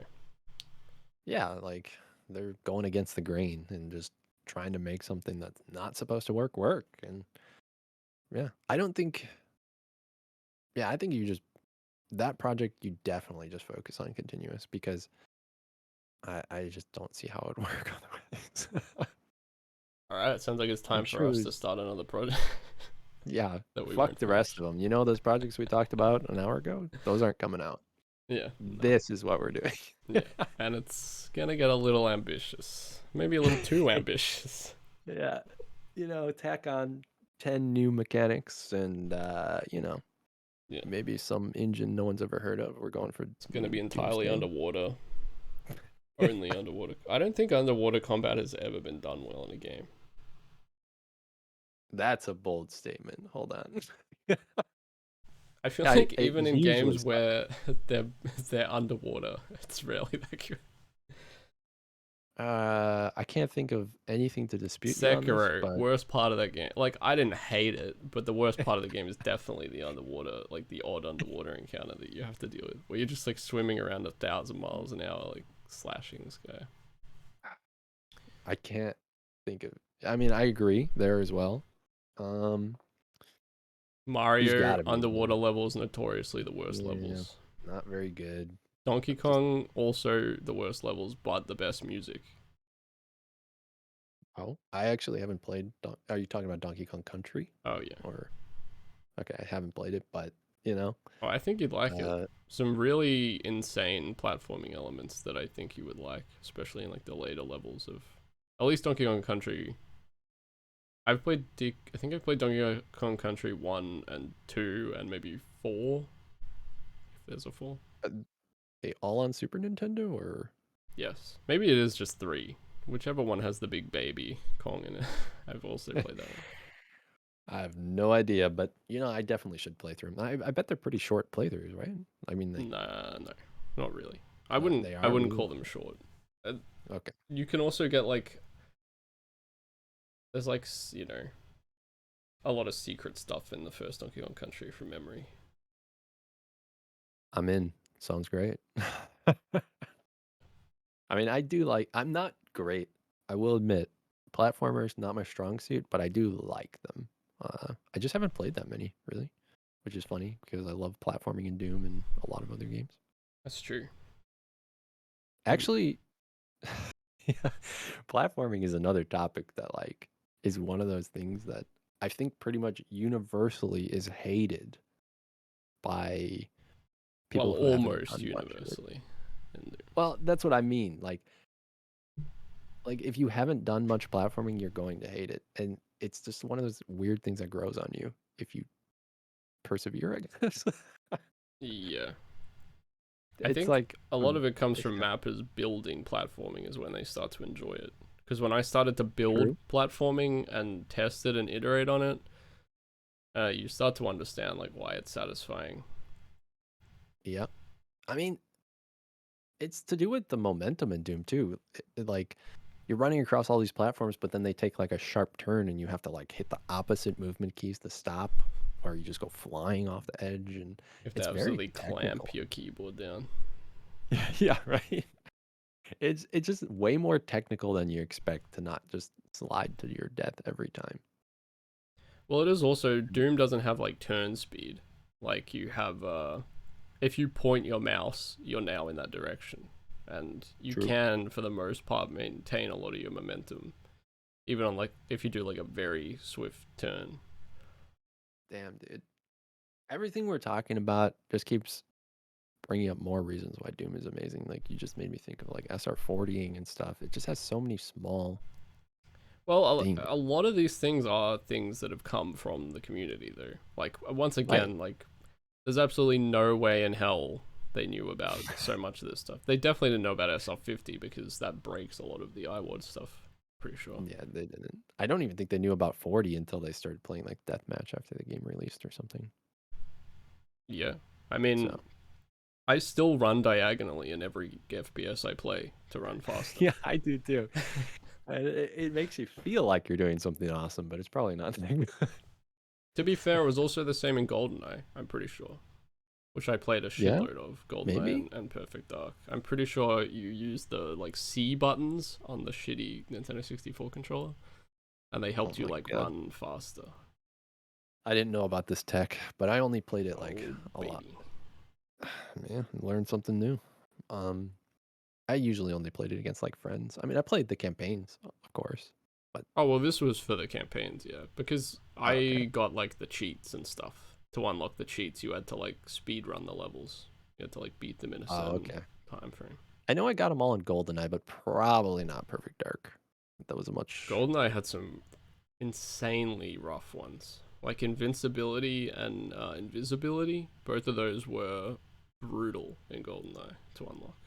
yeah, like they're going against the grain and just trying to make something that's not supposed to work. And yeah, I don't think. Yeah, I think you just that project you definitely just focus on continuous because I just don't see how it would work otherwise. all right, it sounds like it's I'm time for sure us to there's start another project yeah, that we fuck won't the rest finish. of them. You know those projects we talked about an hour ago? Those aren't coming out. Yeah, no, This is what we're doing. yeah, and it's gonna get a little ambitious, maybe a little too ambitious. Yeah. Tack on 10 new mechanics and Yeah, maybe some engine no one's ever heard of. We're going for it's gonna be entirely Doomsday. underwater, only underwater. I don't think underwater combat has ever been done well in a game. That's a bold statement. Hold on. I feel I like it even in usually games sucks. where they're they're underwater, it's rarely that good. I can't think of anything to dispute you on this, Sekiro, but worst part of that game. Like, I didn't hate it, but the worst part of the game is definitely the underwater, like the odd underwater encounter that you have to deal with, where you're just like swimming around 1,000 miles an hour, like slashing this guy. I can't think of. I mean, I agree there as well. Um, there's got Mario to be underwater one. levels notoriously the worst Yeah, levels. not very good. Donkey Just Kong also the worst levels, but the best music. oh, I actually haven't played. Are you talking about Donkey Kong Country? Oh yeah. Or okay, I haven't played it, but you know, Oh, I think you'd like it. uh, Some really insane platforming elements that I think you would like, especially in like the later levels of at least Donkey Kong Country. I think I've played Donkey Kong Country 1 and 2 and maybe 4, if there's a 4. are they all on Super Nintendo or Yes. Maybe it is just 3. Whichever one has the big baby Kong in it. I've also played that one. I have no idea, but I definitely should play through them. I bet they're pretty short playthroughs, right? I mean, Nah, no. Not really. they I are wouldn't really call them short. Uh, okay. you can also get like there's like, a lot of secret stuff in the first Donkey Kong Country from memory. I'm in. Sounds great. I mean, I do like. I'm not great. I will admit, platformers not my strong suit, but I do like them. I just haven't played that many really, which is funny because I love platforming in Doom and a lot of other games. That's true. Actually, yeah, platforming is another topic that like is one of those things that I think pretty much universally is hated by Well, people who haven't almost done much of it. universally. And Well, that's what I mean. Like if you haven't done much platforming, you're going to hate it. And it's just one of those weird things that grows on you if you persevere, I guess. yeah. I It's think like a lot of it comes it's from kind of mappers building platforming is when they start to enjoy it. Because when I started to build true. platforming and test it and iterate on it, you start to understand like why it's satisfying. Yeah. I mean, it's to do with the momentum in Doom too. Like you're running across all these platforms, but then they take like a sharp turn and you have to like hit the opposite movement keys to stop, or you just go flying off the edge and You have to it's very absolutely clamp technical. your keyboard down. Yeah, right. It's just way more technical than you expect to not just slide to your death every time. Well, it is also Doom doesn't have like turn speed. Like you have if you point your mouse, you're now in that direction. And you True. can for the most part maintain a lot of your momentum even on like if you do like a very swift turn. Damn, dude. Everything we're talking about just keeps bringing up more reasons why Doom is amazing. Like you just made me think of like SR40ing and stuff. It just has so many small Well, things. a lot of these things are things that have come from the community, though. Like, once Right. again, like, there's absolutely no way in hell they knew about so much of this stuff. They definitely didn't know about SR50 because that breaks a lot of the iWatch stuff. Pretty sure. Yeah, they didn't. I don't even think they knew about 40 until they started playing like deathmatch after the game released or something. Yeah, I mean, So I still run diagonally in every FPS I play to run faster. yeah, I do too. It makes you feel like you're doing something awesome, but it's probably not. To be fair, it was also the same in GoldenEye, I'm pretty sure. Which I played a Yeah, shitload of, GoldenEye maybe. and Perfect Dark. I'm pretty sure you use the like C buttons on the shitty Nintendo 64 controller, and they Oh helped you my like god. run faster. I didn't know about this tech, but I only played it like Oh a lot. baby. Yeah, learned something new. Um, I usually only played it against like friends. I mean, I played the campaigns, of course, but Oh well, this was for the campaigns, yeah, because oh, okay. I got like the cheats and stuff. To unlock the cheats, you had to like speed run the levels. You had to like beat them in a Oh, certain okay. time frame. I know I got them all in GoldenEye, but probably not Perfect Dark. That was a much. GoldenEye had some insanely rough ones. Like invincibility and invisibility, both of those were brutal in GoldenEye to unlock.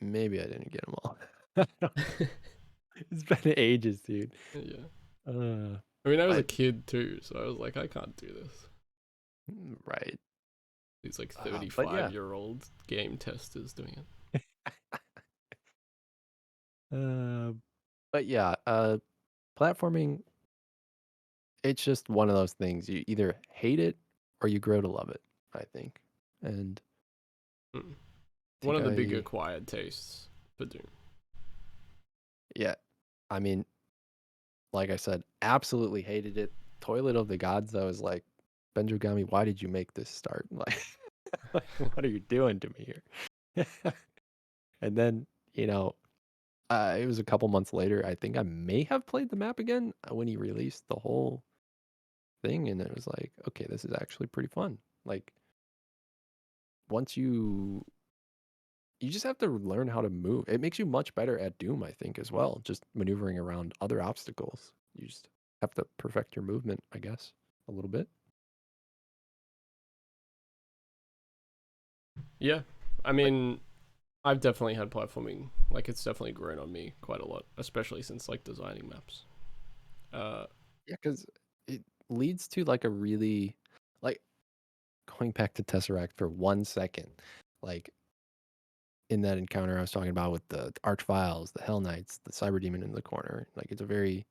Maybe I didn't get them all. It's been ages, dude. Yeah. Uh, I mean, I was a but kid too, so I was like, I can't do this. right. These like But yeah. 35-year-old game testers doing it. Uh, but yeah. Platforming. It's just one of those things. You either hate it or you grow to love it. I think, and Mm. I One think of the big I acquired tastes for Doom. yeah. I mean, like I said, absolutely hated it. Toilet of the Gods. I was like, Benjogami, why did you make this start? Like, what are you doing to me here? And then, you know, it was a couple months later. I think I may have played the map again when he released the whole thing, and it was like, okay, this is actually pretty fun. Like, once you just have to learn how to move. It makes you much better at Doom, I think, as well. Just maneuvering around other obstacles. You just have to perfect your movement, I guess, a little bit. Yeah, I mean, I've definitely had platforming. Like, it's definitely grown on me quite a lot, especially since like designing maps. Uh, Yeah, because it leads to like a really, like, going back to Tesseract for 1 second, like in that encounter I was talking about with the Archviles, the Hell Knights, the Cyber Demon in the corner. Like, it's a very,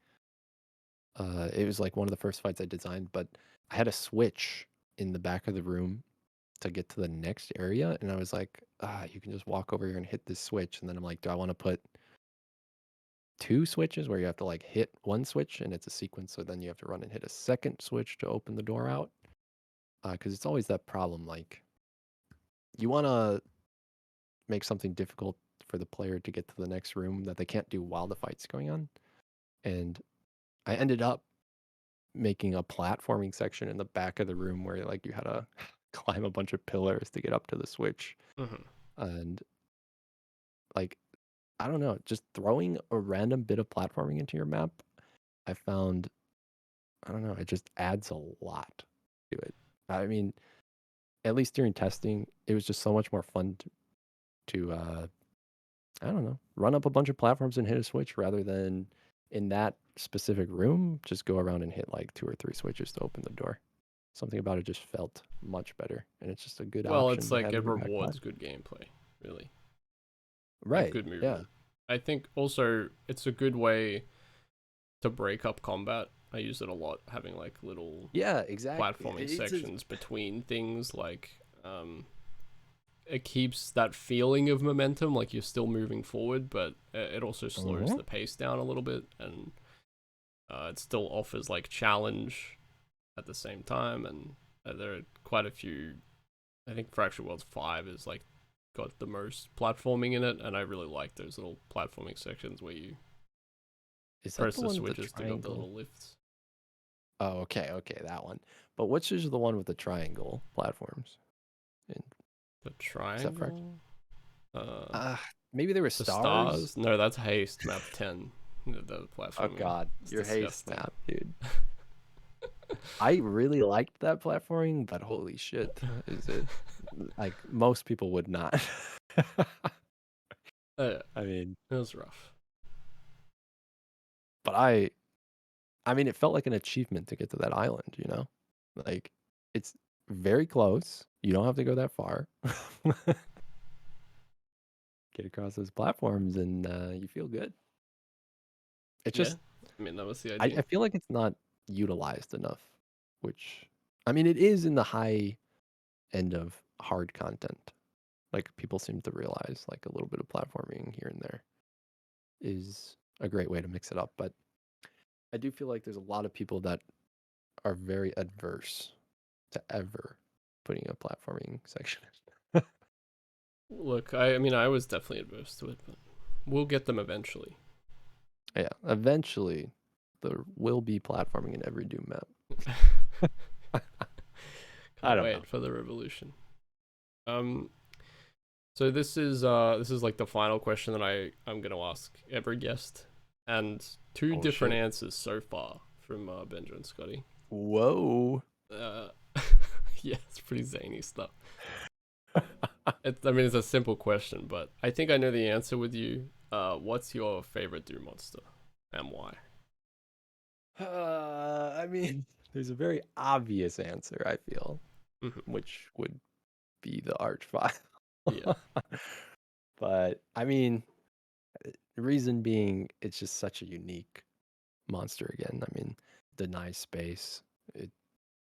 it was like one of the first fights I designed, but I had a switch in the back of the room to get to the next area, and I was like, you can just walk over here and hit this switch. And then I'm like, do I want to put two switches where you have to like hit one switch and it's a sequence, so then you have to run and hit a second switch to open the door out? Because it's always that problem. Like, you want to make something difficult for the player to get to the next room that they can't do while the fight's going on. And I ended up making a platforming section in the back of the room where like you had to climb a bunch of pillars to get up to the switch. mhm. And like, I don't know, just throwing a random bit of platforming into your map, I found, I don't know, it just adds a lot to it. I mean, at least during testing, it was just so much more fun to I don't know, run up a bunch of platforms and hit a switch rather than in that specific room, just go around and hit like two or three switches to open the door. Something about it just felt much better, and it's just a good Well, option it's to like have it in your back rewards pocket. good gameplay, really, like Right. good Yeah. movement. I think also it's a good way to break up combat. I use it a lot, having like little Yeah, exactly. platforming sections between things. Like, it keeps that feeling of momentum, like you're still moving forward, but it also slows Mhm. the pace down a little bit, and it still offers like challenge at the same time. And there are quite a few. I think Fractured Worlds 5 is like got the most platforming in it, and I really like those little platforming sections where you Is that press the the one with the switches to go up the triangle? little lifts. Oh, okay, okay, that one. But which is the one with the triangle platforms? And The is that Fractured? triangle? Uh, Uh, Maybe there were the stars. stars? No, that's Haste map 10. The Oh platforming God, is your haste disgusting. map, dude. I really liked that platforming, but holy shit, is it like most people would not. Yeah, I mean, it was rough. but I mean, it felt like an achievement to get to that island, you know? Like, it's very close. You don't have to go that far. Get across those platforms and you feel good. It's Yeah, just, I mean that was the I idea. feel like it's not utilized enough, which, I mean, it is in the high end of hard content. Like, people seem to realize, like, a little bit of platforming here and there is a great way to mix it up. But I do feel like there's a lot of people that are very adverse to ever putting a platforming section in. Look, I mean, I was definitely adverse to it, but we'll get them eventually. Yeah, eventually there will be platforming in every Doom map. I Can't don't know. wait for the revolution. Um, so this is like the final question that I'm gonna ask every guest, and two Oh different shit. answers so far from Benja and Scotty. Whoa. Uh, yeah, it's pretty zany stuff. I mean, it's a simple question, but I think I know the answer with you. What's your favorite Doom monster, and why? I mean, there's a very obvious answer, I feel, Hmm. which would be the Archvile. Yeah, But I mean, the reason being, it's just such a unique monster again. I mean, denies space.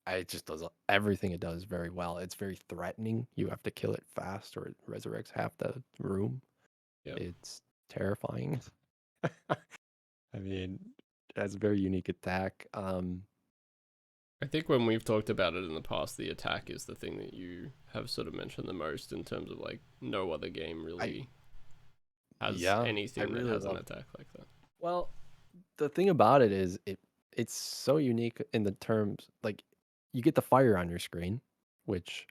It just does everything it does very well. It's very threatening. You have to kill it fast or it resurrects half the room. yeah. It's terrifying. I mean, it has a very unique attack. I think when we've talked about it in the past, the attack is the thing that you have sort of mentioned the most in terms of like no other game I really has yeah, I anything that really has an love. attack like that. Well, the thing about it is it's so unique in the terms like you get the fire on your screen, which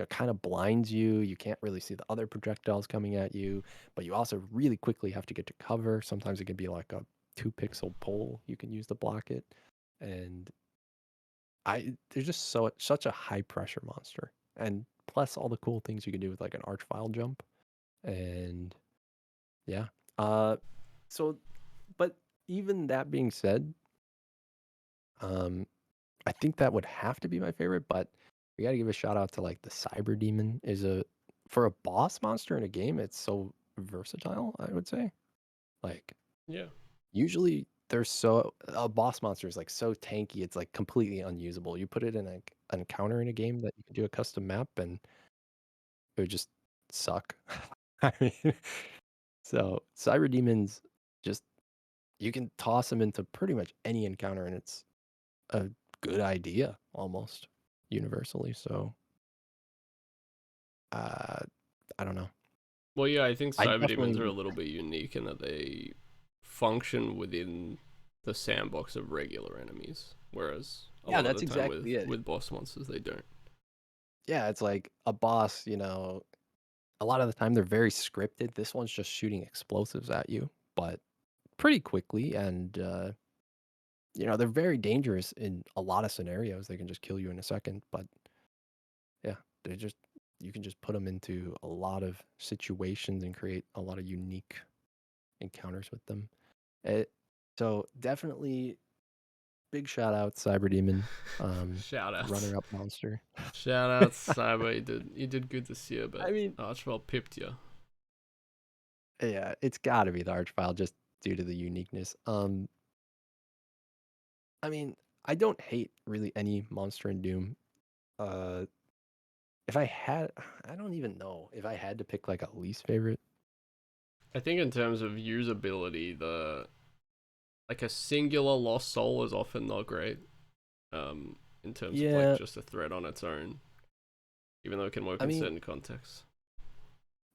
kind of blinds you. You can't really see the other projectiles coming at you, but you also really quickly have to get to cover. Sometimes it can be like a 2 pixel pole you can use to block it. And there's just such a high pressure monster. And plus all the cool things you can do with like an arch file jump. And yeah. Uh so but even that being said, um I think that would have to be my favorite, but we got to give a shout out to like the Cyber Demon is a for a boss monster in a game, it's so versatile, I would say. Like Yeah, usually there's so a boss monster is like so tanky, it's like completely unusable. You put it in an encounter in a game that you can do a custom map and it would just suck. I mean, so Cyber Demons just you can toss them into pretty much any encounter and it's a good idea almost universally. So uh, I don't know. well, yeah, I think I cyber demons are a definitely little bit unique in that they function within the sandbox of regular enemies, whereas a yeah, lot of the that's time exactly it. with boss monsters they don't. Yeah, it's like a boss. A lot of the time they're very scripted. This one's just shooting explosives at you, but pretty quickly, and they're very dangerous in a lot of scenarios. They can just kill you in a second, but yeah, they're just you can just put them into a lot of situations and create a lot of unique encounters with them. It, so definitely big shout out Cyber Demon, Shout outs, runner up monster. shout outs, cyber. You did good this year, but I mean, Archwell pipped you. yeah, it's got to be the Archvile just due to the uniqueness. I mean, I don't hate really any monster in Doom. Uh, if I had, I don't even know if I had to pick like a least favorite. I think in terms of usability, the like a singular lost soul is often not great. In terms of like Yeah, just a threat on its own, even though it can work I in mean, certain contexts.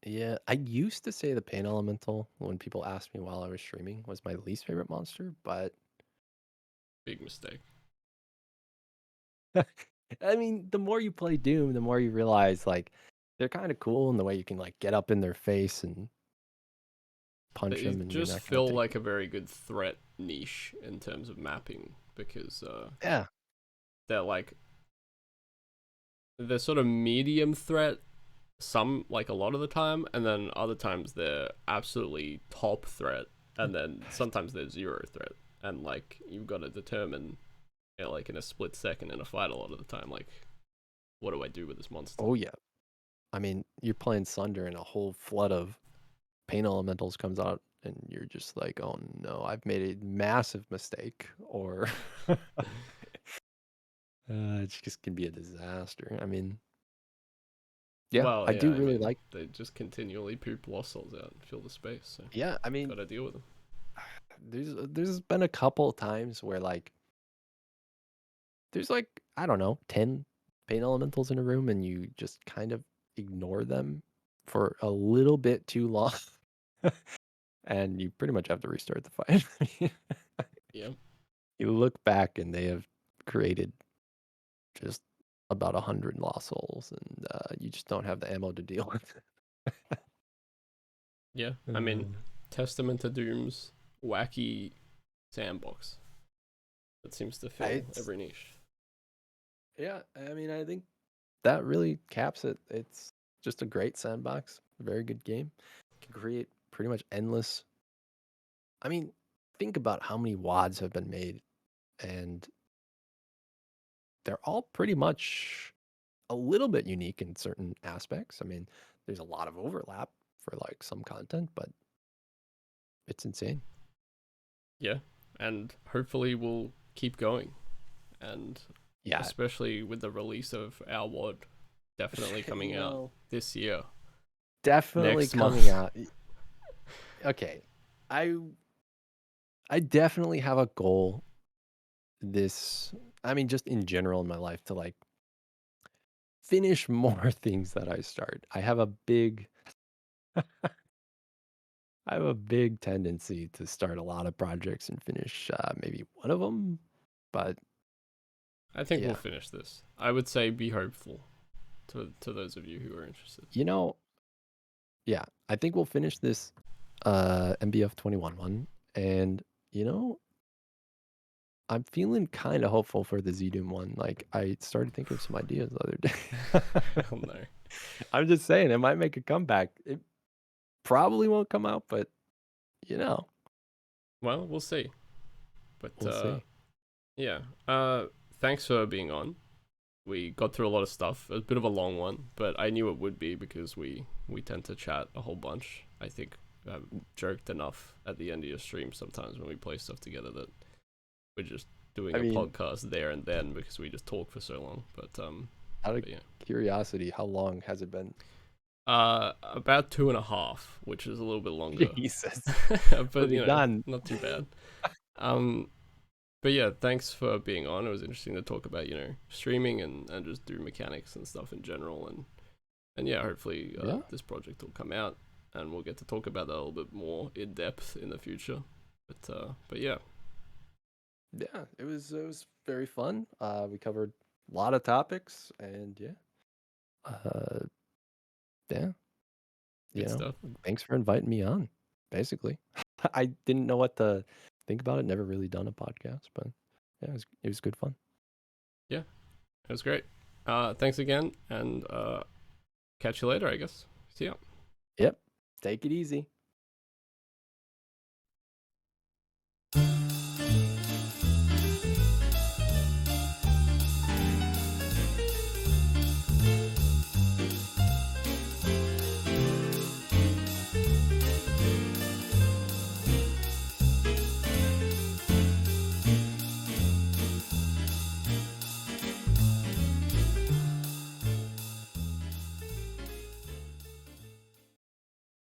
yeah, I used to say the Pain Elemental when people asked me while I was streaming was my least favorite monster, but Big mistake. I mean, the more you play Doom, the more you realize like they're kind of cool in the way you can like get up in their face and punch They them and you're just not gonna feel take. like a very good threat niche in terms of mapping because Yeah, they're like they're sort of medium threat some like a lot of the time, and then other times they're absolutely top threat, and then sometimes they're zero threat, and like you've got to determine, you know, like in a split second in a fight a lot of the time, like what do I do with this monster? Oh yeah. I mean, you're playing Sunder and a whole flood of pain elementals comes out and you're just like, oh no, I've made a massive mistake, or it just can be a disaster. I mean, yeah, Well, I yeah, do I really mean like. they just continually poop lost souls out and fill the space, so Yeah, I mean, gotta deal with them. there's been a couple times where like there's like, I don't know, 10 pain elementals in a room and you just kind of ignore them for a little bit too long. And you pretty much have to restart the fight. Yeah. You look back and they have created just about 100 lost souls, and you just don't have the ammo to deal with it. Yeah, I mean, Testament to Doom's wacky sandbox that seems to fill It's, every niche. yeah, I mean, I think that really caps it. It's just a great sandbox, a very good game. Can create pretty much endless. I mean, think about how many WADs have been made, and they're all pretty much a little bit unique in certain aspects. I mean, there's a lot of overlap for like some content, but it's insane. Yeah, and hopefully we'll keep going, and Yeah, especially with the release of our WOD definitely coming out this year, definitely next coming month. out. Okay, I I definitely have a goal this. I mean, just in general in my life to like finish more things that I start. I have a big tendency to start a lot of projects and finish maybe one of them, but I think we'll yeah, finish this. I would say be hopeful to those of you who are interested. you know, yeah, I think we'll finish this MBF 21 one, and you know, I'm feeling kind of hopeful for the Z-Doom one. Like, I started thinking of some ideas the other day. Hell no. I'm just saying, it might make a comeback. It probably won't come out, but you know, Well, we'll see. But we'll see. yeah. Thanks for being on. We got through a lot of stuff. It was a bit of a long one, but I knew it would be because we tend to chat a whole bunch. I think I've joked enough at the end of your stream sometimes when we play stuff together that we're just doing I a mean, podcast there and then because we just talk for so long. out of But yeah. curiosity, how long has it been? About 2.5, which is a little bit longer. Jesus. But Pretty you know, done. not too bad. Um but yeah, thanks for being on. It was interesting to talk about, you know, streaming and just do mechanics and stuff in general, and yeah, hopefully Yeah. this project will come out and we'll get to talk about that a little bit more in depth in the future. But yeah. Yeah, it was very fun. We covered a lot of topics, and yeah. Uh yeah, you Good know, stuff. thanks for inviting me on, basically. I didn't know what to think about it. Never really done a podcast, but yeah, it was good fun. Yeah, it was great. Thanks again, and catch you later, I guess. See ya. Yep. Take it easy.